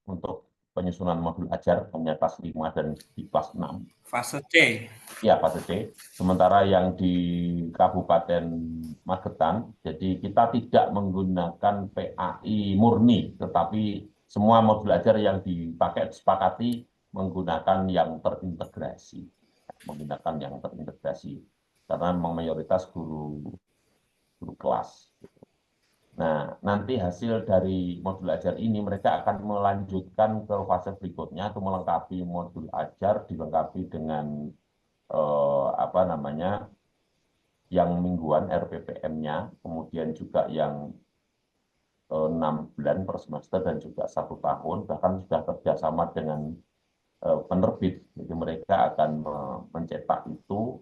untuk penyusunan modul ajar, hanya kelas 5 dan di kelas 6. Fase C. Ya, fase C. Sementara yang di Kabupaten Magetan, jadi kita tidak menggunakan PAI murni, tetapi semua modul ajar yang dipakai disepakati menggunakan yang terintegrasi. Karena memang mayoritas guru kelas. Nah, nanti hasil dari modul ajar ini mereka akan melanjutkan ke fase berikutnya, atau melengkapi modul ajar, dilengkapi dengan yang mingguan RPPM-nya, kemudian juga yang 6 bulan per semester dan juga 1 tahun, bahkan sudah kerjasama dengan penerbit. Jadi mereka akan mencetak itu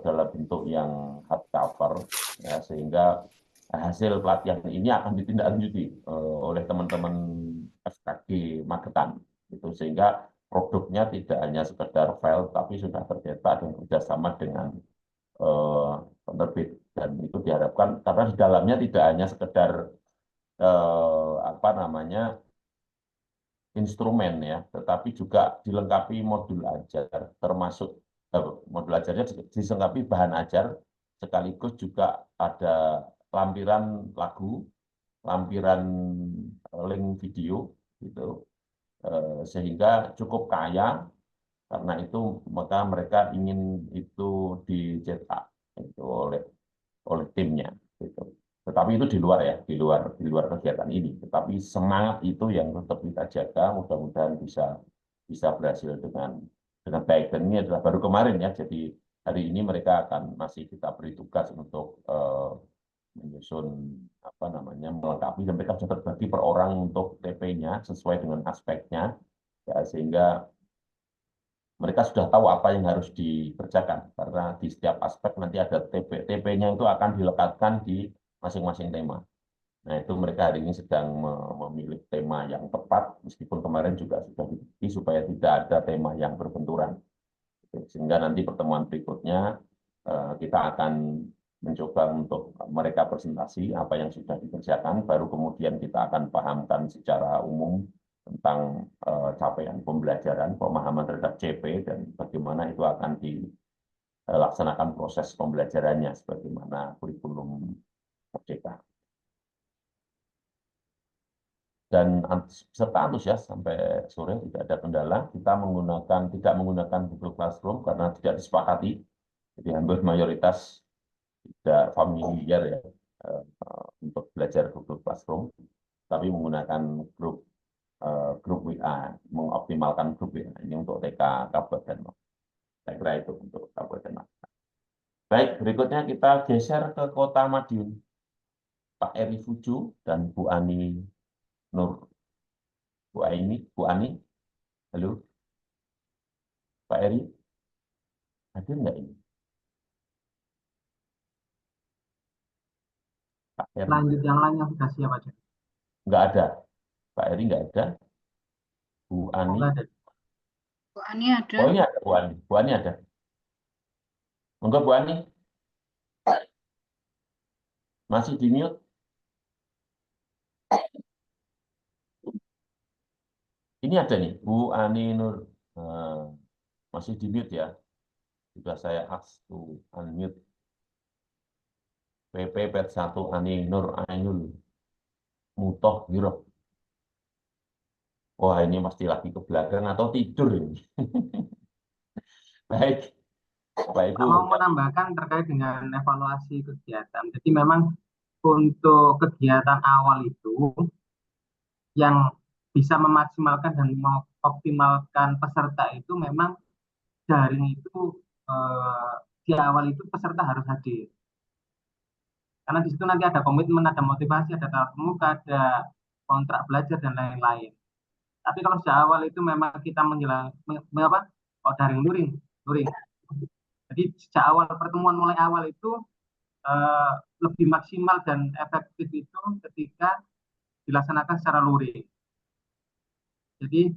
dalam bentuk yang hardcover, ya, sehingga hasil pelatihan ini akan ditindaklanjuti oleh teman-teman FKG Magetan, itu sehingga produknya tidak hanya sekedar file, tapi sudah tercetak dan kerjasama dengan penerbit. Dan itu diharapkan, karena di dalamnya tidak hanya sekedar instrumen ya, tetapi juga dilengkapi modul ajar, termasuk modul ajarnya dilengkapi bahan ajar, sekaligus juga ada lampiran lagu, lampiran link video gitu, sehingga cukup kaya. Karena itu maka mereka ingin itu dicetak itu oleh timnya gitu. Tetapi itu di luar ya, di luar kegiatan ini. Tetapi semangat itu yang tetap kita jaga, mudah-mudahan bisa berhasil dengan baik. Dan ini adalah baru kemarin ya, jadi hari ini mereka akan masih kita beri tugas untuk menyusun melengkapi, dan mereka sudah terbagi per orang untuk TP-nya sesuai dengan aspeknya ya, sehingga mereka sudah tahu apa yang harus dikerjakan, karena di setiap aspek nanti ada TP. TP-nya itu akan dilekatkan di masing-masing tema. Nah, itu mereka hari ini sedang memilih tema yang tepat, meskipun kemarin juga sudah dibagi supaya tidak ada tema yang berbenturan. Sehingga nanti pertemuan berikutnya kita akan mencoba untuk mereka presentasi apa yang sudah dikerjakan, baru kemudian kita akan pahamkan secara umum tentang capaian pembelajaran, pemahaman terhadap CP, dan bagaimana itu akan dilaksanakan proses pembelajarannya sebagaimana kurikulum Merdeka. Dan serta antusias sampai sore, tidak ada kendala. Kita tidak menggunakan Google Classroom karena tidak disepakati, jadi hampir mayoritas tidak familiar ya untuk belajar Google Classroom, tapi menggunakan grup WA, mengoptimalkan grup WA ini untuk TK Kabupaten. Saya kira itu untuk Kabupaten. Baik, berikutnya kita geser ke Kota Madiun. Pak Eri Fuju dan Bu Ani Nur. Bu Ani, halo. Pak Eri, hadir nggak ini? Pak Eri. Lanjut yang lain yang sudah siap aja. Nggak ada. Pak Eri nggak ada. Bu Ani. Bu Ani ada. Oh, ini ada Bu Ani. Bu Ani ada. Monggo Bu Ani. Masih di mute? Ini ada nih, Bu Ani Nur. Masih di mute ya. Sudah saya ask to unmute. PP Pet 1 Ani Nur Ainul Mutoh Hiro. Wah, ini pasti lagi ke belakang atau tidur ini. Baik, Bapak Ibu. Saya mau menambahkan terkait dengan evaluasi kegiatan. Jadi memang untuk kegiatan awal itu yang bisa memaksimalkan dan mengoptimalkan peserta itu memang daring itu di awal itu peserta harus hadir. Karena di situ nanti ada komitmen, ada motivasi, ada tatap muka, ada kontrak belajar dan lain-lain. Tapi kalau sejak awal itu memang kita daring luring. Jadi sejak awal pertemuan mulai awal itu lebih maksimal dan efektif itu ketika dilaksanakan secara luring. Jadi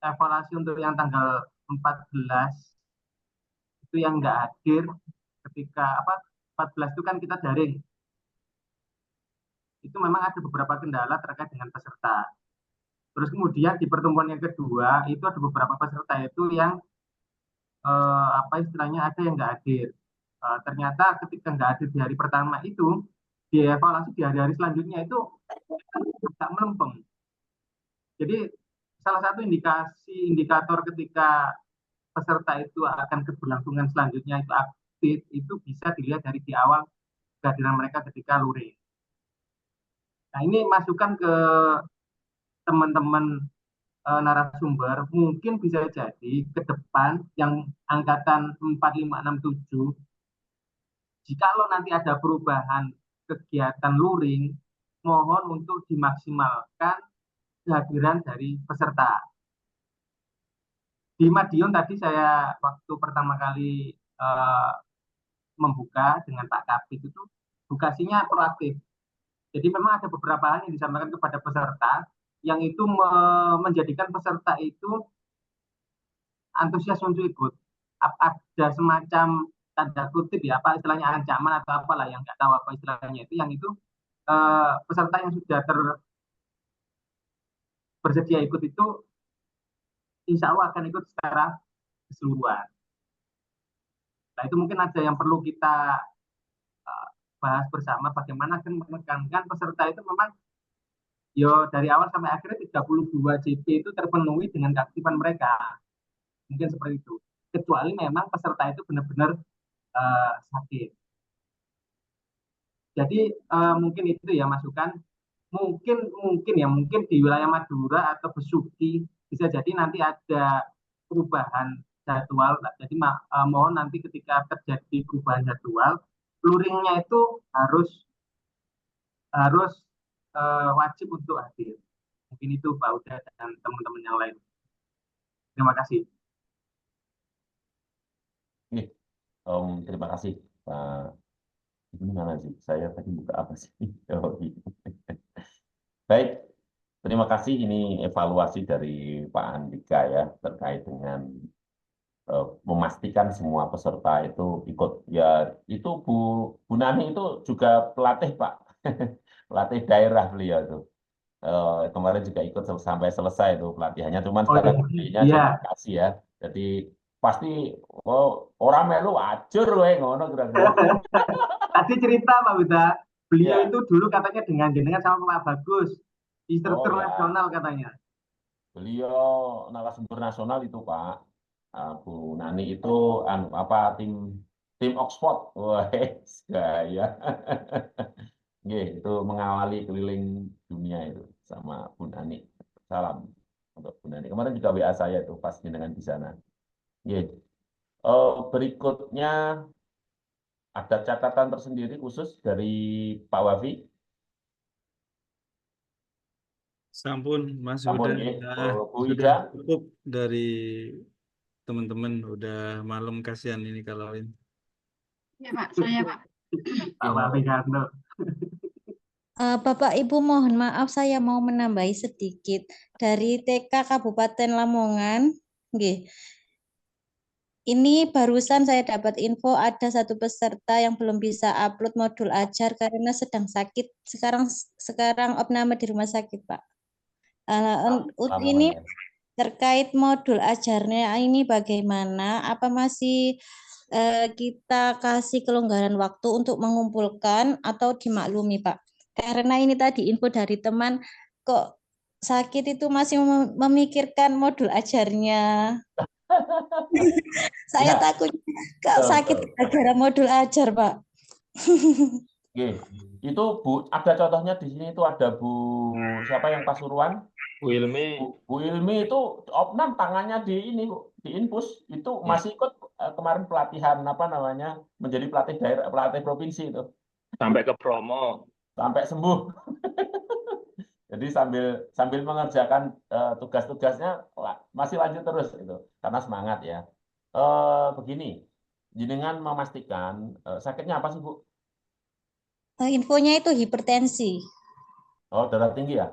evaluasi untuk yang tanggal 14 itu yang nggak hadir ketika 14 itu kan kita daring. Itu memang ada beberapa kendala terkait dengan peserta. Terus kemudian di pertemuan yang kedua itu ada beberapa peserta itu yang istilahnya ada yang nggak hadir. Ternyata ketika nggak hadir di hari pertama itu, dievaluasi di hari-hari selanjutnya itu agak melempem. Jadi salah satu indikator ketika peserta itu akan keberlangsungan selanjutnya itu aktif, itu bisa dilihat dari di awal kehadiran mereka ketika luring. Nah, ini masukan ke teman-teman narasumber, mungkin bisa jadi ke depan yang angkatan 4567, jikalau nanti ada perubahan kegiatan luring, mohon untuk dimaksimalkan kehadiran dari peserta. Di Madiun tadi saya waktu pertama kali membuka dengan Pak Kapit itu edukasinya proaktif. Jadi memang ada beberapa hal yang disampaikan kepada peserta yang itu menjadikan peserta itu antusias untuk ikut. Ada semacam tanda kutip ya, apa istilahnya ancaman atau apalah yang nggak tahu apa istilahnya itu, yang itu peserta yang sudah bersedia ikut itu insya Allah akan ikut secara keseluruhan. Nah, itu mungkin ada yang perlu kita bahas bersama, bagaimana akan menekankan peserta itu memang dari awal sampai akhirnya 32 JP itu terpenuhi dengan keaktifan mereka. Mungkin seperti itu. Kecuali memang peserta itu benar-benar sakit. Jadi mungkin itu ya masukan. Mungkin di wilayah Madura atau Besuki bisa jadi nanti ada perubahan jadwal. Jadi mohon nanti ketika terjadi perubahan jadwal, luringnya itu harus wajib untuk hadir. Mungkin itu Pak Uda dan teman-teman yang lain. Terima kasih. Terima kasih Pak. Ini mana sih? Saya tadi buka apa sih? Baik, terima kasih. Ini evaluasi dari Pak Andika ya terkait dengan memastikan semua peserta itu ikut. Ya itu Bu Nani itu juga pelatih Pak, pelatih daerah beliau itu. Kemarin juga ikut sampai selesai itu pelatihannya. Cuman sekarang cuma kasih ya. Jadi pasti orang melu ajur ngono kira-kira. Tadi cerita Pak Buta, beliau itu dulu katanya dengan sama Pak Bagus, instruktur nasional katanya. Beliau narasumber nasional itu Pak. Bu Nani itu tim Oxford. Wah, gaya. Itu mengawali keliling dunia itu sama Bu Nani. Salam untuk Bu Nani. Kemarin juga WA saya itu pas dengan di sana. Berikutnya ada catatan tersendiri khusus dari Pak Wafi. Sampun, Mas Sampun, sudah cukup dari teman-teman. Udah malam, kasihan ini kalauin. Ya Pak, saya Pak. Pak Wafi Karno. Bapak Ibu mohon maaf, saya mau menambahi sedikit dari TK Kabupaten Lamongan. Ini barusan saya dapat info ada satu peserta yang belum bisa upload modul ajar karena sedang sakit. Sekarang opname di rumah sakit, Pak. Ini terkait modul ajarnya ini bagaimana? Apa masih kita kasih kelonggaran waktu untuk mengumpulkan atau dimaklumi, Pak? Karena ini tadi info dari teman kok sakit itu masih memikirkan modul ajarnya. Saya Ya, takut kok sakit gara-gara modul ajar, Pak. Oke, itu Bu, ada contohnya di sini itu ada Bu siapa yang Pasuruan? Bu Ilmi. Bu Ilmi itu opnam tangannya di ini Bu, di infus itu masih ikut kemarin pelatihan apa namanya menjadi pelatih daerah, pelatih provinsi itu. Sampai ke Bromo. Sampai sembuh. Jadi sambil mengerjakan tugas-tugasnya masih lanjut terus itu karena semangat ya. Begini, jenengan memastikan sakitnya apa sih Bu? Infonya itu hipertensi. Oh, darah tinggi ya?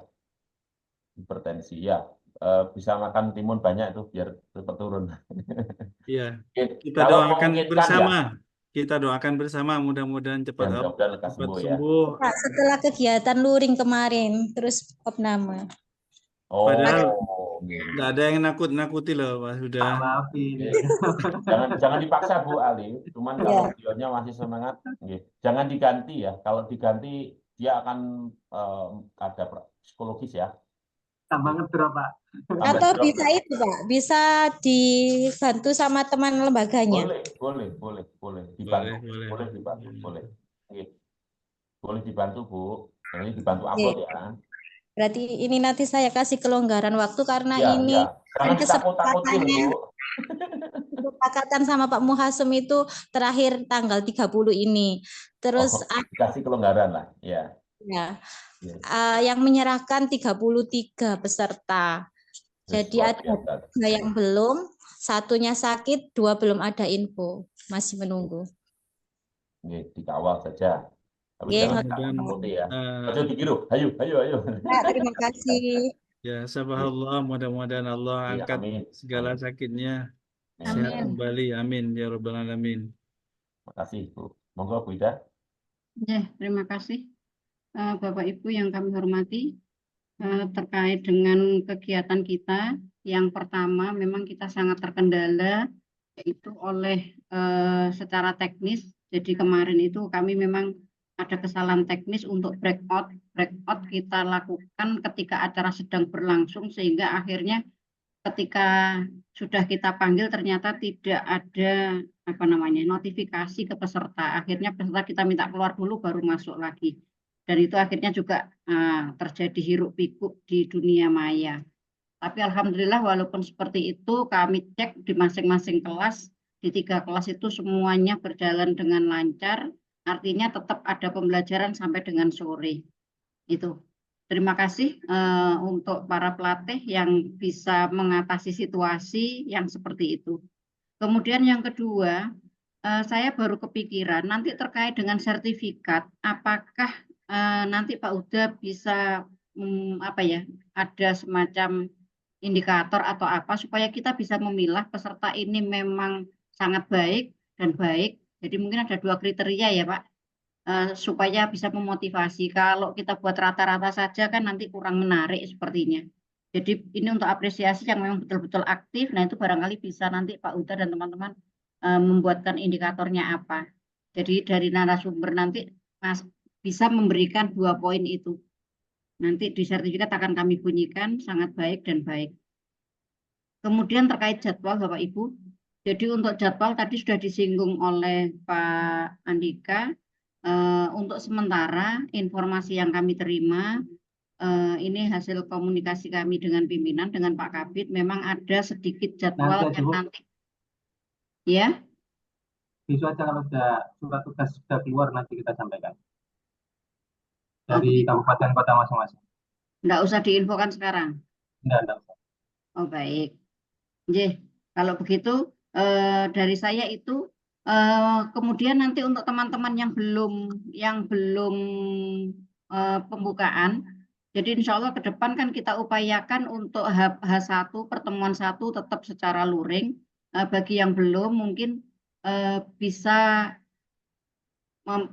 Hipertensi ya. Bisa makan timun banyak itu biar cepat turun. Iya, kita Kalau doakan memungkinkan bersama. ya. Kita doakan bersama mudah-mudahan cepat Mudah-mudahan lekas cepat sembuh ya. sembuh. Pak, setelah kegiatan luring kemarin, terus opname. Padahal Oh, nggak ada yang nakut-nakuti loh, Pak sudah. jangan dipaksa Bu Ali. Cuman kalau beliaunya masih semangat, jangan diganti ya. Kalau diganti dia akan ada psikologis ya. Tambah ngedrop, Pak. Atau bisa itu, Pak, bisa dibantu sama teman lembaganya. Boleh dibantu, boleh dibantu, boleh. Boleh dibantu Bu. Ini dibantu upload ya. Berarti ini nanti saya kasih kelonggaran waktu karena Ya, ini ya. Jangan ditakut-takutin Bu. kesepakatan sama Pak Muhasem itu terakhir tanggal 30 ini. Terus dikasih kelonggaran lah, ya. Ya. Yang menyerahkan 33 peserta. Jadi ada 2 yang belum, satunya sakit, 2 belum ada info, masih menunggu. Dikawal saja. Tapi jangan takuti ya. Ayo digiru, ayo. Ya, terima kasih. Ya, sabahullah, mudah-mudahan Allah angkat segala sakitnya. Sehat kembali, amin ya rabbal alamin. Terima kasih Bu. Monggo Bu Ida. Ya, terima kasih. Bapak Ibu yang kami hormati, terkait dengan kegiatan kita, yang pertama memang kita sangat terkendala yaitu oleh secara teknis. Jadi kemarin itu kami memang ada kesalahan teknis untuk breakout kita lakukan ketika acara sedang berlangsung sehingga akhirnya ketika sudah kita panggil ternyata tidak ada notifikasi ke peserta. Akhirnya peserta kita minta keluar dulu baru masuk lagi. Dan itu akhirnya juga terjadi hiruk pikuk di dunia maya. Tapi alhamdulillah walaupun seperti itu kami cek di masing-masing kelas, di 3 kelas itu semuanya berjalan dengan lancar. Artinya tetap ada pembelajaran sampai dengan sore. Itu. Terima kasih untuk para pelatih yang bisa mengatasi situasi yang seperti itu. Kemudian yang kedua, saya baru kepikiran nanti terkait dengan sertifikat, apakah nanti Pak Uda bisa ada semacam indikator atau apa supaya kita bisa memilah peserta ini memang sangat baik dan baik. Jadi mungkin ada 2 kriteria ya Pak, supaya bisa memotivasi. Kalau kita buat rata-rata saja kan nanti kurang menarik sepertinya. Jadi ini untuk apresiasi yang memang betul-betul aktif. Nah itu barangkali bisa nanti Pak Uda dan teman-teman membuatkan indikatornya apa. Jadi dari narasumber nanti Mas bisa memberikan 2 poin itu. Nanti di sertifikat akan kami bunyikan sangat baik dan baik. Kemudian terkait jadwal Bapak Ibu. Jadi untuk jadwal tadi sudah disinggung oleh Pak Andika. Untuk sementara informasi yang kami terima ini hasil komunikasi kami dengan pimpinan, dengan Pak Kabid, memang ada sedikit jadwal yang nanti. Ya. Besok aja kalau surat tugas sudah keluar nanti kita sampaikan. Dari kabupaten kota masing-masing. Enggak usah diinfokan sekarang. Enggak usah. Oh baik. Kalau begitu dari saya itu kemudian nanti untuk teman-teman yang belum pembukaan, jadi insya Allah ke depan kan kita upayakan untuk H1 pertemuan 1 tetap secara luring. bagi yang belum mungkin bisa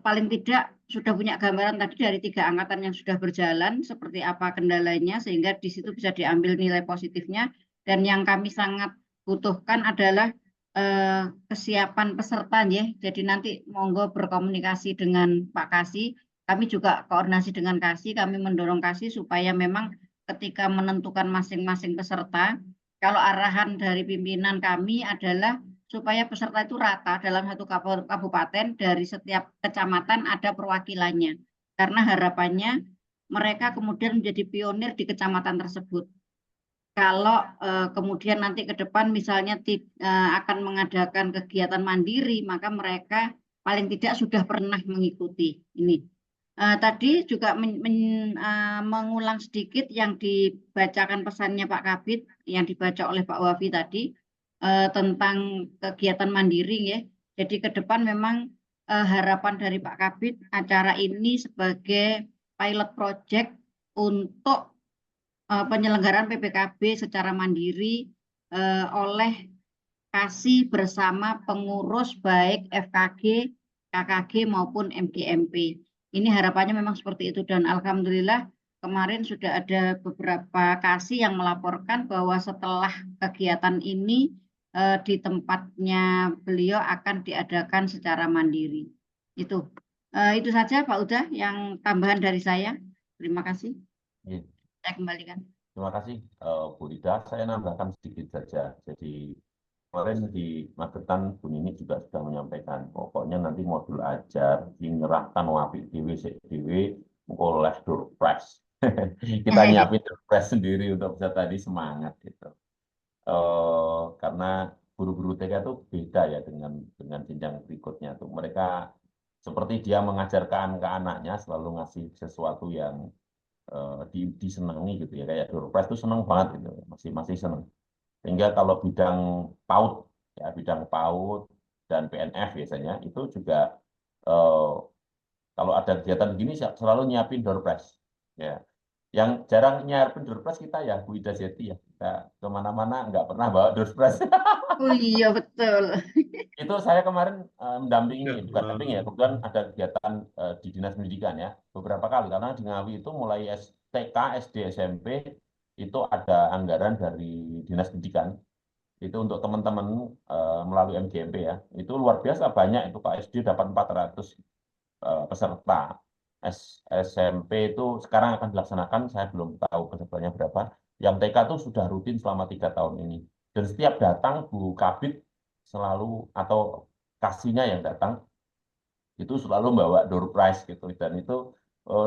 paling tidak sudah punya gambaran tadi dari 3 angkatan yang sudah berjalan seperti apa kendalanya sehingga di situ bisa diambil nilai positifnya. Dan yang kami sangat butuhkan adalah kesiapan peserta ya. Jadi nanti monggo berkomunikasi dengan Pak Kasih. Kami juga koordinasi dengan Kasih, kami mendorong Kasih supaya memang ketika menentukan masing-masing peserta, kalau arahan dari pimpinan kami adalah supaya peserta itu rata dalam satu kabupaten dari setiap kecamatan ada perwakilannya. Karena harapannya mereka kemudian menjadi pionir di kecamatan tersebut. Kalau kemudian nanti ke depan misalnya akan mengadakan kegiatan mandiri, maka mereka paling tidak sudah pernah mengikuti ini. Tadi juga mengulang sedikit yang dibacakan pesannya Pak Kabid, yang dibaca oleh Pak Wafi tadi, tentang kegiatan mandiri ya. Jadi ke depan memang harapan dari Pak Kabid acara ini sebagai pilot project untuk penyelenggaraan PPKB secara mandiri oleh Kasih bersama pengurus baik FKG, KKG maupun MGMP. Ini harapannya memang seperti itu dan alhamdulillah kemarin sudah ada beberapa Kasih yang melaporkan bahwa setelah kegiatan ini di tempatnya beliau akan diadakan secara mandiri. Itu saja Pak Uda yang tambahan dari saya. Terima kasih. Iya. Saya kembalikan. Terima kasih Bu Ida. Saya nambahkan sedikit saja. Jadi kemarin di Magetan Bu Nini juga sudah menyampaikan pokoknya nanti modul ajar dinyerahkan wapi dewe oleh Doorpress. Kita nyiapin Doorpress sendiri untuk bisa tadi semangat gitu. Karena guru-guru TK itu beda ya dengan jenjang berikutnya tuh. Mereka seperti dia mengajarkan ke anaknya selalu ngasih sesuatu yang disenangi gitu ya. Kayak Doorpress itu senang banget gitu, masih senang. Sehingga kalau bidang PAUD dan PNF biasanya itu juga kalau ada kegiatan begini selalu nyiapin Doorpress. Ya, yang jarang nyiapin Doorpress kita ya Bu Ida Zeti ya. Kita kemana-mana nggak pernah bawa Doorpress. Oh iya betul. Itu saya kemarin mendampingi, bukan damping ya, kebetulan ada kegiatan di Dinas Pendidikan ya beberapa kali karena di Ngawi itu mulai TK, SD, SMP itu ada anggaran dari Dinas Pendidikan itu untuk teman-teman melalui MGMP ya, itu luar biasa banyak itu Pak. SD dapat 400 peserta, SMP itu sekarang akan dilaksanakan, saya belum tahu pesertanya berapa, yang TK itu sudah rutin selama 3 tahun ini, dan setiap datang Bu Kabid selalu atau kasihnya yang datang itu selalu bawa door prize gitu, dan itu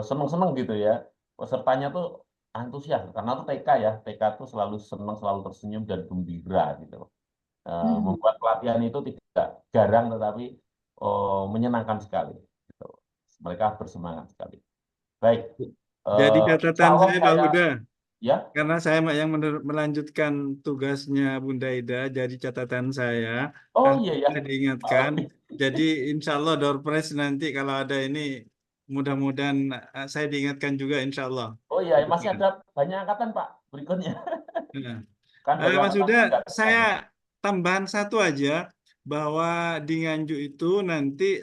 seneng-seneng gitu ya, pesertanya tuh antusias karena tuh TK ya, TK tuh selalu seneng, selalu tersenyum dan gembira gitu. Membuat pelatihan itu tidak garang tetapi menyenangkan sekali gitu. Mereka bersemangat sekali. Baik, Jadi insya catatan Allah saya Pak Huda, ya. karena saya yang melanjutkan tugasnya Bunda Ida, jadi catatan saya Oh iya ya, saya diingatkan. Jadi insya Allah Doorpress nanti kalau ada ini mudah-mudahan saya diingatkan juga insya Allah. Oh iya, masih ada banyak angkatan Pak berikutnya. Nah, Kan baru Mas angkatan Huda, ini nggak saya banyak. tambahan satu aja bahwa di Nganjuk itu nanti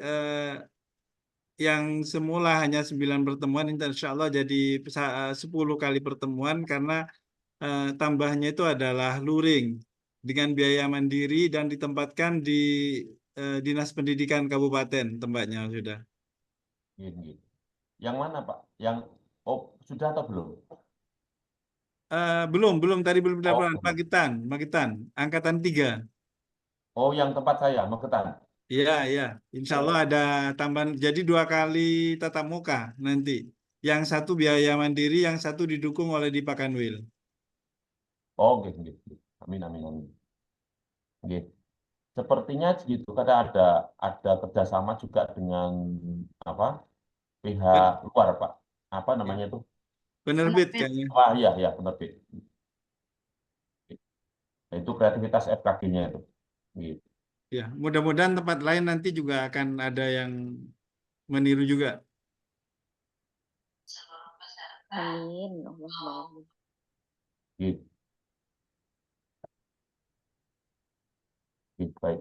yang semula hanya 9 pertemuan, insya Allah jadi 10 kali pertemuan karena tambahnya itu adalah luring dengan biaya mandiri dan ditempatkan di Dinas Pendidikan Kabupaten tempatnya sudah. Gini. Yang mana Pak? Yang sudah atau belum? Belum tadi belum Oh, dapat Magetan, angkatan 3. oh yang tempat saya Magetan. Iya, insya Allah ada tambahan, jadi 2 kali tatap muka nanti. Yang satu biaya mandiri, yang satu didukung oleh di Pakanwil. Oh, gitu. Amin. Gitu. Sepertinya gitu, karena ada kerjasama juga dengan apa pihak luar Pak. Apa namanya itu? Penerbit kayaknya. Wah iya penerbit. Itu kreativitas FKG-nya itu. Gitu. Ya, mudah-mudahan tempat lain nanti juga akan ada yang meniru juga. Amin. Allahumma. Gitu. Oke, baik.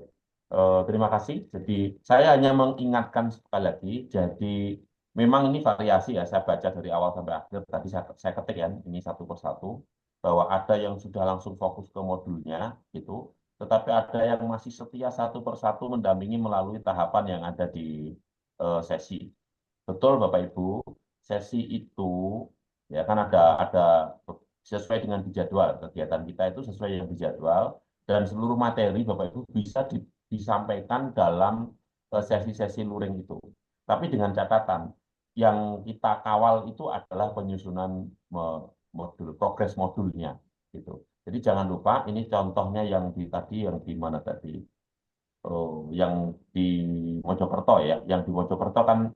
Terima kasih. Jadi saya hanya mengingatkan sekali lagi. Jadi memang ini variasi ya. Saya baca dari awal sampai akhir. Tadi saya ketik ya, ini satu persatu bahwa ada yang sudah langsung fokus ke modulnya gitu. Tetapi ada yang masih setia satu persatu mendampingi melalui tahapan yang ada di sesi. Betul Bapak Ibu. Sesi itu ya kan ada sesuai dengan dijadwal. Kegiatan kita itu sesuai yang dijadwal. Dan seluruh materi Bapak Ibu bisa disampaikan dalam sesi-sesi luring itu. Tapi dengan catatan, yang kita kawal itu adalah penyusunan modul, progres modulnya. Gitu. Jadi jangan lupa, ini contohnya yang yang di mana tadi? Yang di Mojokerto ya. Yang di Mojokerto kan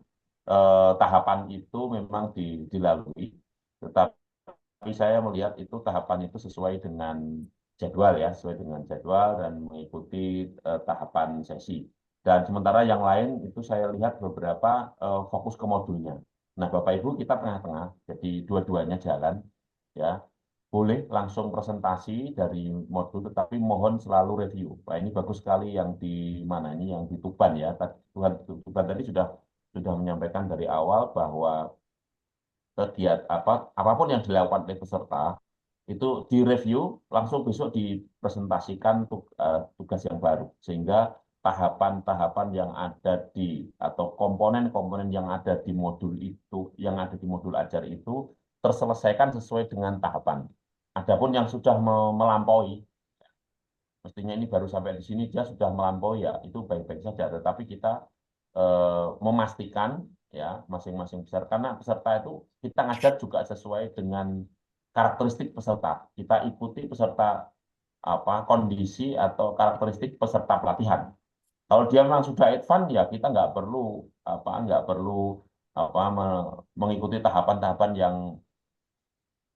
tahapan itu memang dilalui. Tetapi saya melihat itu tahapan itu sesuai dengan jadwal ya, sesuai dengan jadwal dan mengikuti tahapan sesi. Dan sementara yang lain itu saya lihat beberapa fokus ke modulnya. Nah, Bapak Ibu kita tengah-tengah, jadi dua-duanya jalan ya. Boleh langsung presentasi dari modul, tetapi mohon selalu review. Nah, ini bagus sekali yang di mana ini yang di Tuban ya. Tuban tadi sudah menyampaikan dari awal bahwa kegiatan apapun yang dilakukan oleh peserta itu direview langsung besok dipresentasikan tugas yang baru sehingga tahapan-tahapan yang ada atau komponen-komponen yang ada di modul itu yang ada di modul ajar itu terselesaikan sesuai dengan tahapan. Adapun yang sudah melampaui mestinya ini baru sampai di sini dia sudah melampaui ya itu baik-baik saja, tetapi kita memastikan ya masing-masing peserta karena peserta itu kita ngajar juga sesuai dengan karakteristik peserta. Kita ikuti peserta kondisi atau karakteristik peserta pelatihan. Kalau dia memang sudah advance ya kita nggak perlu mengikuti tahapan-tahapan yang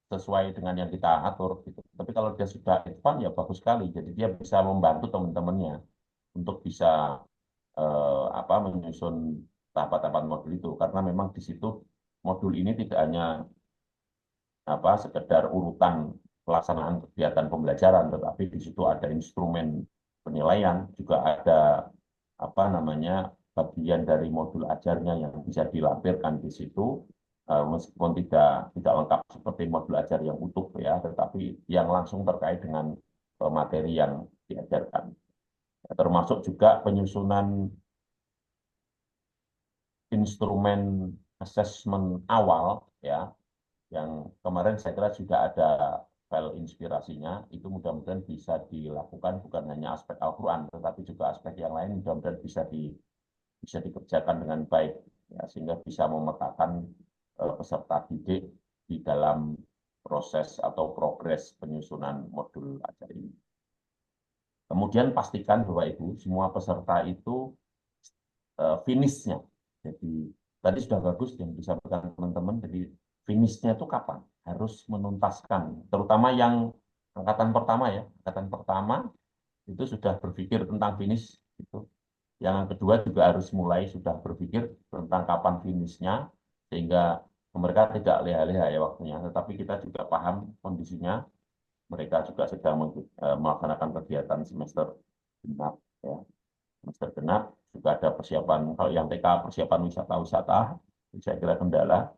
sesuai dengan yang kita atur gitu. Tapi kalau dia sudah advance ya bagus sekali. Jadi dia bisa membantu teman-temannya untuk bisa menyusun tahapan-tahapan modul itu karena memang di situ modul ini tidak hanya sekedar urutan pelaksanaan kegiatan pembelajaran, tetapi di situ ada instrumen penilaian, juga ada bagian dari modul ajarnya yang bisa dilampirkan di situ, meskipun tidak lengkap seperti modul ajar yang utuh ya, tetapi yang langsung terkait dengan materi yang diajarkan. Termasuk juga penyusunan instrumen assessment awal ya, yang kemarin saya kira juga ada file inspirasinya, itu mudah-mudahan bisa dilakukan bukan hanya aspek Al-Quran, tetapi juga aspek yang lain mudah-mudahan bisa dikerjakan dengan baik, ya, sehingga bisa memetakan peserta didik di dalam proses atau progres penyusunan modul ajar ini. Kemudian pastikan Bapak Ibu semua peserta itu finishnya. Jadi tadi sudah bagus yang disampaikan teman-teman. Jadi finishnya itu kapan? Harus menuntaskan. Terutama yang angkatan pertama ya. Angkatan pertama itu sudah berpikir tentang finish. Gitu. Yang kedua juga harus mulai sudah berpikir tentang kapan finishnya. Sehingga mereka tidak leha-leha ya waktunya. Tetapi kita juga paham kondisinya. Mereka juga sedang melaksanakan kegiatan semester genap. Ya. Semester genap juga ada persiapan, kalau yang TK persiapan wisata-wisata, saya kira kendala,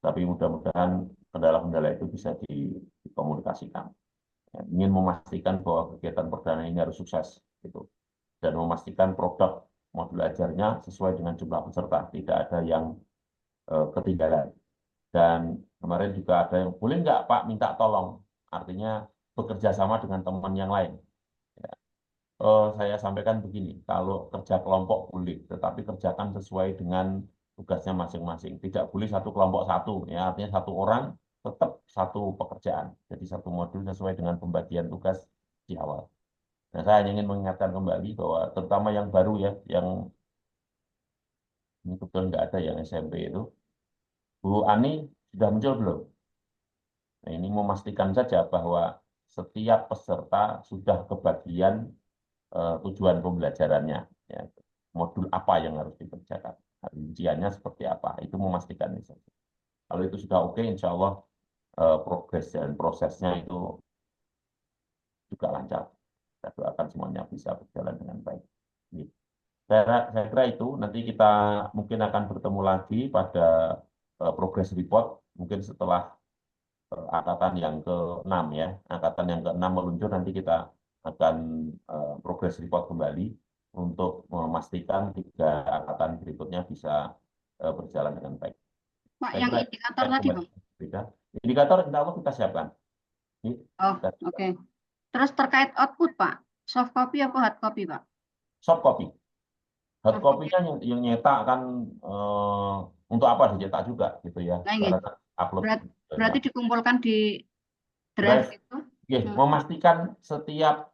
tapi mudah-mudahan kendala-kendala itu bisa dikomunikasikan. Ya, ingin memastikan bahwa kegiatan perdana ini harus sukses, gitu. Dan memastikan produk modul ajarnya sesuai dengan jumlah peserta, tidak ada yang ketinggalan. Dan kemarin juga ada yang, boleh nggak Pak minta tolong, artinya bekerja sama dengan teman yang lain. Ya. Saya sampaikan begini, kalau kerja kelompok boleh, tetapi kerjakan sesuai dengan tugasnya masing-masing. Tidak boleh satu kelompok satu, ya artinya satu orang tetap satu pekerjaan. Jadi satu modul sesuai dengan pembagian tugas di awal. Nah, saya hanya ingin mengingatkan kembali bahwa terutama yang baru ya, yang ini kebetulan nggak ada yang SMP itu, Bu Ani sudah muncul belum? Nah, ini memastikan saja bahwa setiap peserta sudah kebagian tujuan pembelajarannya, ya. Modul apa yang harus dikerjakan, rinciannya seperti apa, itu memastikan itu. Kalau itu sudah oke, insya Allah progres dan prosesnya itu juga lancar. Kita doakan semuanya bisa berjalan dengan baik. Gitu. Saya kira itu nanti kita mungkin akan bertemu lagi pada progress report mungkin setelah angkatan yang ke-6 ya. Angkatan yang ke-6 meluncur nanti kita akan progress report kembali untuk memastikan 3 angkatan berikutnya bisa berjalan dengan baik. Pak, Saya yang kira indikator tadi, Bang. beda. Indikator insya Allah kita siapkan. Oh, oke. Terus terkait output, Pak. Soft copy apa hard copy, Pak? Soft copy. Hard copy-nya yang nyetak kan untuk apa dicetak juga gitu ya. Nah, ini. Karena upload Berarti dikumpulkan di drive itu. Yes, memastikan setiap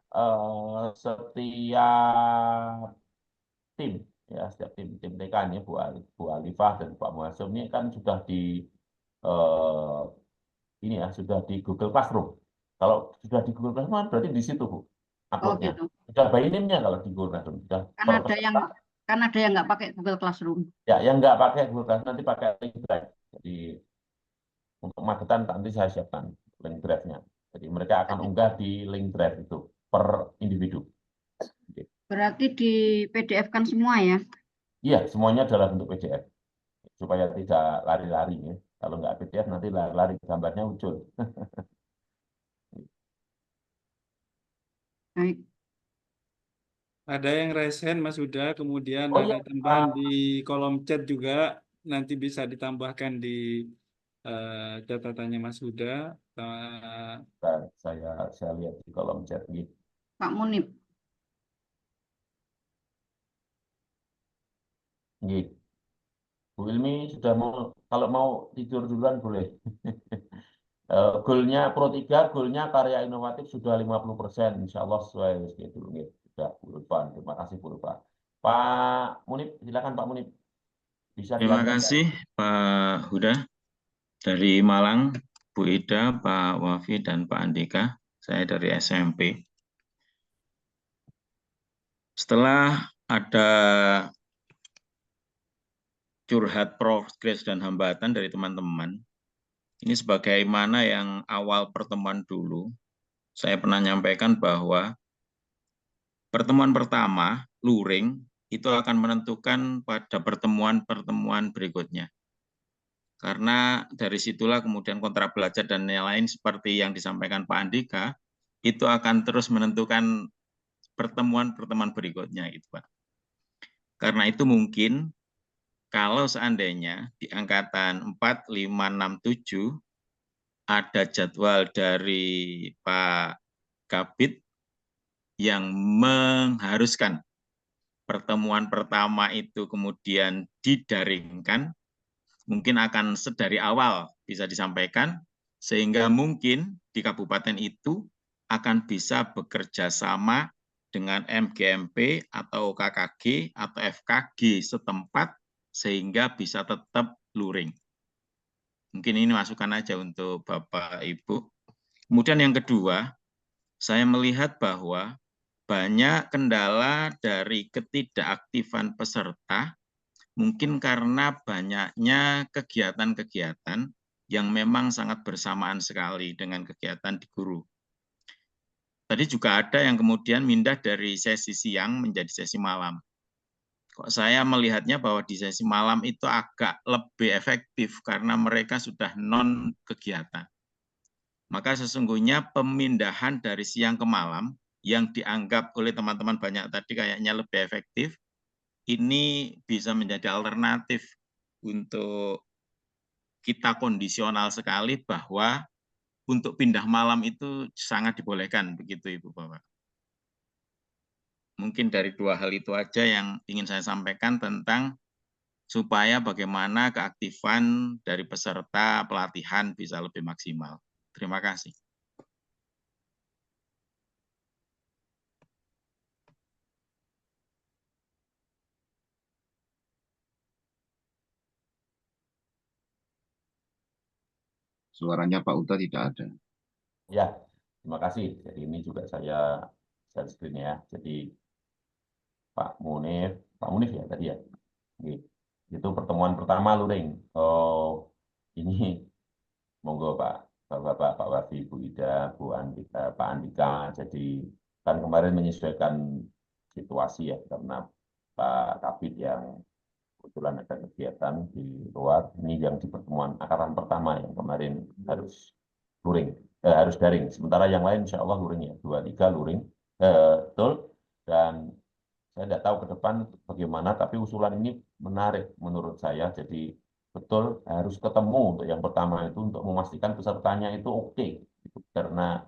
tim ya, setiap tim TK ini Bu Alifah dan Pak Muhasyim ini kan sudah di ini ya, sudah di Google Classroom. Kalau sudah di Google Classroom berarti di situ Bu uploadnya. Gitu. Sudah by name-nya kalau di Google Classroom. Sudah Kan ada yang nggak pakai Google Classroom. Ya, yang nggak pakai Google Classroom nanti pakai link drive. Jadi untuk Magetan nanti saya siapkan link drive-nya. Jadi mereka akan unggah di link drive itu per individu. Berarti di PDF-kan semua ya? Iya, semuanya dalam bentuk PDF. Supaya tidak lari-lari ya. Kalau nggak PDF nanti lari-lari gambarnya muncul. Baik. Ada yang raise hand Mas Huda, kemudian Oh, ada iya. tambahan di kolom chat juga, nanti bisa ditambahkan di catatannya Mas Huda. Saya lihat di kolom chat gitu. Pak Munib. Gitu. Bu Ilmi sudah mau, kalau mau tidur duluan boleh. Goalnya Pro 3, goalnya karya inovatif sudah 50%, insya Allah sesuai schedule. Sudah, Bu Irfan. Terima kasih Bu Irfan. Pak Munib, silakan Pak Munib. Bisa Terima dilanjutkan. kasih Pak Huda. Dari Malang, Bu Ida, Pak Wafi, dan Pak Andika. Saya dari SMP. Setelah ada curhat progres dan hambatan dari teman-teman, ini sebagaimana yang awal pertemuan dulu, saya pernah menyampaikan bahwa pertemuan pertama, luring, itu akan menentukan pada pertemuan-pertemuan berikutnya. Karena dari situlah kemudian kontrak belajar dan lain-lain seperti yang disampaikan Pak Andika, itu akan terus menentukan pertemuan-pertemuan berikutnya, itu Pak. Karena itu mungkin kalau seandainya di angkatan 4, 5, 6, 7 ada jadwal dari Pak Kabid yang mengharuskan pertemuan pertama itu kemudian didaringkan, mungkin akan sedari awal bisa disampaikan, sehingga mungkin di kabupaten itu akan bisa bekerja sama dengan MGMP atau KKG atau FKG setempat, sehingga bisa tetap luring. Mungkin ini masukan aja untuk Bapak Ibu. Kemudian yang kedua, saya melihat bahwa banyak kendala dari ketidakaktifan peserta, mungkin karena banyaknya kegiatan-kegiatan yang memang sangat bersamaan sekali dengan kegiatan di guru. Tadi juga ada yang kemudian pindah dari sesi siang menjadi sesi malam. Kok saya melihatnya bahwa di sesi malam itu agak lebih efektif karena mereka sudah non kegiatan. Maka sesungguhnya pemindahan dari siang ke malam yang dianggap oleh teman-teman banyak tadi kayaknya lebih efektif, ini bisa menjadi alternatif untuk kita kondisional sekali bahwa untuk pindah malam itu sangat dibolehkan, begitu Ibu Bapak. Mungkin dari dua hal itu aja yang ingin saya sampaikan tentang supaya bagaimana keaktifan dari peserta pelatihan bisa lebih maksimal. Terima kasih. Suaranya Pak Uta tidak ada. Ya, terima kasih. Jadi ini juga saya share screen ya. Jadi Pak Munif ya tadi ya. Itu pertemuan pertama luring. Oh, ini monggo Pak Bapak, Pak Wafi, Bu Ida, Bu Andika, Pak Andika. Jadi kan kemarin menyesuaikan situasi ya, karena Pak Kabid yang kebetulan ada kegiatan di luar, ini yang di pertemuan angkatan pertama yang kemarin harus luring, harus daring. Sementara yang lain insya Allah luring ya, 2, 3 luring, betul. Dan saya tidak tahu ke depan bagaimana, tapi usulan ini menarik menurut saya. Jadi betul harus ketemu untuk yang pertama itu untuk memastikan pesertanya itu oke. Karena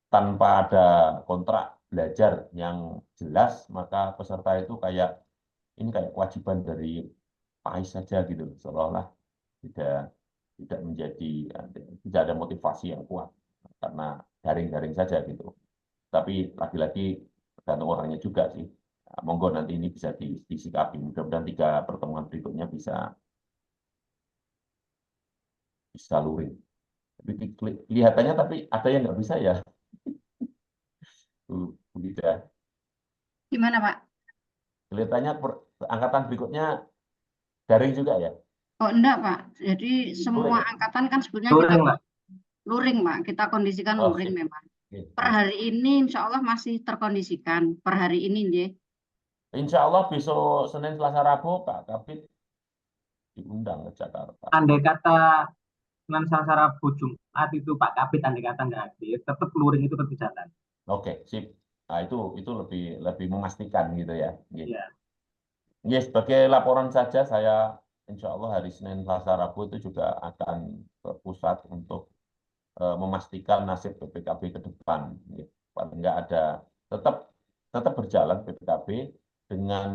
tanpa ada kontrak belajar yang jelas, maka peserta itu kayak ini kayak kewajiban dari PAIS saja gitu, seolah-olah tidak menjadi, tidak ada motivasi yang kuat karena daring-daring saja gitu. Tapi lagi-lagi tergantung orangnya juga sih. Nah, monggo nanti ini bisa disikapi. Mudah-mudahan 3 pertemuan berikutnya bisa luring. Tapi kelihatannya tapi ada yang nggak bisa ya. Tidak. Gimana Pak? Kelihatannya angkatan berikutnya daring juga ya? Oh enggak Pak, jadi semua ya? angkatan kan sebetulnya Luring, kita Pak. luring Pak, kita kondisikan Oh, luring siap. memang. Oke. Per hari ini insya Allah masih terkondisikan, per hari ini nggih. Insya Allah besok Senin, Selasa, Rabu Pak Kabid diundang ke Jakarta. Andai kata Senin, Selasa, Rabu, Jumat itu Pak Kabid andai kata nggak hadir, tetap luring itu tetap jalan. Oke, sip. Nah, itu lebih memastikan gitu ya. Iya. Ya, sebagai laporan saja saya insya Allah hari Senin, Selasa, Rabu itu juga akan ke pusat untuk memastikan nasib PPKB ke depan. Ya, paling nggak ada tetap berjalan PPKB dengan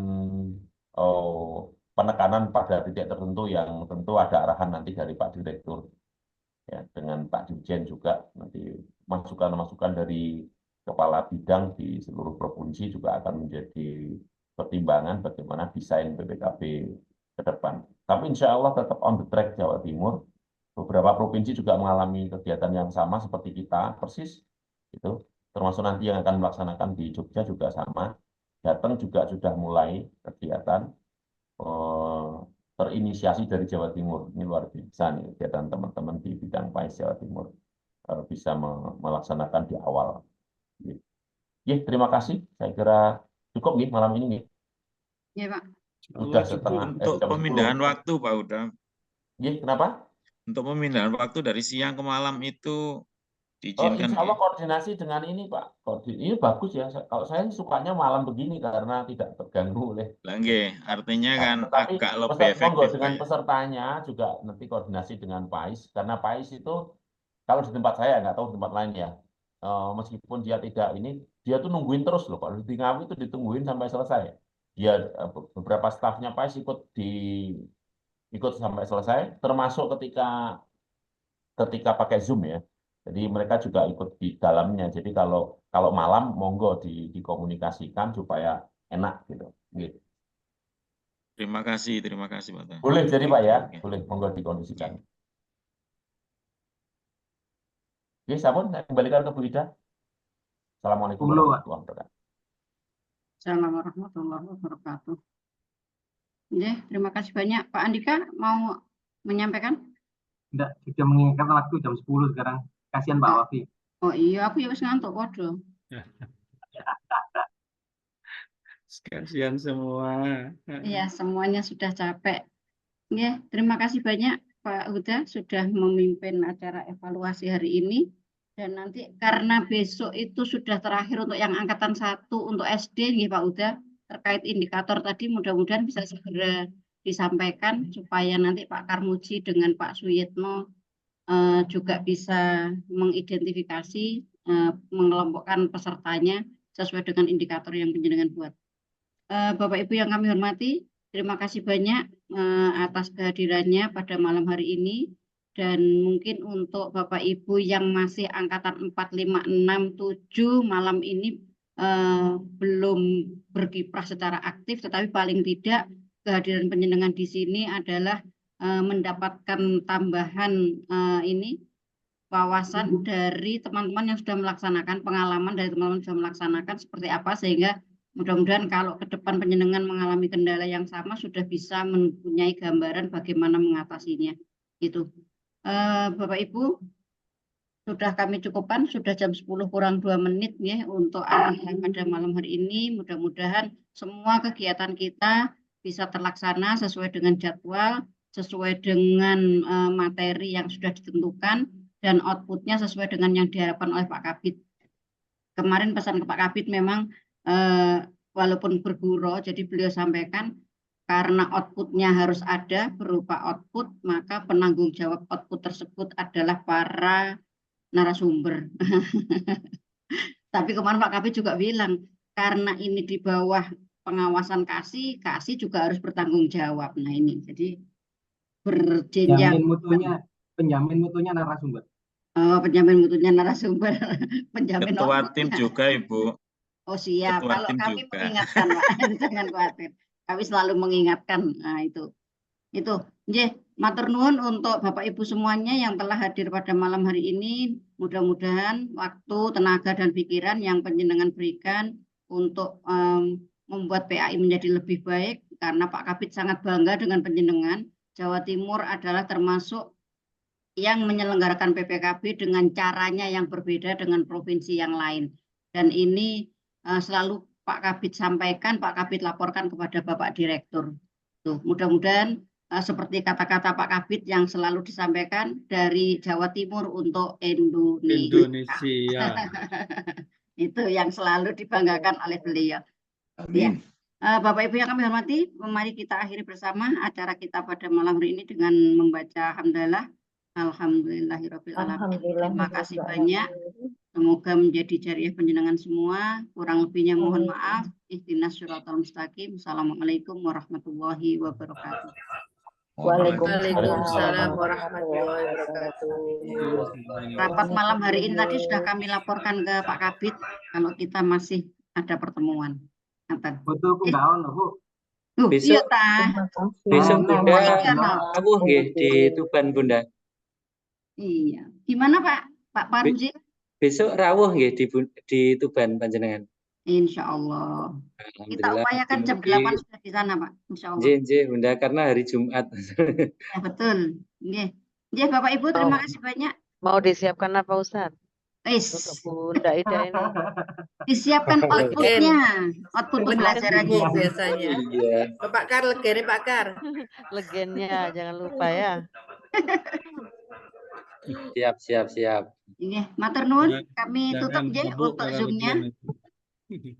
penekanan pada titik tertentu yang tentu ada arahan nanti dari Pak Direktur ya, dengan Pak Dirjen juga nanti masukan-masukan dari kepala bidang di seluruh provinsi juga akan menjadi pertimbangan bagaimana desain PPKB ke depan. Tapi insya Allah tetap on the track Jawa Timur. Beberapa provinsi juga mengalami kegiatan yang sama seperti kita, persis. Itu termasuk nanti yang akan melaksanakan di Jogja juga sama. Jateng juga sudah mulai kegiatan terinisiasi dari Jawa Timur. Ini luar biasa nih kegiatan teman-teman di bidang PAIS Jawa Timur bisa melaksanakan di awal. Ya, terima kasih. Saya kira cukup nih malam ini nih. Iya Pak. Sudah setengah Untuk jam pemindahan 10. waktu Pak Uda. Ya, kenapa? Untuk pemindahan waktu dari siang ke malam itu Oh, diizinkan insya Allah nggih? koordinasi dengan ini Pak. Ini bagus ya. Kalau saya sukanya malam begini karena tidak terganggu oleh. Lah nggih, artinya kan Tetapi agak lebih monggo efektif Pak dengan ya. pesertanya juga nanti koordinasi dengan PAIS karena PAIS itu kalau di tempat saya nggak tahu di tempat lain ya. Meskipun dia tidak ini, dia tuh nungguin terus loh. Kalau di Ngawi itu ditungguin sampai selesai. Dia beberapa stafnya PAIS ikut sampai selesai, termasuk ketika pakai Zoom ya. Jadi mereka juga ikut di dalamnya. Jadi kalau malam monggo dikomunikasikan supaya enak gitu. Gitu. Terima kasih Pak. Boleh jadi Pak ya, Oke. boleh monggo dikondisikan. Oke, Sabun, saya kembalikan ke Bu Ida. Assalamualaikum warahmatullahi wabarakatuh. Assalamualaikum warahmatullahi wabarakatuh. Ya, terima kasih banyak. Pak Andika mau menyampaikan? Enggak, sudah mengingatkan waktu jam 10 sekarang. Kasihan Pak Wafi. Oh iya, aku ya wis ngantuk podo. Kasihan semua. Iya, semuanya sudah capek. Ya, terima kasih banyak Pak Huda sudah memimpin acara evaluasi hari ini. Dan nanti karena besok itu sudah terakhir untuk yang angkatan 1 untuk SD nih Pak Huda, terkait indikator tadi mudah-mudahan bisa segera disampaikan supaya nanti Pak Karmuji dengan Pak Suyitno juga bisa mengidentifikasi, mengelompokkan pesertanya sesuai dengan indikator yang penjenengan buat. Bapak Ibu yang kami hormati, terima kasih banyak atas kehadirannya pada malam hari ini. Dan mungkin untuk Bapak Ibu yang masih angkatan 4, 5, 6, 7 malam ini belum berkiprah secara aktif, tetapi paling tidak kehadiran penjenengan di sini adalah mendapatkan tambahan wawasan dari teman-teman yang sudah melaksanakan, pengalaman dari teman-teman yang sudah melaksanakan seperti apa, sehingga mudah-mudahan kalau ke depan penjenengan mengalami kendala yang sama sudah bisa mempunyai gambaran bagaimana mengatasinya. Itu. Bapak Ibu, sudah kami cukupkan, sudah jam 10 kurang 2 menit ya untuk arahan pada malam hari ini. Mudah-mudahan semua kegiatan kita bisa terlaksana sesuai dengan jadwal, sesuai dengan materi yang sudah ditentukan, dan outputnya sesuai dengan yang diharapkan oleh Pak Kabid. Kemarin pesan ke Pak Kabid memang walaupun bergurau, jadi beliau sampaikan karena outputnya harus ada berupa output, maka penanggung jawab output tersebut adalah para narasumber. Tapi kemarin Pak Kabid juga bilang, karena ini di bawah pengawasan KASI juga harus bertanggung jawab. Nah ini, jadi berjenjang. Penjamin mutunya narasumber. Oh, penjamin mutunya narasumber. Penjamin Ketua outputnya. tim juga, Ibu. Oh siap, Ketua kalau tim kami juga. mengingatkan Pak, jangan khawatir. Kami selalu mengingatkan. Nah itu. Nggih, matur nuwun untuk Bapak Ibu semuanya yang telah hadir pada malam hari ini. Mudah-mudahan waktu, tenaga, dan pikiran yang panjenengan berikan untuk membuat PAI menjadi lebih baik, karena Pak Kabid sangat bangga dengan panjenengan. Jawa Timur adalah termasuk yang menyelenggarakan PPKB dengan caranya yang berbeda dengan provinsi yang lain. Dan ini selalu Pak Kabid sampaikan, Pak Kabid laporkan kepada Bapak Direktur. Tuh, mudah-mudahan seperti kata-kata Pak Kabid yang selalu disampaikan dari Jawa Timur untuk Indonesia. Itu yang selalu dibanggakan oleh beliau. Ya. Bapak Ibu yang kami hormati, mari kita akhiri bersama acara kita pada malam hari ini dengan membaca hamdalah. Alhamdulillahirabbil alamin. Terima kasih banyak. Semoga menjadi jariah panjenengan semua. Kurang lebihnya mohon maaf. Ihdinas syiratal mustaqim. Assalamualaikum warahmatullahi wabarakatuh. Waalaikumsalam warahmatullahi wabarakatuh. Rapat malam hari ini tadi sudah kami laporkan ke Pak Kabid kalau kita masih ada pertemuan. Betul, Bu, nggak ono, Bu. Besok, Iya, ta. besok Bunda Iya, no. rawuh nggih di Tuban, Bunda. Iya. Gimana Pak Parmuji? Besok rawuh nggih di Tuban panjenengan. Insya Allah. Kita Alhamdulillah. upayakan jam 8 sudah di sana, Pak. Insya Allah. Nggih, Bunda, karena hari Jumat. Ya, betul. Nggih, Bapak Ibu, terima kasih banyak. Mau disiapkan apa, Ustaz? Untuk Bunda Ida ini. Disiapkan outputnya, output pembelajarannya. Biasanya. Iya. Pak Kar, legene Pak Kar. Legennya, jangan lupa ya. Siap. Iya, matur nuwun. Kami Jangan tutup ya mabuk untuk kalau Zoom-nya. legian.